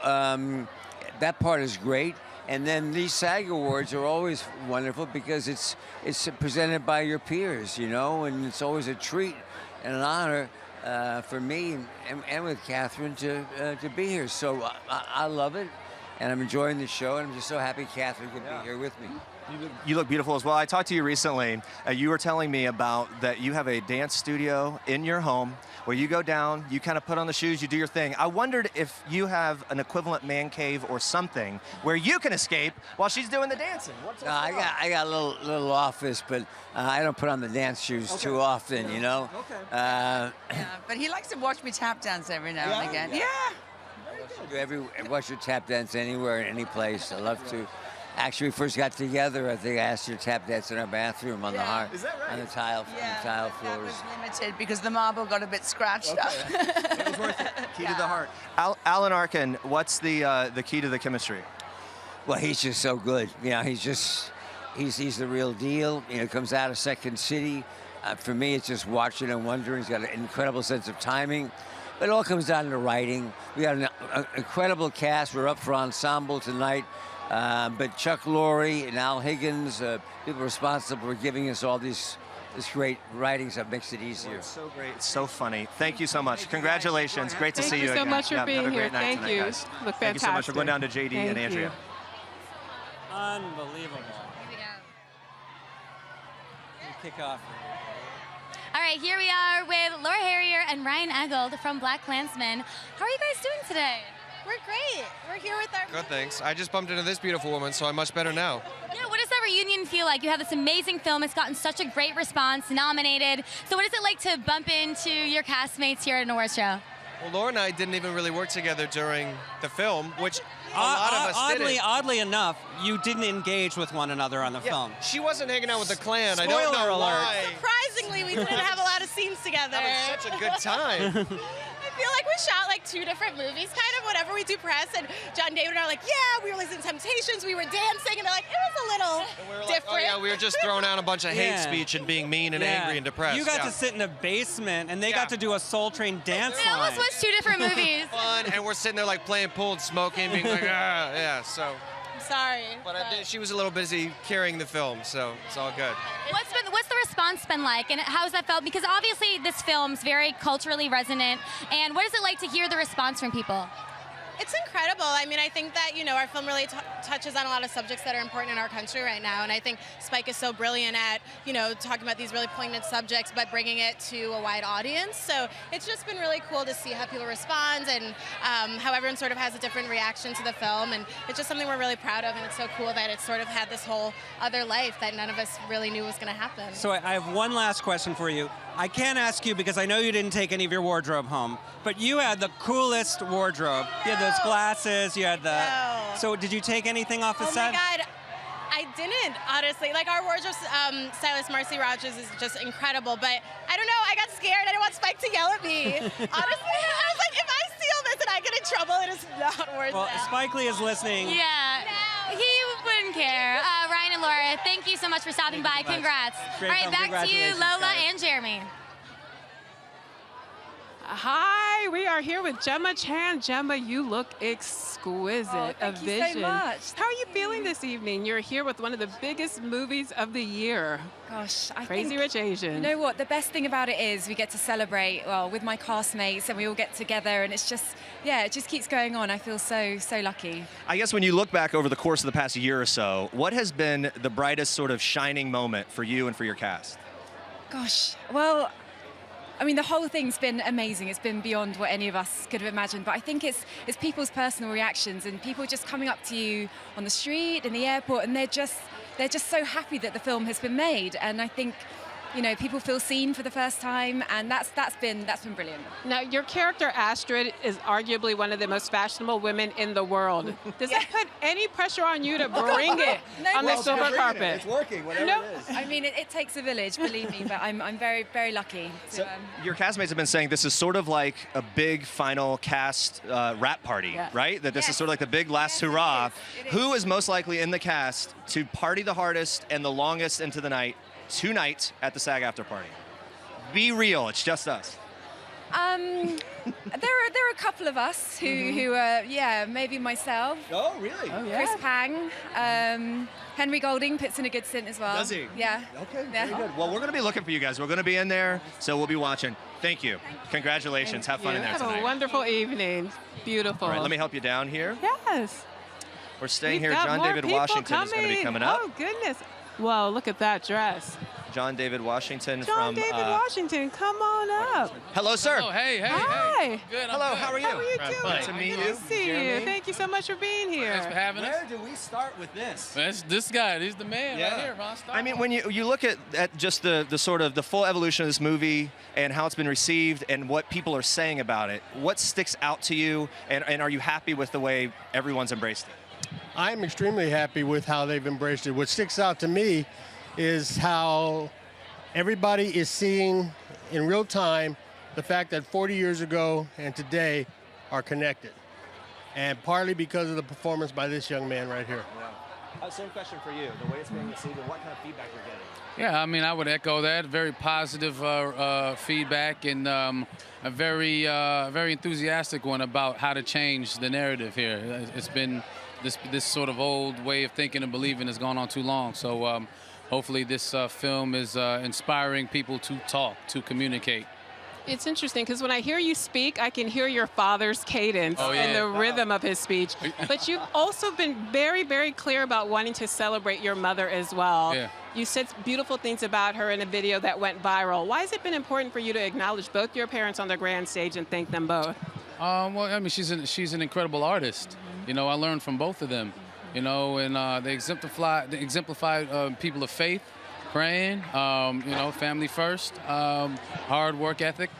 that part is great. And then these SAG Awards are always wonderful because it's presented by your peers, you know, and it's always a treat and an honor for me and with Catherine to be here. So I love it, and I'm enjoying the show, and I'm just so happy Catherine could be here with me. You look beautiful as well. I talked to you recently. You were telling me about that you have a dance studio in your home where you go down, you kind of put on the shoes, you do your thing. I wondered if you have an equivalent man cave or something where you can escape while she's doing the dancing. I got a little office, but I don't put on the dance shoes too often, you know. Yeah, but he likes to watch me tap dance every now and again. Yeah. Watch your tap dance anywhere, any place. I love to. Actually, we first got together. I think I asked you to tap dance in our bathroom on the on the tile floors. That was limited because the marble got a bit scratched up. It was worth it. Key to the heart. Alan Arkin, what's the key to the chemistry? Well, he's just so good. You know, he's the real deal. You know, comes out of Second City. For me, it's just watching and wondering. He's got an incredible sense of timing. But it all comes down to writing. We got an incredible cast. We're up for ensemble tonight. But Chuck Lorre and Al Higgins, people responsible for giving us all this great writing, so it makes it easier. It's so great. It's so funny. Thank you so much. Congratulations. Great to see you again. Thank you so much for being here. Thank you. Guys. Look Thank you so much for going down to JD and Andrea. Unbelievable. Kick off. All right, here we are with Laura Harrier and Ryan Eggold from Black Klansman. How are you guys doing today? We're great. We're here with our... Good, thanks. I just bumped into this beautiful woman, so I'm much better now. Yeah, what does that reunion feel like? You have this amazing film. It's gotten such a great response, nominated. So what is it like to bump into your castmates here at an awards show? Well, Laura and I didn't even really work together during the film, which a lot of us didn't. Oddly enough, you didn't engage with one feel on the film. She wasn't hanging out with the clan. I Spoiler don't know alert. why. Surprisingly, we didn't have a lot of scenes together. That was such a good time. I feel like we shot like 2 different movies, kind of, whenever we do press. And John David and I are like, yeah, we were listening to Temptations, we were dancing, and they're like, it was a little different. Oh, yeah, we were just throwing out a bunch of hate speech and being mean and angry and depressed. You got to sit in a basement, and they got to do a Soul Train dance It almost was 2 different movies. Fun, and we're sitting there like playing pool and smoking, being like, yeah, so. I'm sorry. But she was a little busy carrying the film, so it's all good. What's the response been like, and how has that felt? Because obviously this film's very culturally resonant, and what is it like to hear the response from people? It's incredible. I mean, I think that, you know, our film really touches on a lot of subjects that are important in our country right now, and I think Spike is so brilliant at, you know, talking about these really poignant subjects, but bringing it to a wide audience. So it's just been really cool to see how people respond and how everyone sort of has a different reaction to the film, and it's just something we're really proud of, and it's so cool that it's sort of had this whole other life that none of us really knew was going to happen. So I have one last question for you. I can't ask you because I know you didn't take any of your wardrobe home, but you had the coolest wardrobe. You had those glasses, you had the... No. So did you take anything off the set? Oh my God, I didn't, honestly. Like, our wardrobe stylist, Marcy Rogers, is just incredible, but I don't know, I got scared. I didn't want Spike to yell at me. Honestly, I was like, if I steal this and I get in trouble, it is not worth Well, it. Spike Lee is listening. Yeah. No, he wouldn't care. Ryan and Laura, thank you so much for stopping by. Congrats. Great All right, film. back to you, Congratulations, Lola guys. and Jeremy. Hi, we are here with Gemma Chan. Gemma, you look exquisite. Oh, thank you vision. so much. How are you feeling this evening? You're here with one of the biggest movies of the year. Gosh, I Crazy think, Rich Asians. You know what? The best thing about it is we get to celebrate, well, with my castmates, and we all get together, and it's just, yeah, it just keeps going on. I feel so lucky. I guess when you look back over the course of the past year or so, what has been the brightest sort of shining moment for you and for your cast? Gosh, well, I mean, the whole thing's been amazing. It's been beyond what any of us could have imagined. But I think it's people's personal reactions and people just coming up to you on the street, in the airport, and they're just so happy that the film has been made. And I think, you know, people feel seen for the first time, and that's been brilliant. Now, your character Astrid is arguably one of the most fashionable women in the world. Does that put any pressure on you to bring it on the silver carpet? It's working, whatever it is. I mean, it takes a village, believe me, but I'm very, very lucky. So your castmates have been saying this is sort of like a big final cast rap party, right? That this is sort of like the big last hurrah. It is. Who is most likely in the cast to party the hardest and the longest into the night tonight at the SAG-AFTRA party? Be real, it's just us. There are a couple of us who are, maybe myself. Oh, really? Oh, yeah. Chris Pang. Henry Golding puts in a good stint as well. Does he? Yeah. Okay, very good. Well, we're going to be looking for you guys. We're going to be in there, so we'll be watching. Thank you. Congratulations. Have fun in there Have tonight. a wonderful evening. Beautiful. All right, let me help you down here. Yes. We're staying We've here. got John more David people Washington is going to be coming up. Oh, goodness. Whoa, look at that dress. John David Washington John from... David Washington, come on up. Hello, sir. Oh, hey. Hi. Good. Hello, how are you? How are you doing? Nice to meet you. Good to see you. Jeremy. Thank you so much for being here. Thanks for having us. Where do we start with this? This guy, he's the man right here. I mean, when you look at just the sort of the full evolution of this movie and how it's been received and what people are saying about it, what sticks out to you, and are you happy with the way everyone's embraced it? I'm extremely happy with how they've embraced it. What sticks out to me is how everybody is seeing in real time the fact that 40 years ago and today are connected. And partly because of the performance by this young man right here. Same question for you. The way it's being received and what kind of feedback you're getting. Yeah, I mean, I would echo that. Very positive feedback and a very enthusiastic one about how to change the narrative here. It's been this sort of old way of thinking and believing has gone on too long. So hopefully this film is inspiring people to talk, to communicate. It's interesting because when I hear you speak, I can hear your father's cadence and the rhythm of his speech. But you've also been very, very clear about wanting to celebrate your mother as well. Yeah. You said beautiful things about her in a video that went viral. Why has it been important for you to acknowledge both your parents on the grand stage and thank them both? Well, I mean, she's an incredible artist. You know, I learned from both of them. You know, and they exemplify people of faith, praying, you know, family first, hard work ethic.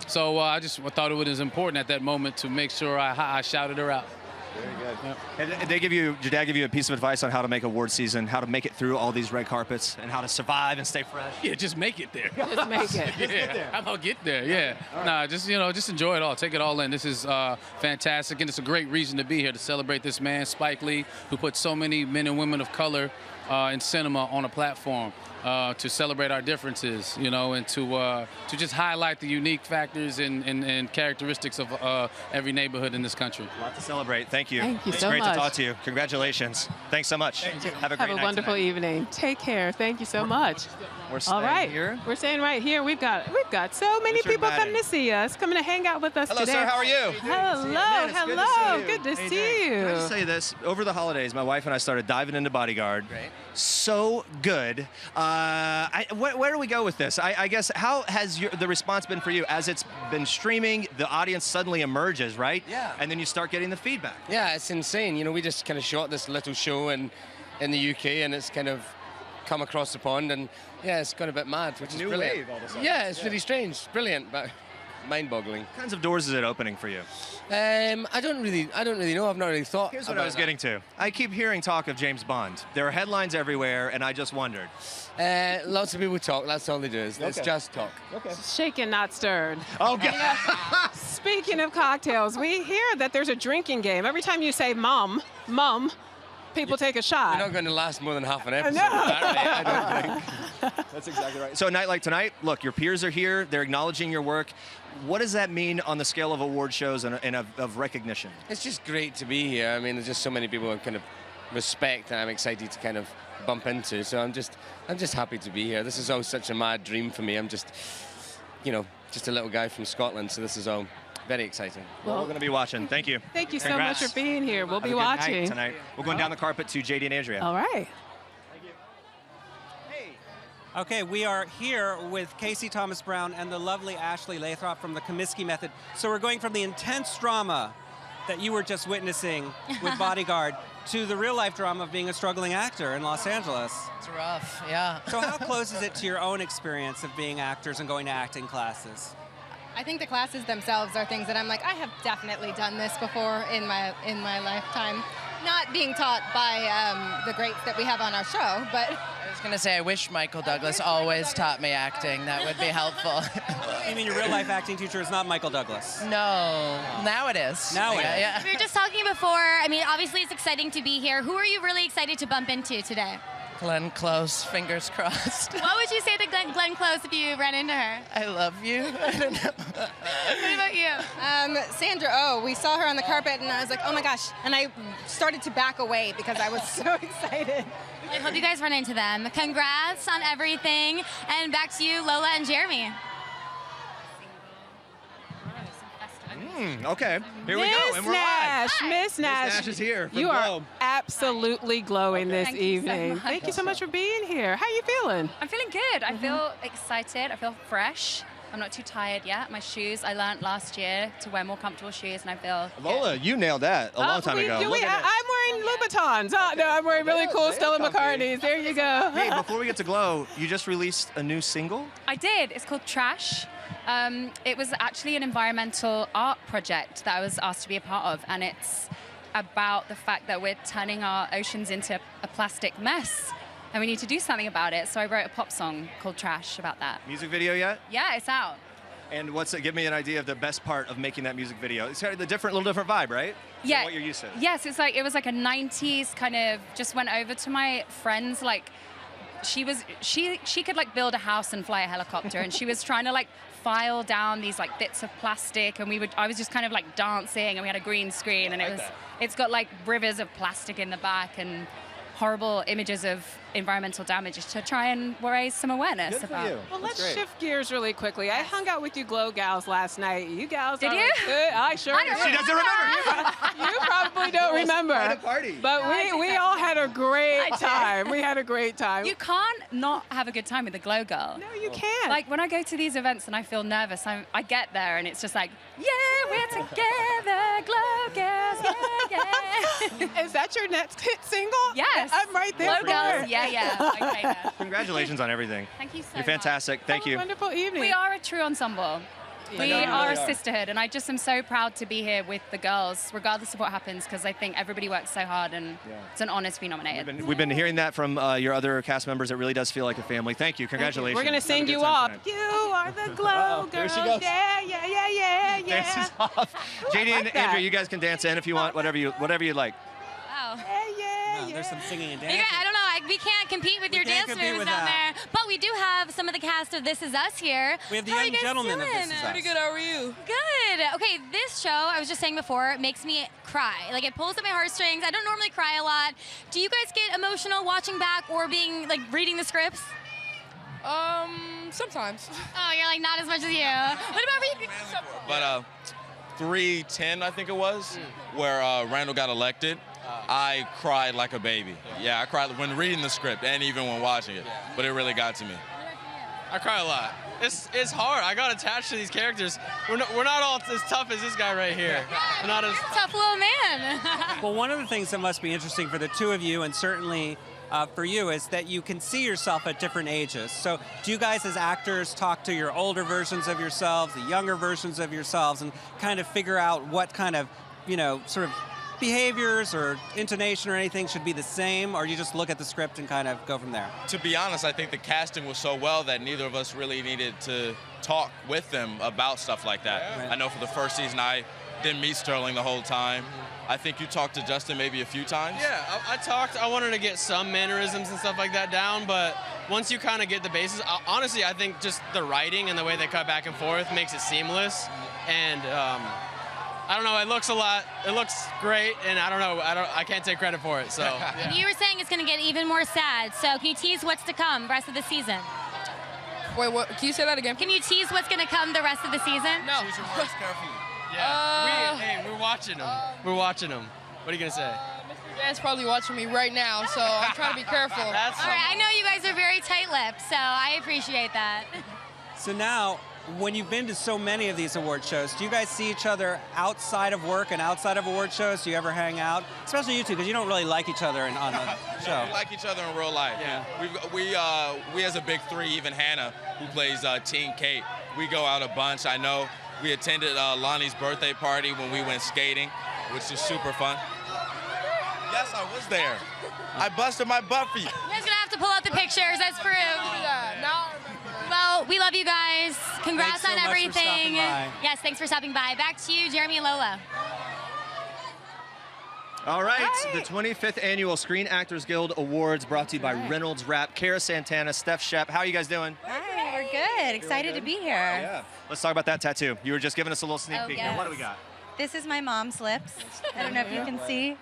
So I thought it was important at that moment to make sure I shouted her out. Very good. Yep. And did Dad give you a piece of advice on how to make award season, how to make it through all these red carpets, and how to survive and stay fresh? Yeah, just make it there. Just make it. Yeah. How about get there? Yeah. Right. Nah, just enjoy it all. Take it all in. This is fantastic, and it's a great reason to be here to celebrate this man, Spike Lee, who put so many men and women of color in cinema on a platform. To celebrate our differences, you know, and to just highlight the unique factors and characteristics of every neighborhood in this country. A lot to celebrate. Thank you. Thank you it's so great much. to talk to you. Congratulations. Thanks so much. Have a great night wonderful tonight. evening. Take care. Thank you so much. We're staying all right. here. We're staying right here. We've got so many Richard people Madden. coming to see us, coming to hang out with us Hello, today. sir. How are you? Hello. Good to see you. Can I just say this? Over the holidays, my wife and I started diving into Bodyguard. Great. So good. Where do we go with this? I guess, how has the response been for you? As it's been streaming, the audience suddenly emerges, right? Yeah. And then you start getting the feedback. Yeah, it's insane. You know, we just kind of shot this little show in the UK, and it's kind of come across the pond, and yeah, it's gone a bit mad, which is New brilliant. wave all of a sudden. Yeah, it's really strange. Brilliant, but mind-boggling. What kinds of doors is it opening for you? I don't really know. I've not really thought. Here's what about I was getting to. I keep hearing talk of James Bond. There are headlines everywhere, and I just wondered. Lots of people talk. That's all they do. It's just talk. Okay. Shaken, not stirred. Oh, God. Speaking of cocktails, we hear that there's a drinking game. Every time you say mum, people take a shot. You're not going to last more than half an episode. No. Apparently, I don't think. That's exactly right. So a night like tonight, look, your peers are here. They're acknowledging your work. What does that mean on the scale of award shows and of recognition? It's just great to be here. I mean, there's just so many people I kind of respect and I'm excited to kind of bump into. So I'm just happy to be here. This is all such a mad dream for me. I'm just, just a little guy from Scotland. So this is all very exciting. Well, we're going to be watching. Thank you. Thank you Congrats. so much for being here. We'll Have be a good night watching tonight. We're going down the carpet to JD and Andrea. All right. Okay, we are here with Casey Thomas Brown and the lovely Ashley Lathrop from the Comiskey Method. So we're going from the intense drama that you were just witnessing with Bodyguard to the real-life drama of being a struggling actor in Los Angeles. It's rough, yeah. So how close is it to your own experience of being actors and going to acting classes? I think the classes themselves are things that I'm like, I have definitely done this before in my lifetime. Not being taught by the greats that we have on our show, but... I was going to say, I wish Michael Douglas always taught me acting. That would be helpful. You mean your real-life acting teacher is not Michael Douglas? No. Now it is. Now it is. Yeah. We were just talking before. I mean, obviously it's exciting to be here. Who are you really excited to bump into today? Glenn Close, fingers crossed. What would you say to Glenn Close if you ran into her? I love you. I don't know. What about you? Sandra Oh, we saw her on the carpet and I was like, oh my gosh. And I started to back away because I was so excited. I hope you guys run into them. Congrats on everything. And back to you, Lola and Jeremy. Okay, here we go, and we're live. Miss Nash. Nash is here from You are Globe. absolutely glowing this Thank you so evening. much. Thank you so much for being here. How are you feeling? I'm feeling good. I feel excited. I feel fresh. I'm not too tired yet. My shoes, I learned last year to wear more comfortable shoes, and I feel Lola, you nailed that a long time ago. Look at I'm wearing Louboutins. No, I'm wearing really cool Stella McCartney's. There you go. Hey, before we get to Glow, you just released a new single? I did. It's called Trash. It was actually an environmental art project that I was asked to be a part of, and it's about the fact that we're turning our oceans into a plastic mess, and we need to do something about it. So I wrote a pop song called Trash about that. Music video yet? Yeah, it's out. And give me an idea of the best part of making that music video. It's kind of the little different vibe, right? Yeah. Than what you're used to. Yes, it was like a 90s kind of, just went over to my friends, like, she could like build a house and fly a helicopter, and she was trying to like file down these like bits of plastic, and I was just kind of like dancing, and we had a green screen, and it's got like rivers of plastic in the back and horrible images of environmental damage to try and raise some awareness about. Well, let's shift gears really quickly. I hung out with you Glow gals last night. You gals Did are you? good. I sure I don't did. She doesn't remember. You probably don't remember. Quite a party. But we all had a great time. We had a great time. You can't not have a good time with a Glow girl. No, you can't. Like when I go to these events and I feel nervous, I get there and it's just like, yeah, we're together, Glow girls, yeah. Is that your next hit single? Yes. I'm right there. Glow for girls, it. yeah. Okay, then. Congratulations on everything. Thank you so much. You're fantastic. Thank you. Wonderful evening. We are a true ensemble. We know you are really a are. sisterhood, and I just am so proud to be here with the girls, regardless of what happens, because I think everybody works so hard, and it's an honor to be nominated. We've been hearing that from your other cast members. It really does feel like a family. Thank you. Congratulations. We're going to sing Have a good you time off. tonight. You are the Glow There girls. she goes. Yeah. Dances off. JD and that. Andrew, you guys can dance in if you want, whatever you like. Wow. No, there's some singing and You dancing. guys, I don't know. We can't compete with your can't dance compete moves with down that. there. But we do have some of the cast of This Is Us here. We have the How are young you guys gentlemen of doing? This Is Us. Pretty good. How are you? Good. Okay, this show, I was just saying before, makes me cry. Like, it pulls at my heartstrings. I don't normally cry a lot. Do you guys get emotional watching back or reading the scripts? Sometimes. Oh, you're like, not as much as you. What about you? But 3:10, I think it was, where Randall got elected, I cried like a baby. Yeah, I cried when reading the script and even when watching it. But it really got to me. I cry a lot. It's hard. I got attached to these characters. We're not all as tough as this guy right here. We're not as Tough little man. Well, one of the things that must be interesting for the two of you, and certainly for you, is that you can see yourself at different ages. So do you guys as actors talk to your older versions of yourselves, the younger versions of yourselves, and kind of figure out what kind of, sort of behaviors or intonation or anything should be the same, or you just look at the script and kind of go from there? To be honest, I think the casting was so well that neither of us really needed to talk with them about stuff like that. Right. I know for the first season, I didn't meet Sterling the whole time. I think you talked to Justin maybe a few times. Yeah, I talked. I wanted to get some mannerisms and stuff like that down, but once you kind of get the basis, honestly, I think just the writing and the way they cut back and forth makes it seamless. And I don't know, it looks great, and I can't take credit for it. So yeah. You were saying it's going to get even more sad. So can you tease what's to come rest of the season? Wait, what? Can you say that again? Can you tease what's going to come the rest of the season? No. Choose your words carefully. Yeah, we're watching them. We're watching them. What are you going to say? Mr. Dad's probably watching me right now, so I'm trying to be careful. All right, I know you guys are very tight-lipped, so I appreciate that. So now, when you've been to so many of these award shows, do you guys see each other outside of work and outside of award shows? Do you ever hang out? Especially you two, because you don't really like each other on the show. We like each other in real life. Yeah. We as a big three, even Hannah, who plays Teen Kate, we go out a bunch. I know we attended Lonnie's birthday party when we went skating, which is super fun. Yes, I was there. I busted my butt for you. You guys are going to have to pull out the pictures. That's proof. Well, we love you guys. Congrats Thanks so on much for everything. stopping by. Yes, thanks for stopping by. Back to you, Jeremy and Lola. All right, the 25th Annual Screen Actors Guild Awards brought to you by Reynolds Wrap, Cara Santana, Steph Shep. How are you guys doing? Hi, we're good. Excited to be here. Yeah. Let's talk about that tattoo. You were just giving us a little sneak peek. yes. What do we got? This is my mom's lips. I don't know if you can see.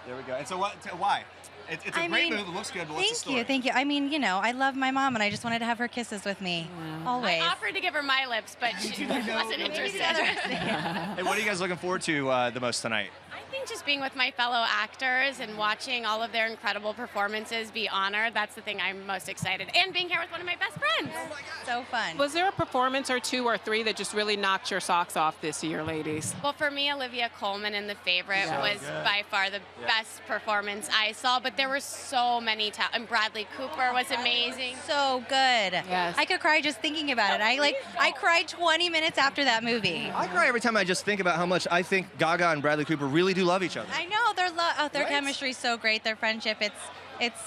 There we go. And so why? It's a great move. It looks good, but what's the story? Thank you. I mean, you know, I love my mom, and I just wanted to have her kisses with me, always. I offered to give her my lips, but she wasn't interested. Hey, what are you guys looking forward to the most tonight? I think just being with my fellow actors and watching all of their incredible performances be honored, that's the thing I'm most excited. And being here with one of my best friends. So fun. Was there a performance or two or three that just really knocked your socks off this year, ladies? Well, for me, Olivia Colman in The Favorite was by far the best performance I saw, but there were so many and Bradley Cooper was amazing. So good. Yes. I could cry just thinking about it. I cried 20 minutes after that movie. I cry every time I just think about how much I think Gaga and Bradley Cooper really do love each other. I know their chemistry is so great. Their friendship,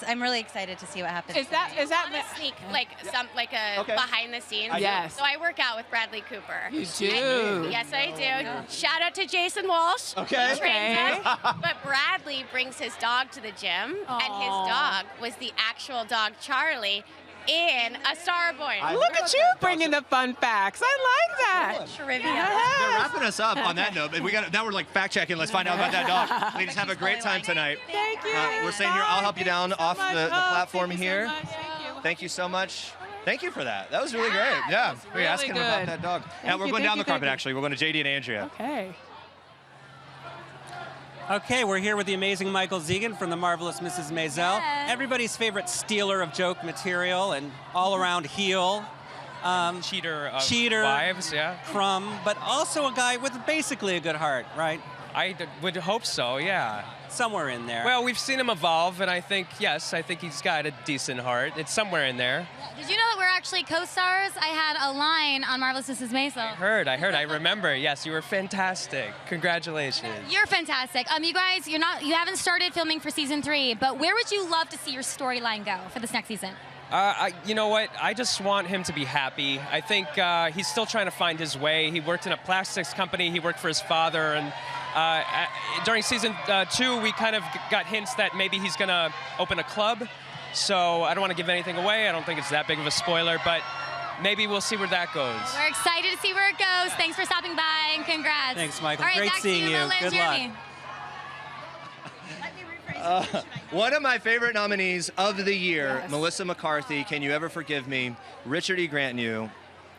I'm really excited to see what happens. Is that a sneak behind the scenes? Yes. So I work out with Bradley Cooper. You do? Yes, I do. Shout out to Jason Walsh. Okay. He trains us. But Bradley brings his dog to the gym, and his dog was the actual dog Charlie in A Star Born. Look at you bringing the fun facts. I like that. Trivia. They're wrapping us up on that note. Now we're like fact checking. Let's find out about that dog. Ladies, have a great time tonight. Thank you. We're staying here. I'll help you down off the platform thank you here. So much. Thank you. Thank you so much. Thank you for that. That was really great. Yeah. We were asking him about that dog. Now we're going down the carpet, actually. We're going to JD and Andrea. Okay. Okay, we're here with the amazing Michael Zegan from The Marvelous Mrs. Maisel. Everybody's favorite stealer of joke material and all-around heel. Cheater of cheater, wives, yeah. Crumb, but also a guy with basically a good heart, right? I would hope so, yeah. Somewhere in there. Well, we've seen him evolve, and I think he's got a decent heart. It's somewhere in there. Did you know that we're actually co-stars? I had a line on Marvelous Mrs. Maisel. I heard. I remember. Yes, you were fantastic. Congratulations. You're fantastic. You guys, you haven't started filming for season 3, but where would you love to see your storyline go for this next season? You know what? I just want him to be happy. I think he's still trying to find his way. He worked in a plastics company. He worked for his father, and during season 2, we kind of got hints that maybe he's going to open a club. So I don't want to give anything away. I don't think it's that big of a spoiler, but maybe we'll see where that goes. We're excited to see where it goes. Thanks for stopping by, and congrats. Thanks, Michael. All right, Great back seeing to you. Lola and Good luck. Jeremy. One of my favorite nominees of the year, Melissa McCarthy, Can You Ever Forgive Me? Richard E. Grant,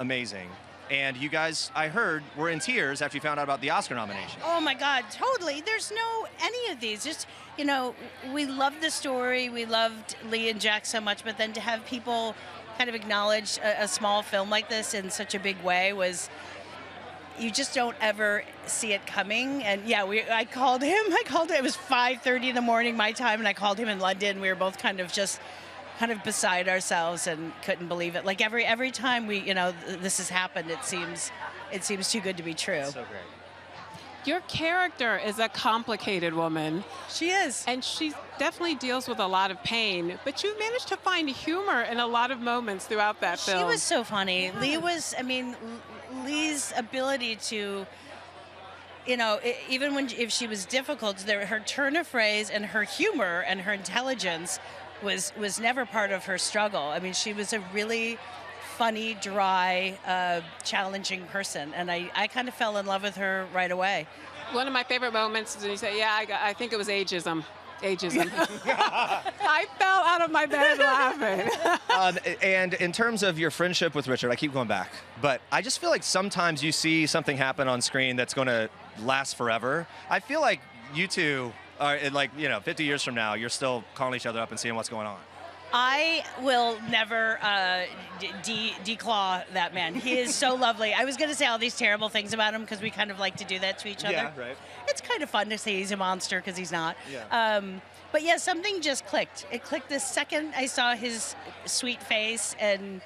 amazing. And you guys, I heard, were in tears after you found out about the Oscar nomination. Oh my God, totally. There's no any of these. Just, we loved the story. We loved Lee and Jack so much, but then to have people kind of acknowledge a small film like this in such a big way was, you just don't ever see it coming. And yeah, I called him. It was 5:30 in the morning my time, and I called him in London. We were both kind of beside ourselves and couldn't believe it. Like every time this has happened, it seems too good to be true. So great. Your character is a complicated woman. She is. And she definitely deals with a lot of pain, but you managed to find humor in a lot of moments throughout that film. She was so funny. Lee's ability to you know, even if she was difficult, her turn of phrase and her humor and her intelligence was never part of her struggle. I mean, she was a really funny, dry, challenging person, and I kind of fell in love with her right away. One of my favorite moments is when you say, yeah, I think it was ageism. I fell out of my bed laughing. And in terms of your friendship with Richard, I keep going back, but I just feel like sometimes you see something happen on screen that's going to last forever. I feel like you two are, like, 50 years from now, you're still calling each other up and seeing what's going on. I will never declaw that man. He is so lovely. I was going to say all these terrible things about him because we kind of like to do that to each other. Yeah, right. It's kind of fun to say he's a monster because he's not. Yeah. But yeah, something just clicked. It clicked the second I saw his sweet face, and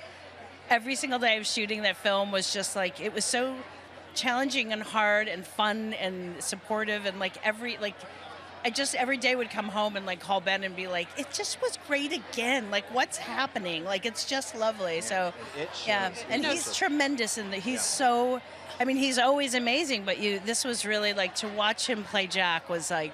every single day I was shooting that film was just like, it was so challenging and hard and fun and supportive, and I just every day would come home and call Ben and be like, it just was great again. Like, what's happening? Like, it's just lovely. So, yeah. And he's tremendous, and he's so, I mean, he's always amazing, but this was really to watch him play Jack was it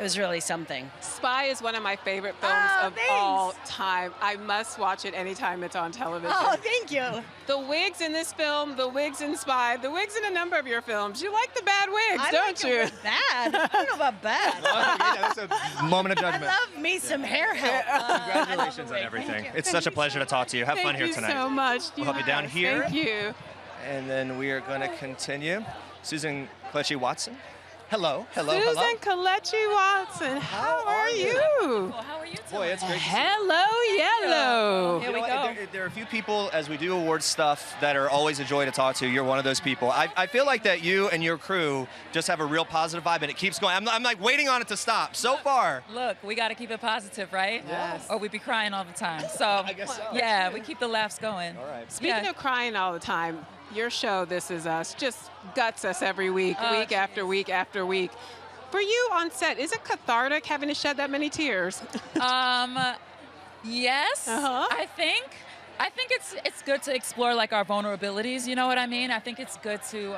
was really something. Spy is one of my favorite films of all time. I must watch it anytime it's on television. Oh, thank you. The wigs in this film, the wigs in Spy, the wigs in a number of your films. You like the bad wigs, don't you? Bad. I don't know about bad. That's a moment of judgment. I love me some hair help. Congratulations on everything. It's such a pleasure to talk to you. Have fun here tonight. Thank you so much. We'll help you down here. Thank you. And then we are going to continue. Susan Kelechi-Watson. Hello. Susan Kelechi-Watson, how are you? How are you tonight? Boy, it's great to see you. Hello, Yellow. Here we go. There are a few people, as we do awards stuff, that are always a joy to talk to. You're one of those people. I feel like that you and your crew just have a real positive vibe, and it keeps going. I'm like waiting on it to stop. So far. Look, we got to keep it positive, right? Yes. Or we'd be crying all the time. So, I guess so. Yeah, we keep the laughs going. All right. Speaking of crying all the time, your show, This Is Us, just guts us every week, week after week after week. For you on set, is it cathartic having to shed that many tears? Yes, I think it's good to explore our vulnerabilities. You know what I mean? I think it's good to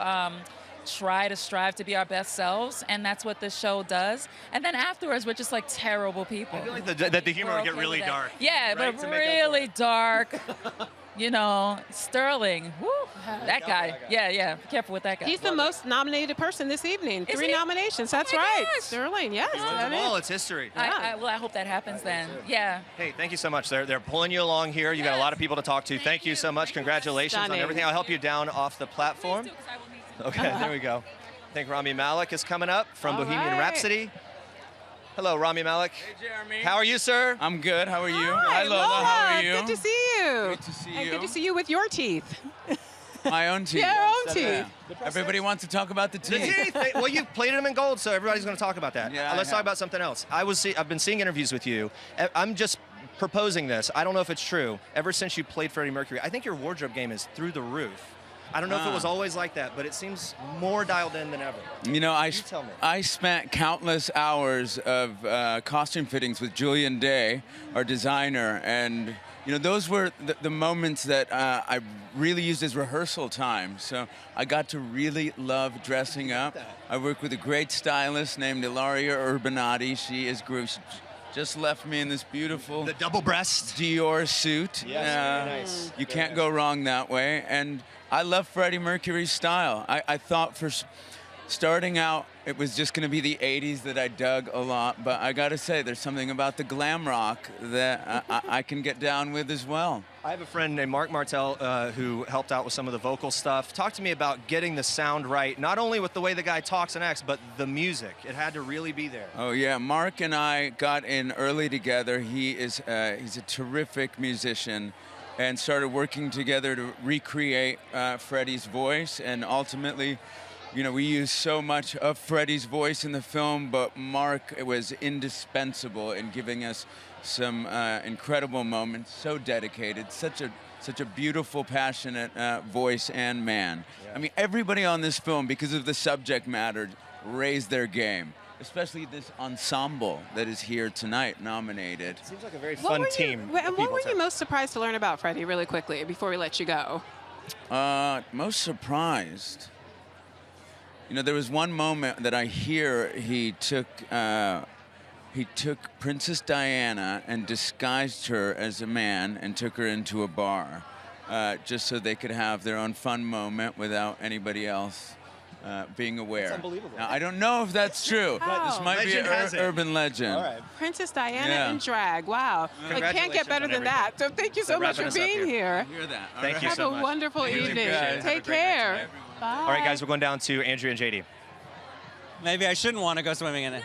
strive to be our best selves, and that's what this show does. And then afterwards, we're just terrible people. I feel like that the humor would get really dark. Yeah, right? but really dark. Sterling. Woo, that guy. Yeah. Be careful with that guy. He's the most nominated person this evening. Is 3 he? nominations. That's right. Sterling, yes. Well, it's history. I hope that happens then. Yeah. Hey, thank you so much. They're pulling you along here. You got a lot of people to talk to. Thank you so much. Congratulations on everything. I'll help you down off the platform. Okay, there we go. I think Rami Malek is coming up from Bohemian Rhapsody. Hello, Rami Malek. Hey, Jeremy. How are you, sir? I'm good. How are you? Hi, Lola. How are you? Good to see you. Good to see you. Good to see you with your teeth. My own teeth. Your own teeth. Everybody wants to talk about the teeth. The teeth. Well, you plated them in gold, so everybody's going to talk about that. Yeah, Let's talk about something else. I've been seeing interviews with you. I'm just proposing this. I don't know if it's true. Ever since you played Freddie Mercury, I think your wardrobe game is through the roof. I don't know if it was always like that, but it seems more dialed in than ever. Tell me. I spent countless hours of costume fittings with Julian Day, our designer, and those were the moments that I really used as rehearsal time. So I got to really love dressing up. I work with a great stylist named Ilaria Urbanati. She is great. She just left me in this beautiful the double breast Dior suit. Yes, very nice. You can't go wrong that way. And I love Freddie Mercury's style. I thought for starting out, it was just going to be the 80s that I dug a lot. But I got to say, there's something about the glam rock that I can get down with as well. I have a friend named Mark Martel who helped out with some of the vocal stuff. Talk to me about getting the sound right, not only with the way the guy talks and acts, but the music. It had to really be there. Oh, yeah. Mark and I got in early together. He's a terrific musician, and started working together to recreate Freddie's voice. And ultimately, we used so much of Freddie's voice in the film, but Mark was indispensable in giving us some incredible moments. So dedicated, such a beautiful, passionate voice and man. Yeah. I mean, everybody on this film, because of the subject matter, raised their game. Especially this ensemble that is here tonight, nominated. Seems like a very fun team. What were you most surprised to learn about Freddie, really quickly, before we let you go? Most surprised. You know, there was one moment that I hear he took Princess Diana and disguised her as a man and took her into a bar, just so they could have their own fun moment without anybody else being aware. That's unbelievable. Now, I don't know if that's true. This might be an urban legend. All right. Princess Diana Yeah. in drag. Wow. It can't get better than that. So thank you so much for being here. Hear that. All Thank right. you so much. Have a wonderful Thank you. evening. Appreciate it. Take care. Bye. All right, guys, we're going down to Andrea and JD. Maybe I shouldn't want to go swimming in it.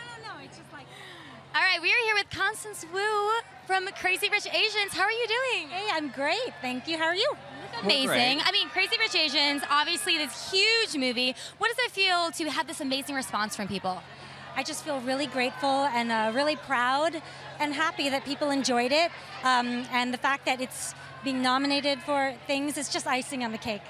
All right, we are here with Constance Wu from Crazy Rich Asians. How are you doing? Hey, I'm great. Thank you. How are you? Amazing. I mean, Crazy Rich Asians, obviously this huge movie. What does it feel to have this amazing response from people? I just feel really grateful and really proud and happy that people enjoyed it. And the fact that it's being nominated for things is just icing on the cake.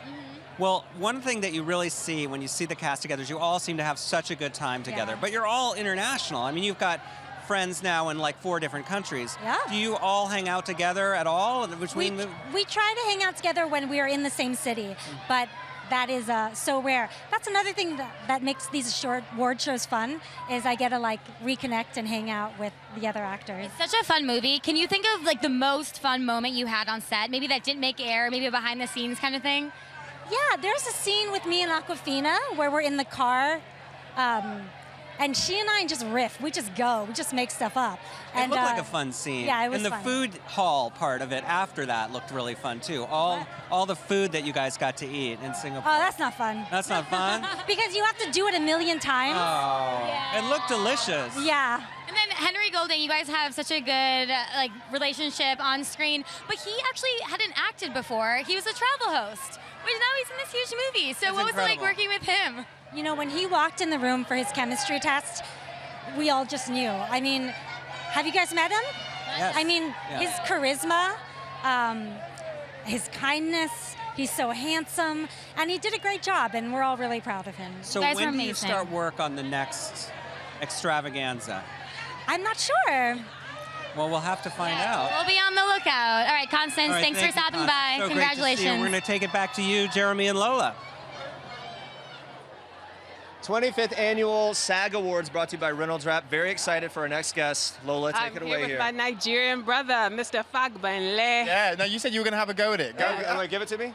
Well, one thing that you really see when you see the cast together is you all seem to have such a good time together. Yeah. But you're all international. I mean, you've got friends now in like 4 different countries. Yeah. Do you all hang out together at all between We try to hang out together when we are in the same city, but that is so rare. That's another thing that makes these short award shows fun, is I get to like reconnect and hang out with the other actors. It's such a fun movie. Can you think of like the most fun moment you had on set? Maybe that didn't make air, maybe a behind the scenes kind of thing? Yeah, there's a scene with me and Awkwafina where we're in the car, and she and I just riff. We just go. We just make stuff up. It looked like a fun scene. Yeah, it was And the fun. food hall part of it after that looked really fun too. All the food that you guys got to eat in Singapore. Oh, that's not fun. That's not fun? Because you have to do it a million times. Oh, it looked delicious. Yeah. And then Henry Golding, you guys have such a good like relationship on screen, but he actually hadn't acted before. He was a travel host, which now he's in this huge movie. So That's what was it like incredible. working with him? You know, when he walked in the room for his chemistry test, we all just knew. I mean, have you guys met him? Yes. I mean, Yeah. his charisma, his kindness, he's so handsome, and he did a great job, and we're all really proud of him. So when do you start work on the next extravaganza? I'm not sure. Well, we'll have to find out. We'll be on the lookout. All right, Constance, All right, thanks for thank you, stopping Constance. by. So Congratulations. great to see you. We're going to take it back to you, Jeremy and Lola. 25th Annual SAG Awards brought to you by Reynolds Wrap. Very excited for our next guest. Lola, take I'm it here away with here. my Nigerian brother, Mr. Fagbenle. Yeah, no, you said you were going to have a go at it. Give it to me.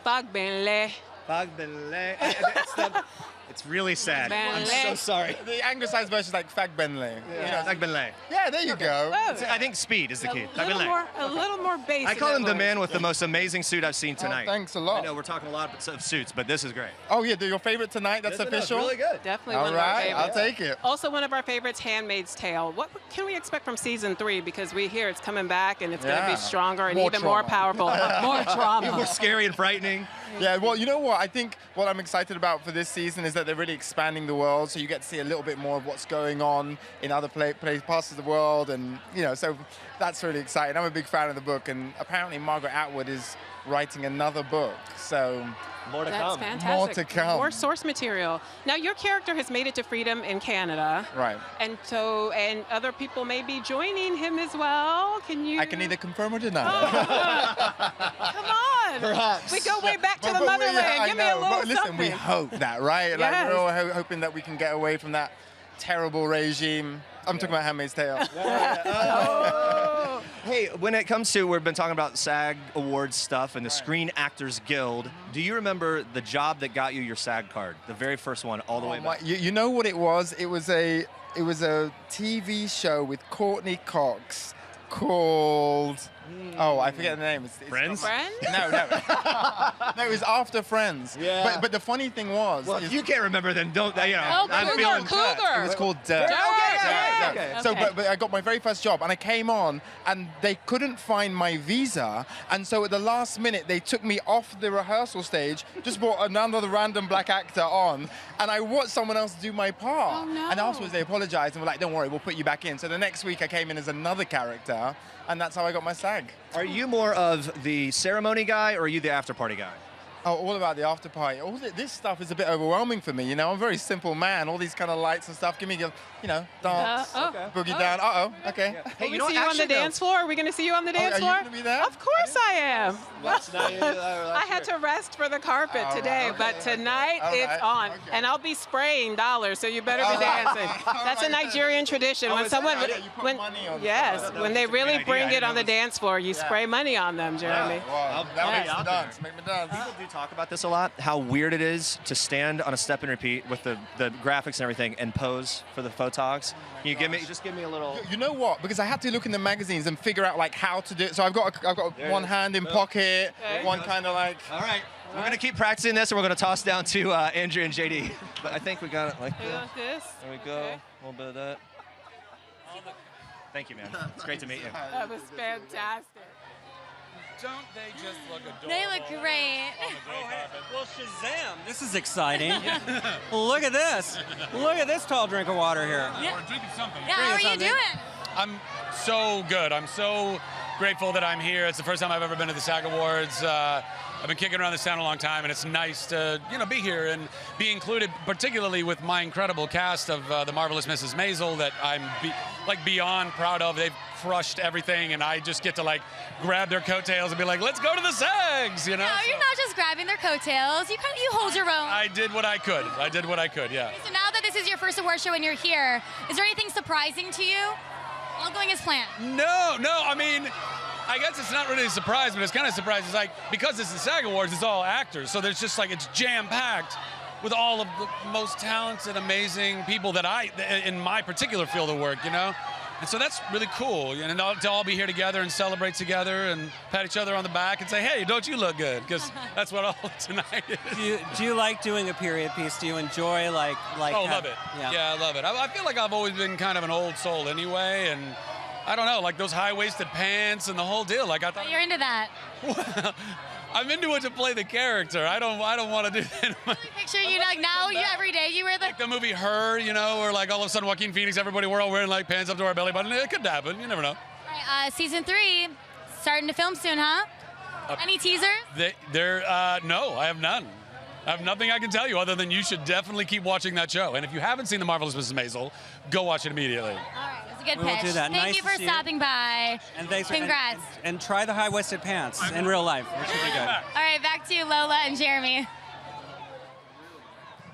Fagbenle. Fagbenle. It's really sad. I'm Benley. so sorry. The anglicized version is like Fag Benley. Yeah, Fagbenle. Yeah, there you go. I think speed is the key. A little more bass. I in call that him the voice. man with the most amazing suit I've seen tonight. thanks a lot. I know we're talking a lot of suits, but this is great. Oh, yeah, your favorite tonight? That's Yes, it is. official? Really good. Definitely All one of our right, favorites. I'll take it. Also one of our favorites, Handmaid's Tale. What can we expect from season 3? Because we hear it's coming back and it's going to Yeah. be stronger and More even more trauma. powerful. More trauma. More scary and frightening. Yeah, well, you know what? I think what I'm excited about for this season is that they're really expanding the world, so you get to see a little bit more of what's going on in other parts of the world, and so that's really exciting. I'm a big fan of the book, and apparently Margaret Atwood is writing another book, so more to That's fantastic. More to come. More source material. Now, your character has made it to freedom in Canada. Right. And other people may be joining him as well. Can you? I can either confirm or deny. Come on. Perhaps. We go way back to the But motherland. I Give me a know, little but listen, something. we hope that, right? Like, Yes. we're all hoping that we can get away from that terrible regime. I'm talking about Handmaid's Tale. Hey, when it comes to, we've been talking about SAG Awards stuff and the Screen Actors Guild. Do you remember the job that got you your SAG card? The very first one, all the way back. You know what it was? It was a TV show with Courtney Cox called. Oh, I forget the name. It's Friends? No. No, it was after Friends. Yeah. But the funny thing was. Well, if you can't remember, then don't. Oh, I'm feeling It was called Dirt. Okay. So, but I got my very first job, and I came on, and they couldn't find my visa, and so at the last minute, they took me off the rehearsal stage, just brought another random black actor on, and I watched someone else do my part. Oh, no. And afterwards, they apologized and were like, "Don't worry, we'll put you back in." So the next week, I came in as another character, and that's how I got my SAG. Are you more of the ceremony guy, or are you the after party guy? Oh, all about the after party. This stuff is a bit overwhelming for me, I'm a very simple man. All these kind of lights and stuff. Give me dance, boogie down. Okay. Hey, you know, see you on the dance floor? Are we going to see you on the dance floor? Are you going to be there? Of course I am. I had to rest for the carpet today, but tonight it's on. Okay. And I'll be spraying dollars, so you better be dancing. That's a Nigerian tradition. When someone, when they really bring it on the dance floor, you spray money on them, Jeremy. That makes me dance. Make me dance. People do talk about this a lot, how weird it is to stand on a step and repeat with the graphics and everything and pose for the photogs. Can you just give me a little... You know what? Because I had to look in the magazines and figure out like how to do it. So I've got one hand in pocket, one kind of like... All right. We're going to keep practicing this, and we're going to toss down to Andrew and JD. But I think we got it like this. There we go. A little bit of that. Thank you, man. It's great to meet you. That was fantastic. Don't they just look adorable? They look great. Well, Shazam! This is exciting. Look at this. Look at this tall drink of water here. We're drinking something. Yeah, how are you doing? I'm so good. I'm so grateful that I'm here. It's the first time I've ever been to the SAG Awards. I've been kicking around this town a long time, and it's nice to be here and be included, particularly with my incredible cast of The Marvelous Mrs. Maisel that I'm beyond proud of. They've crushed everything, and I just get to grab their coattails and be like, let's go to the SAGs, No, you're not just grabbing their coattails. You hold your own. I did what I could. Yeah. So now that this is your first award show and you're here, is there anything surprising to you? All going as planned. No, I mean, I guess it's not really a surprise, but it's kind of a surprise. It's because it's the SAG Awards, it's all actors, so there's just it's jam-packed with all of the most talented, amazing people that in my particular field of work, And so that's really cool, and to all be here together and celebrate together and pat each other on the back and say, hey, don't you look good? Because that's what all tonight is. Do you like doing a period piece? Do you enjoy love it. Yeah, I love it. I feel like I've always been kind of an old soul anyway, and I don't know, those high-waisted pants and the whole deal. I thought you're into that. I'm into it to play the character. I don't want to do that. Picture you now every day you wear the movie Her, where all of a sudden Joaquin Phoenix, everybody we're all wearing pants up to our belly button. It could happen. You never know. All right, season 3 starting to film soon, huh? Any teasers? No, I have none. I have nothing I can tell you other than you should definitely keep watching that show. And if you haven't seen The Marvelous Mrs. Maisel, go watch it immediately. All right, that's a good We will pitch. do that. Thank Nice you to for see you. stopping by. And thanks Congrats. And try the high-waisted pants in real life. It should be good. All right, back to you, Lola and Jeremy.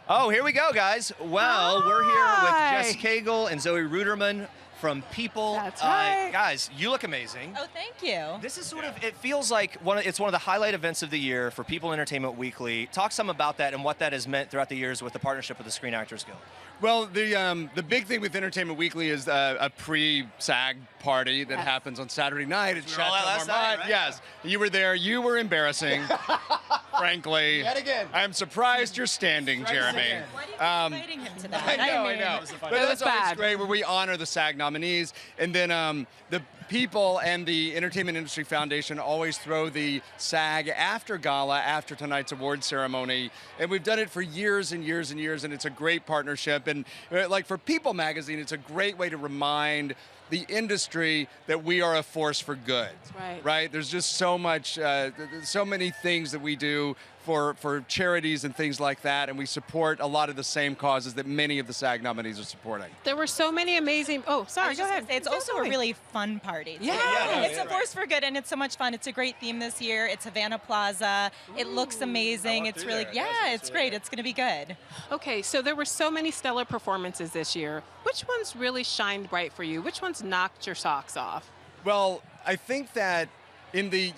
Oh, here we go, guys. Well, we're here with Jess Cagle and Zoe Ruderman from People. That's right. Guys, you look amazing. Oh, thank you. This is it feels like it's one of the highlight events of the year for People Entertainment Weekly. Talk some about that and what that has meant throughout the years with the partnership with the Screen Actors Guild. Well, the big thing with Entertainment Weekly is a pre-SAG party that happens on Saturday night at Chateau Marmont. Right? Yes, you were there. You were embarrassing, frankly. Yet again. I'm surprised you're standing, Jeremy. Why are you inviting him to that? I know. But that's always great where we honor the SAG nominees. And then the People and the Entertainment Industry Foundation always throw the SAG-AFTRA gala after tonight's award ceremony. And we've done it for years and years and years, and it's a great partnership. And for People magazine, it's a great way to remind the industry that we are a force for good. Right? There's just so much, so many things that we do for charities and things like that, and we support a lot of the same causes that many of the SAG nominees are supporting. There were so many amazing. Oh, sorry. Go ahead. It's also a really fun party. Yeah. It's a force for good, and it's so much fun. It's a great theme this year. It's Havana Plaza. It looks amazing. It's really, it's great. It's going to be good. Okay, so there were so many stellar performances this year. Which ones really shined bright for you? Which ones knocked your socks off? Well, I think that in the,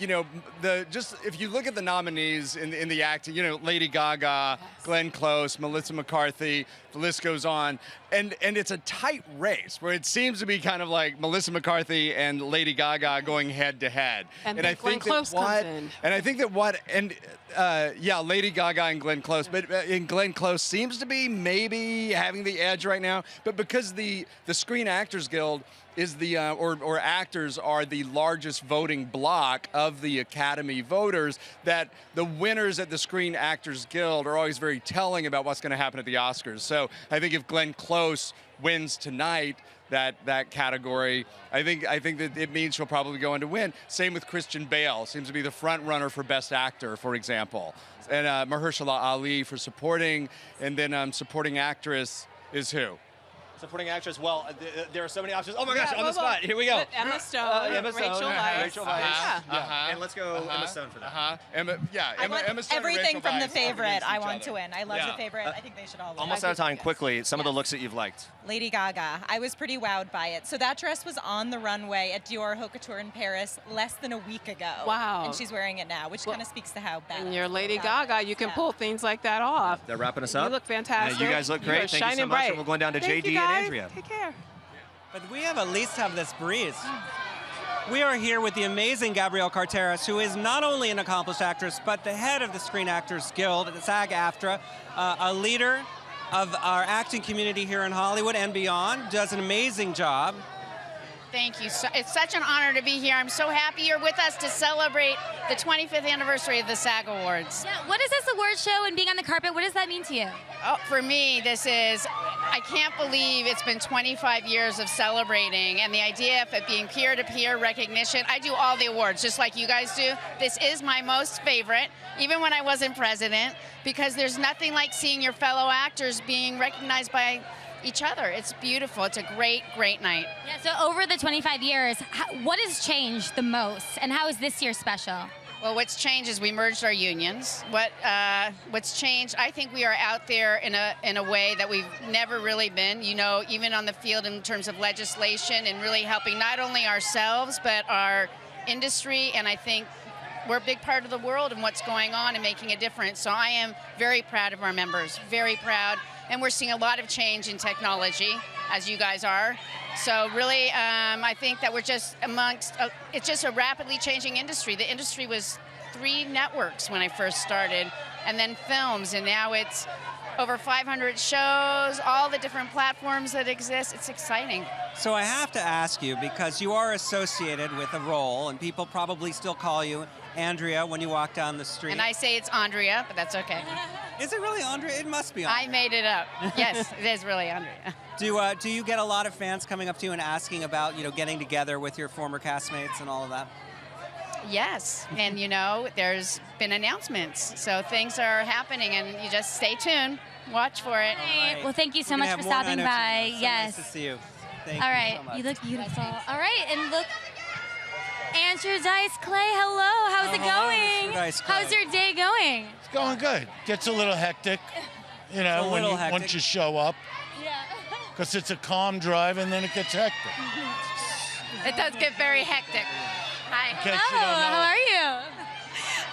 if you look at the nominees in the acting, Lady Gaga, Glenn Close, Melissa McCarthy, the list goes on. And it's a tight race where it seems to be kind of like Melissa McCarthy and Lady Gaga going head to head. And I think Glenn Close comes in. And I think that Lady Gaga and Glenn Close, but Glenn Close seems to be maybe having the edge right now. But because the Screen Actors Guild is or actors are the largest voting block of the Academy voters, that the winners at the Screen Actors Guild are always very telling about what's going to happen at the Oscars. So I think if Glenn Close wins tonight, that category, I think that it means she'll probably go on to win. Same with Christian Bale, seems to be the front runner for Best Actor, for example. And Mahershala Ali for supporting, and then supporting actress is who? Supporting actress. Well, there are so many options. Oh my gosh, on the spot. Here we go. Emma Stone, Emma Stone, Rachel Weisz. Rachel Weisz. And let's go Emma Stone for that. Emma Stone. Everything and from Rachel The Weisz Favorite against I each want other. to win. I love The Favorite. I think they should all win. Almost out of time. Quickly, some of the looks that you've liked. Lady Gaga. I was pretty wowed by it. So that dress was on the runway at Dior Haute Couture in Paris less than a week ago. Wow. And she's wearing it now, which kind of speaks to how bad. And you're Lady Gaga. You can pull things like that off. They're wrapping us up. You look fantastic. You guys look great. are Thank you so shining much. bright. And we're going down to Thank JD you, guys. and Andrea. Take care. But we have at least have this breeze. We are here with the amazing Gabrielle Carteris, who is not only an accomplished actress, but the head of the Screen Actors Guild at the SAG-AFTRA, a leader of our acting community here in Hollywood and beyond, does an amazing job. Thank you. It's such an honor to be here. I'm so happy you're with us to celebrate the 25th anniversary of the SAG Awards. Yeah, what is this award show and being on the carpet? What does that mean to you? Oh, for me, I can't believe it's been 25 years of celebrating, and the idea of it being peer-to-peer recognition. I do all the awards, just like you guys do. This is my most favorite, even when I wasn't president, because there's nothing like seeing your fellow actors being recognized by each other. It's beautiful. It's a great, great night. Yeah, so over the 25 years, what has changed the most, and how is this year special? Well, what's changed is we merged our unions. What's changed, I think we are out there in a way that we've never really been, you know, even on the field in terms of legislation and really helping not only ourselves, but our industry, and I think we're a big part of the world and what's going on and making a difference. So I am very proud of our members, very proud. And we're seeing a lot of change in technology, as you guys are. So really, I think that we're just it's just a rapidly changing industry. The industry was 3 networks when I first started, and then films, and now it's over 500 shows, all the different platforms that exist. It's exciting. So I have to ask you, because you are associated with a role, and people probably still call you Andrea when you walk down the street. And I say it's Andrea, but that's okay. Is it really Andrea? It must be Andrea. I made it up. Yes, it is really Andrea. Do you get a lot of fans coming up to you and asking about, you know, getting together with your former castmates and all of that? Yes, and you know, there's been announcements, so things are happening, and you just stay tuned, watch for it. Right. Well, thank you so much for stopping by. Yes. Nice to see you. Thank all you right, so much. you look beautiful. All right, and look, Andrew Dice Clay, hello. How's it going? How's your day going? It's going good. Gets a little hectic, you know, once you show up. Yeah. Because it's a calm drive, and then it gets hectic. It does get very hectic. Hi. How are you?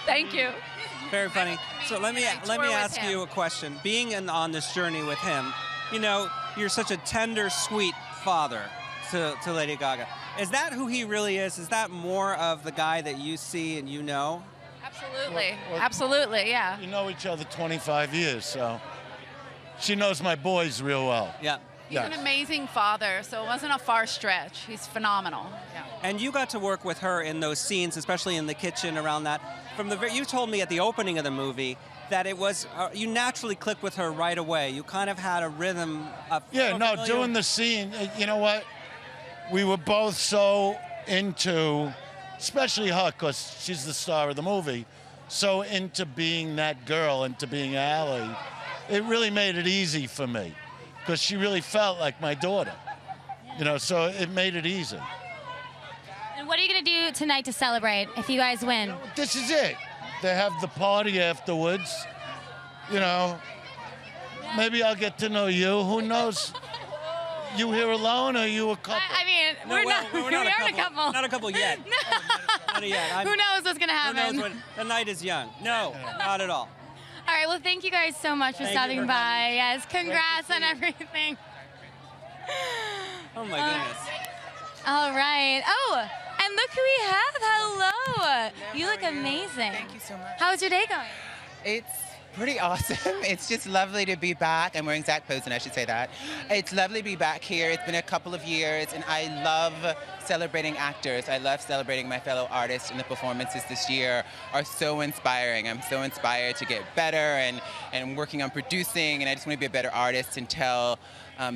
Thank you. Very funny. So let me ask you a question. Being on this journey with him, you know, you're such a tender, sweet father to Lady Gaga. Is that who he really is? Is that more of the guy that you see and you know? Absolutely. Absolutely, yeah. We know each other 25 years, so she knows my boys real well. Yeah. He's an amazing father, so it wasn't a far stretch. He's phenomenal. Yeah. And you got to work with her in those scenes, especially in the kitchen around that. You told me at the opening of the movie that it was you naturally clicked with her right away. You kind of had a rhythm of doing the scene. You know what? We were both so into, especially her, because she's the star of the movie, so into being that girl, into being Allie. It really made it easy for me, because she really felt like my daughter. You know, so it made it easy. And what are you going to do tonight to celebrate if you guys win? This is it. They have the party afterwards. You know, maybe I'll get to know you. Who knows? You here alone, or you a couple? I mean, we're not a couple. Not a couple yet. Not yet. Who knows what's going to happen? Who knows the night is young. No, not at all. All right, well, thank you guys so much for stopping by. Yes, congrats on everything. Oh, my goodness. All right. Oh, and look who we have. Hello. You look amazing. Thank you so much. How's your day going? It's pretty awesome. It's just lovely to be back. I'm wearing Zach Posen, I should say that. It's lovely to be back here. It's been a couple of years, and I love celebrating actors. I love celebrating my fellow artists, and the performances this year are so inspiring. I'm so inspired to get better and working on producing, and I just want to be a better artist and tell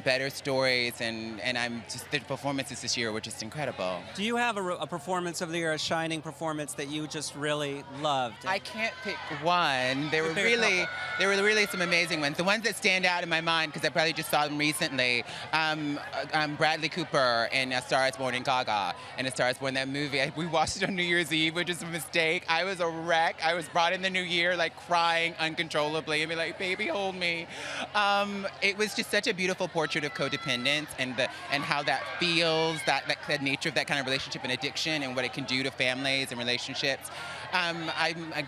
better stories, and I'm just, the performances this year were just incredible. Do you have a performance of the year, a shining performance that you just really loved? I can't pick one. There were really some amazing ones. The ones that stand out in my mind, because I probably just saw them recently, Bradley Cooper in A Star Is Born in Gaga, and A Star Is Born, that movie. We watched it on New Year's Eve, which is a mistake. I was a wreck. I was brought in the new year like crying uncontrollably and be like, baby, hold me. It was just such a beautiful portrait of codependence and how that feels, that nature of that kind of relationship and addiction and what it can do to families and relationships.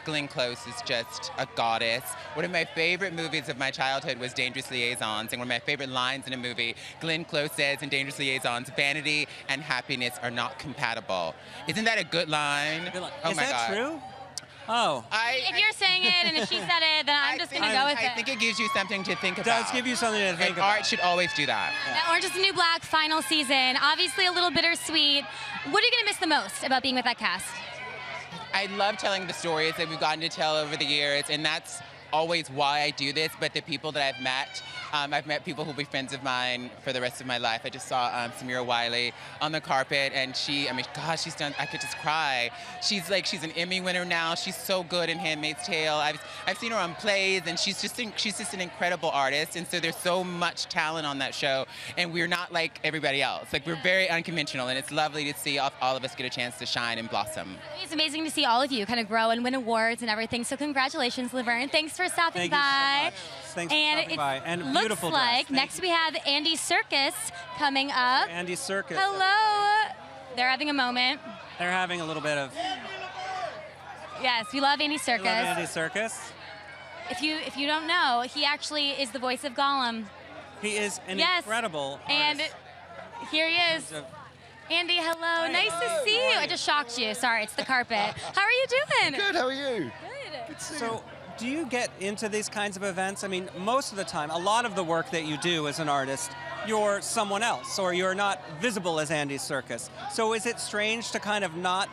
Glenn Close is just a goddess. One of my favorite movies of my childhood was Dangerous Liaisons, and one of my favorite lines in a movie, Glenn Close says in Dangerous Liaisons, vanity and happiness are not compatible. Isn't that a good line? Oh Is my that God. true? Oh. If you're saying it and if she said it, then I'm just going to go with it. I think it gives you something to think about. It does give you something to think about. Art should always do that. Now, Orange is the New Black, final season. Obviously a little bittersweet. What are you going to miss the most about being with that cast? I love telling the stories that we've gotten to tell over the years, and that's always why I do this, but the people that I've met people who will be friends of mine for the rest of my life. I just saw Samira Wiley on the carpet, and gosh, she's done, I could just cry. She's an Emmy winner now. She's so good in Handmaid's Tale. I've seen her on plays, and she's just an incredible artist, and so there's so much talent on that show, and we're not like everybody else. Like, we're very unconventional, and it's lovely to see all of us get a chance to shine and blossom. It's amazing to see all of you kind of grow and win awards and everything, so congratulations, Laverne. Thanks for stopping by. Thank you so much. Thanks for stopping by. And beautiful looks like dress. next we have Andy Serkis coming up. Andy Serkis. Hello. They're having a moment. They're having a little bit of... Yes, we love Andy Serkis. We love Andy Serkis. If you don't know, he actually is the voice of Gollum. He is an incredible and artist. Here he is. Andy, hello. Nice to see you. I just shocked you. Sorry, it's the carpet. How are you doing? Good, how are you? Good. So, do you get into these kinds of events? I mean, most of the time, a lot of the work that you do as an artist, you're someone else, or you're not visible as Andy Serkis. So is it strange to kind of not,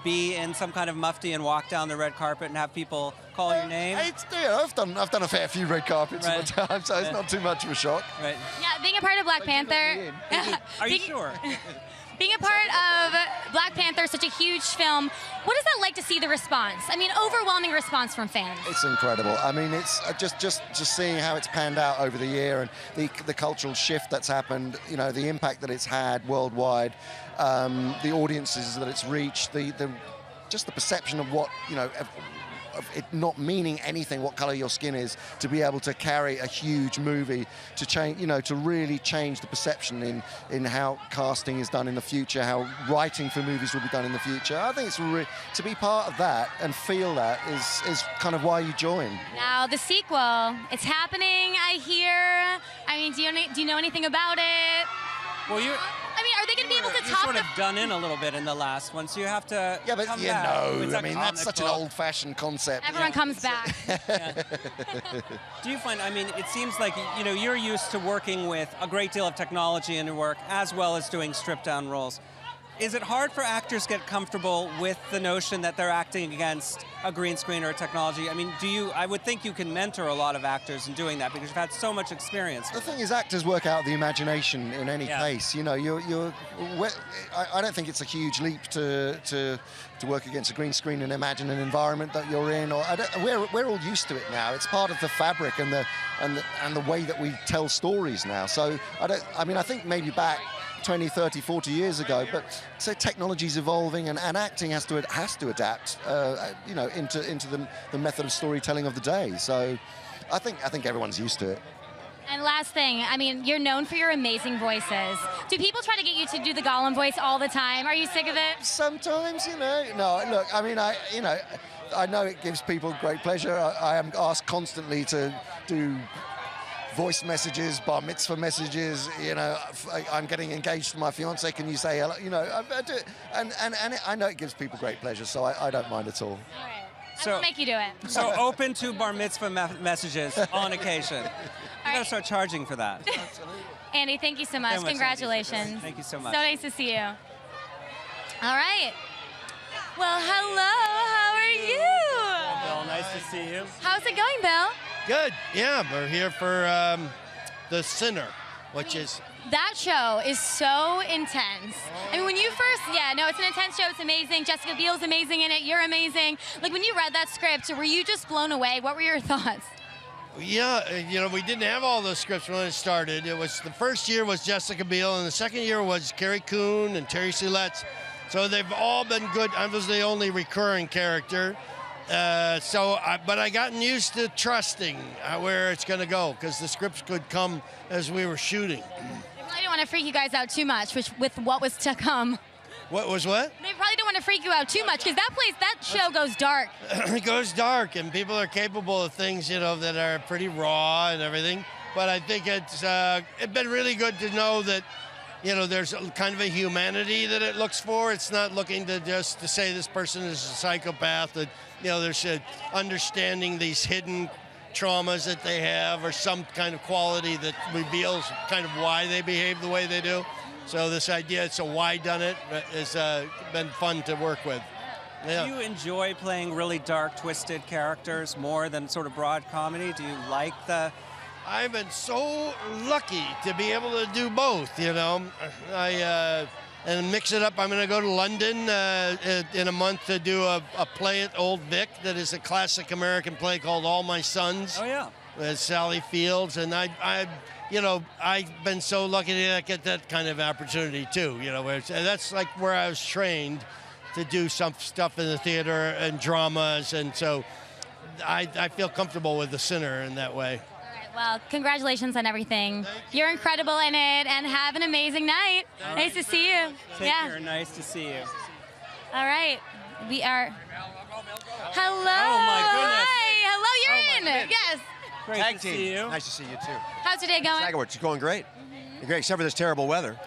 be in some kind of mufti and walk down the red carpet and have people call your name? I've done a fair few red carpets in my time, so it's not too much of a shock. Right. Yeah, being a part of Black Panther. Are you sure? Being a part of Black Panther, such a huge film, what is that like to see the response? I mean, overwhelming response from fans. It's incredible. I mean, it's just seeing how it's panned out over the year and the cultural shift that's happened, the impact that it's had worldwide, the audiences that it's reached, just the perception of what, of it not meaning anything what color your skin is, to be able to carry a huge movie to change, to really change the perception in how casting is done in the future, how writing for movies will be done in the future. I think it's to be part of that and feel that is kind of why you join. Now the sequel, it's happening, I hear. I mean, do you know anything about it? Well, are they going to be able to top sort of done in a little bit in the last one, so you have to Yeah, but come you back. know, It's a I mean, that's comic such an book. old-fashioned concept. Everyone comes back. Do you find, it seems like, you're used to working with a great deal of technology in your work, as well as doing stripped-down roles. Is it hard for actors to get comfortable with the notion that they're acting against a green screen or a technology? I mean, I would think you can mentor a lot of actors in doing that because you've had so much experience. The thing is, actors work out the imagination in any case. I don't think it's a huge leap to work against a green screen and imagine an environment that you're in. We're all used to it now. It's part of the fabric and the way that we tell stories now. So I think maybe back 20, 30, 40 years ago, but so technology's evolving and acting has to adapt, into the method of storytelling of the day. So I think everyone's used to it. And last thing, you're known for your amazing voices. Do people try to get you to do the Gollum voice all the time? Are you sick of it? Sometimes, No, look, I know it gives people great pleasure. I am asked constantly to do voice messages, bar mitzvah messages, I'm getting engaged to my fiance, can you say hello? I do it. And I know it gives people great pleasure, so I don't mind at all. All right. I won't make you do it. So open to bar mitzvah messages on occasion. You gotta start charging for that. Andy, thank you so much. Congratulations. Thank you so much. So nice to see you. All right. Well, hello. How are you? Bill, nice to see you. How's it going, Bill? Good. Yeah, we're here for The Sinner. which is That show is so intense. I mean, when you first, it's an intense show. It's amazing. Jessica Biel's amazing in it. You're amazing. Like, when you read that script, were you just blown away? What were your thoughts? Yeah, we didn't have all those scripts when it started. It was the first year was Jessica Biel, and the second year was Carrie Coon and Terry Soulette's. So they've all been good. I was the only recurring character. But I gotten used to trusting where it's going to go, because the scripts could come as we were shooting. I didn't want to freak you guys out too much with what was to come. What was what? They probably don't want to freak you out too much, because that show goes dark. It goes dark, and people are capable of things, that are pretty raw and everything. But I think it's been really good to know that, there's kind of a humanity that it looks for. It's not looking to say this person is a psychopath. That there's understanding these hidden traumas that they have, or some kind of quality that reveals kind of why they behave the way they do. So this idea, it's a why-done-it, has been fun to work with. Yeah. Do you enjoy playing really dark, twisted characters more than sort of broad comedy? Do you like the... I've been so lucky to be able to do both, and mix it up. I'm going to go to London in a month to do a play at Old Vic that is a classic American play called All My Sons. Oh, yeah. With Sally Fields, and I've been so lucky to get that kind of opportunity too. That's like where I was trained to do some stuff in the theater and dramas, and so I feel comfortable with The Sinner in that way. All right, well, congratulations on everything. You're incredible in it, and have an amazing night. Nice to see you. Take care. Nice to see you. All right, we are. Hello. Oh my goodness. Hi. Hello. You're in. Yes. Great Tag to team. see you. Nice to see you too. How's your day going? SAG Awards, it's going great. Great, except for this terrible weather.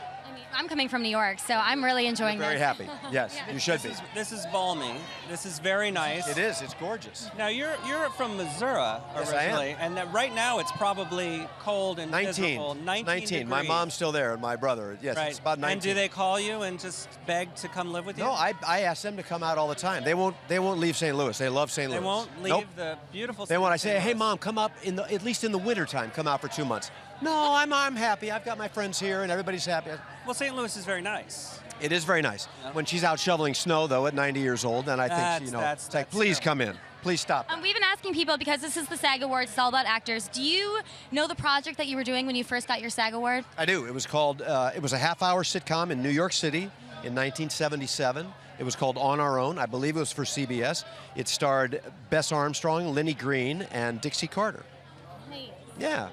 I'm coming from New York, so I'm really enjoying this. Very happy. Yes, you should be. This is balmy. This is very nice. It is. It's gorgeous. Now you're from Missouri originally, Yes, I am. and right now it's probably cold and 19. miserable. 19 My degrees. mom's still there, and my brother. Yes, Right. it's about 19. And do they call you and just beg to come live with you? No, I ask them to come out all the time. They won't leave St. Louis. They love St. Louis. They won't leave Nope. the beautiful. They want. I city say, of hey, St. Louis. Mom, come up at least in the wintertime. Come out for 2 months. No, I'm happy. I've got my friends here, and everybody's happy. Well, St. Louis is very nice. It is very nice. When she's out shoveling snow, though, at 90 years old, and I think, it's like, please come in. Please stop. We've been asking people, because this is the SAG Awards, it's all about actors. Do you know the project that you were doing when you first got your SAG Award? I do. It was called, it was a half-hour sitcom in New York City in 1977. It was called On Our Own. I believe it was for CBS. It starred Bess Armstrong, Lenny Green, and Dixie Carter. Nice. Yeah.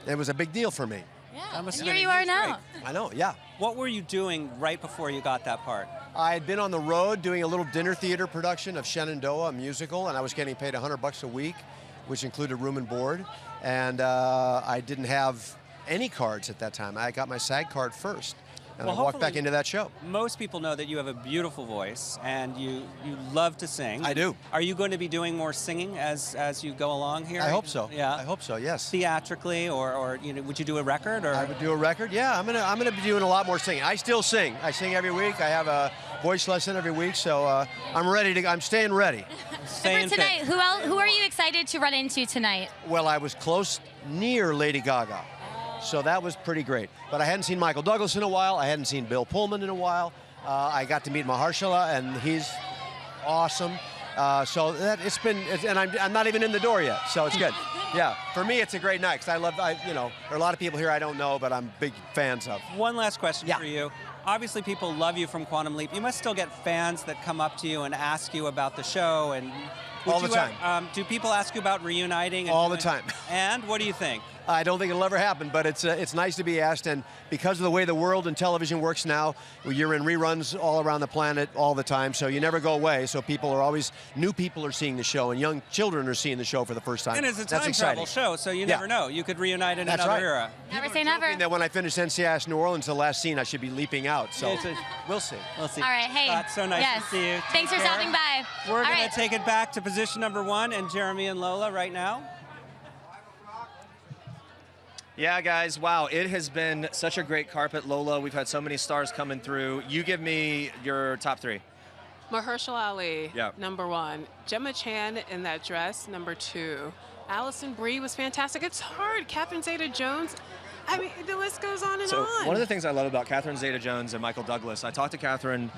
It was a big deal for me. Yeah. That must And have here been a you are huge now. break. I know, yeah. What were you doing right before you got that part? I had been on the road doing a little dinner theater production of Shenandoah, a musical, and I was getting paid $100 a week, which included room and board. And I didn't have any cards at that time. I got my SAG card first. And Well, I walked back hopefully into that show. Most people know that you have a beautiful voice and you love to sing. I do. Are you going to be doing more singing as you go along here? I hope so. Yeah. I hope so, yes. Theatrically, or would you do a record? Or I would do a record. Yeah, I'm gonna be doing a lot more singing. I still sing. I sing every week. I have a voice lesson every week, so I'm ready to. I'm staying ready. And for tonight, who are you excited to run into tonight? Well, I was close near Lady Gaga, so that was pretty great. But I hadn't seen Michael Douglas in a while. I hadn't seen Bill Pullman in a while. I got to meet Mahershala, and he's awesome. So that and I'm not even in the door yet, so it's good. Yeah, for me, it's a great night because there are a lot of people here I don't know, but I'm big fans of. One last question for you. Obviously, people love you from Quantum Leap. You must still get fans that come up to you and ask you about the show. And all the time. Do people ask you about reuniting? All the time. And what do you think? I don't think it'll ever happen, but it's nice to be asked. And because of the way the world and television works now, you're in reruns all around the planet all the time, so you never go away. So new people are seeing the show, and young children are seeing the show for the first time. And it's a That's time exciting. travel show, so you never know. You could reunite in That's another right. era. Never say never. And that when I finish NCIS New Orleans, the last scene, I should be leaping out. So we'll see. We'll see. All right, hey. Scott, so nice yes. to see you. Thanks for Take care. stopping by. We're All going right. to take it back to position number 1 and Jeremy and Lola right now. Yeah, guys, wow, it has been such a great carpet, Lola. We've had so many stars coming through. You give me your top 3. Mahershala Ali, Yep. number 1. Gemma Chan in that dress, number 2. Alison Brie was fantastic. It's hard. Catherine Zeta-Jones, I mean, the list goes on and So on. one of the things I love about Catherine Zeta-Jones and Michael Douglas, I talked to Catherine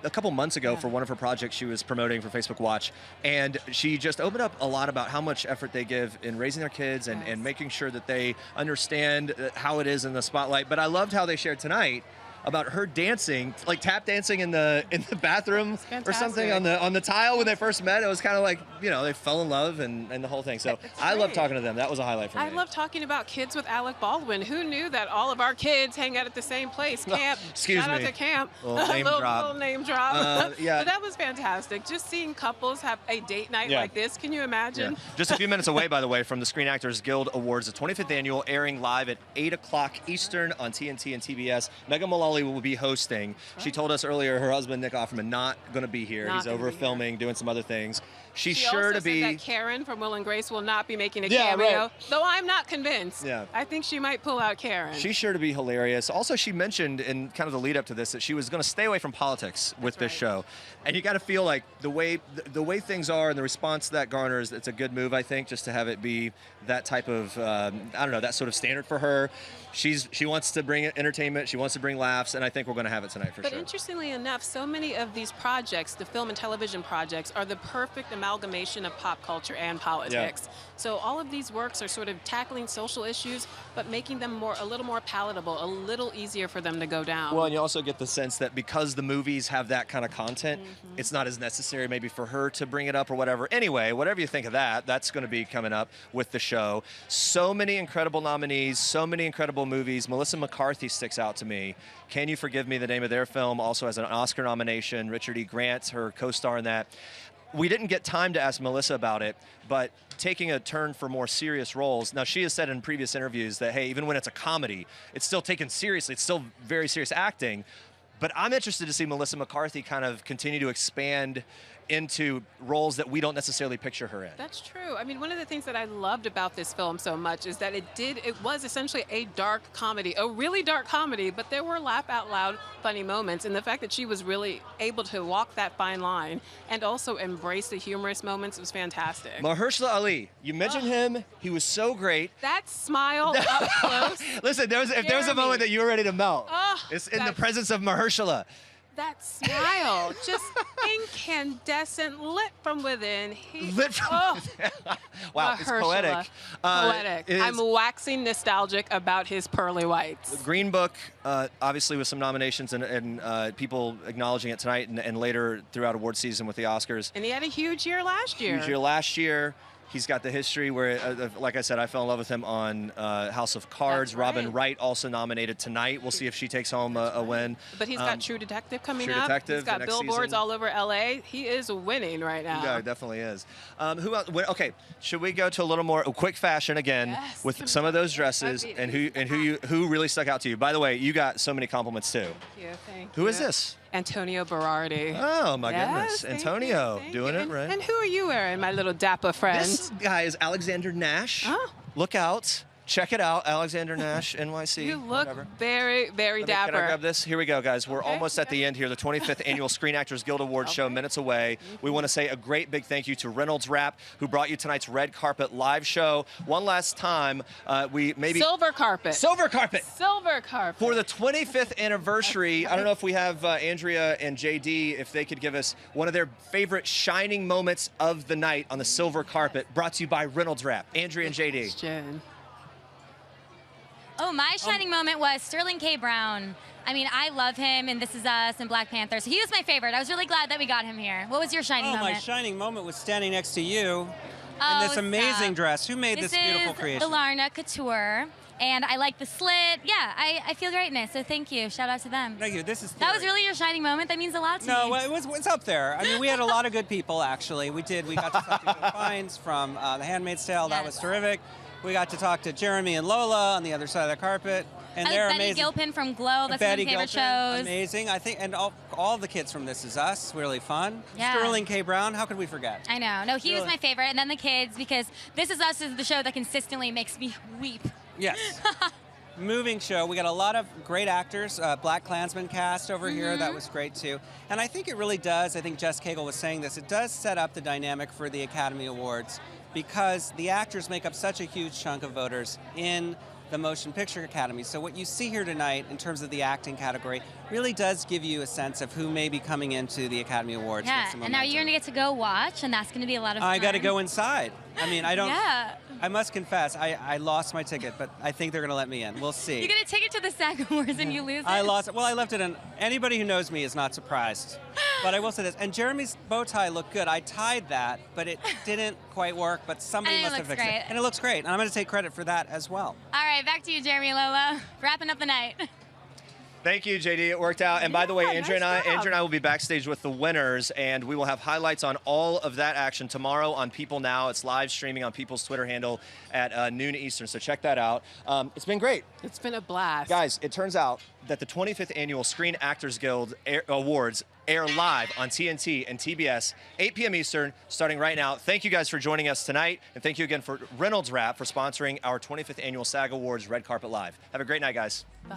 a couple months ago for one of her projects she was promoting for Facebook Watch, and she just opened up a lot about how much effort they give in raising their kids and making sure that they understand how it is in the spotlight. But I loved how they shared tonight about her dancing, like tap dancing in the bathroom or something on the tile when they first met. It was kind of like, you know, they fell in love and the whole thing. So I love talking to them. That was a highlight for me. I love talking about kids with Alec Baldwin. Who knew that all of our kids hang out at the same place? Camp. Excuse Shout me. out to camp. Little name drop. Little name drop. Yeah. But that was fantastic. Just seeing couples have a date night like this. Can you imagine? Just a few minutes away, by the way, from the Screen Actors Guild Awards, the 25th annual, airing live at 8 o'clock Eastern on TNT and TBS. Megan Mullally will be hosting. She told us earlier her husband, Nick Offerman, not going to be here. He's over filming, doing some other things. She's sure also to be. said that Karen from Will and Grace will not be making a Yeah, cameo, right. though I'm not convinced. Yeah. I think she might pull out Karen. She's sure to be hilarious. Also, she mentioned in kind of the lead up to this that she was going to stay away from politics with this show. And you got to feel like the way things are and the response that garners, it's a good move, I think, just to have it be that type of, I don't know, that sort of standard for her. She wants to bring entertainment, she wants to bring laughs, and I think we're going to have it tonight for But sure. interestingly enough, so many of these projects, the film and television projects, are the perfect amalgamation of pop culture and politics. So all of these works are sort of tackling social issues, but making them a little more palatable, a little easier for them to go down. Well, and you also get the sense that because the movies have that kind of content, Mm-hmm. it's not as necessary maybe for her to bring it up or whatever. Anyway, whatever you think of that, that's going to be coming up with the show. So many incredible nominees, so many incredible movies. Melissa McCarthy sticks out to me. Can You Forgive Me, the name of their film, also has an Oscar nomination. Richard E. Grant, her co-star in that. We didn't get time to ask Melissa about it, but taking a turn for more serious roles. Now, she has said in previous interviews that, hey, even when it's a comedy, it's still taken seriously. It's still very serious acting. But I'm interested to see Melissa McCarthy kind of continue to expand into roles that we don't necessarily picture her in. That's true. I mean, one of the things that I loved about this film so much is that it was essentially a dark comedy, a really dark comedy, but there were laugh out loud funny moments. And the fact that she was really able to walk that fine line and also embrace the humorous moments was fantastic. Mahershala Ali, you mentioned him. He was so great. That smile up close. Listen, if there was a moment that you were ready to melt, it's in the presence of Mahershala. That smile, just incandescent, lit from within. Lit from within. Wow, it's poetic. Poetic. I'm waxing nostalgic about his pearly whites. Green Book, obviously with some nominations and people acknowledging it tonight and later throughout award season with the Oscars. And he had a huge year last year. Huge year last year. He's got the history where, like I said, I fell in love with him on House of Cards. That's right. Robin Wright also nominated tonight. We'll see if she takes home a win. But he's got True Detective coming True up. Detective, He's got the next billboards season. all over LA. He is winning right now. Yeah, it definitely is. Who else? Okay, should we go to a little more quick fashion again with some of those dresses and who really stuck out to you? By the way, you got so many compliments too. Thank Who you. is this? Antonio Berardi. Oh my Yes, goodness, thank Antonio you. doing it right. And who are you wearing, my little dapper friend? This guy is Alexander Nash. Look out. Check it out, Alexander Nash, NYC. You look whatever. very, very dapper. Can I grab this? Here we go, guys. We're almost at the end here. The 25th Annual Screen Actors Guild Awards show, minutes away. We want to say a great big thank you to Reynolds Wrap, who brought you tonight's Red Carpet live show. One last time, Silver carpet. Silver carpet. Silver carpet. For the 25th anniversary, I don't know if we have Andrea and JD, if they could give us one of their favorite shining moments of the night on the silver carpet, brought to you by Reynolds Wrap. Andrea and JD. Oh, my shining moment was Sterling K. Brown. I mean, I love him and This Is Us and Black Panther, so he was my favorite. I was really glad that we got him here. What was your shining moment? My shining moment was standing next to you in this stop. amazing dress. Who made this beautiful creation? This is Ilarna Couture, and I like the slit. Yeah, I feel greatness, so thank you. Shout out to them. Thank you. This is That was really your shining moment? That means a lot to me. No, it's up there. I mean, we had a lot of good people, actually. We got to talk to Joe Fiennes from The Handmaid's Tale. That was terrific. We got to talk to Jeremy and Lola on the other side of the carpet. And they're Betty amazing. Gilpin from Glow. That's Betty one of my favorite Gilpin, shows. amazing. I think, and all the kids from This Is Us, really fun. Yeah. Sterling K. Brown, how could we forget? I know. No, he was Really? my favorite. And then the kids, because This Is Us is the show that consistently makes me weep. Yes. Moving show. We got a lot of great actors. Black Klansman cast over here. That was great too. And I think it really does. I think Jess Cagle was saying this. It does set up the dynamic for the Academy Awards because the actors make up such a huge chunk of voters in the Motion Picture Academy. So what you see here tonight in terms of the acting category really does give you a sense of who may be coming into the Academy Awards. Yeah, with some and now you're momentum. going to get to go watch, and that's going to be a lot of fun. I got to go inside. I mean, I don't. Yeah. I must confess, I lost my ticket, but I think they're going to let me in. We'll see. You get a ticket to the SAG Awards and you lose it? I lost it. Well, I left it in. Anybody who knows me is not surprised. But I will say this, and Jeremy's bow tie looked good. I tied that, but it didn't quite work, but somebody And it must have looks fixed great. it. And it looks great, and I'm going to take credit for that as well. All right, back to you, Jeremy and Lola. Wrapping up the night. Thank you, JD. It worked out. And by the way, Andrew nice and I will be backstage with the winners, and we will have highlights on all of that action tomorrow on People Now. It's live streaming on People's Twitter handle at noon Eastern, so check that out. It's been great. It's been a blast. Guys, it turns out that the 25th Annual Screen Actors Guild Awards air live on TNT and TBS, 8 p.m. Eastern, starting right now. Thank you guys for joining us tonight, and thank you again for Reynolds Wrap for sponsoring our 25th Annual SAG Awards Red Carpet Live. Have a great night, guys. Bye.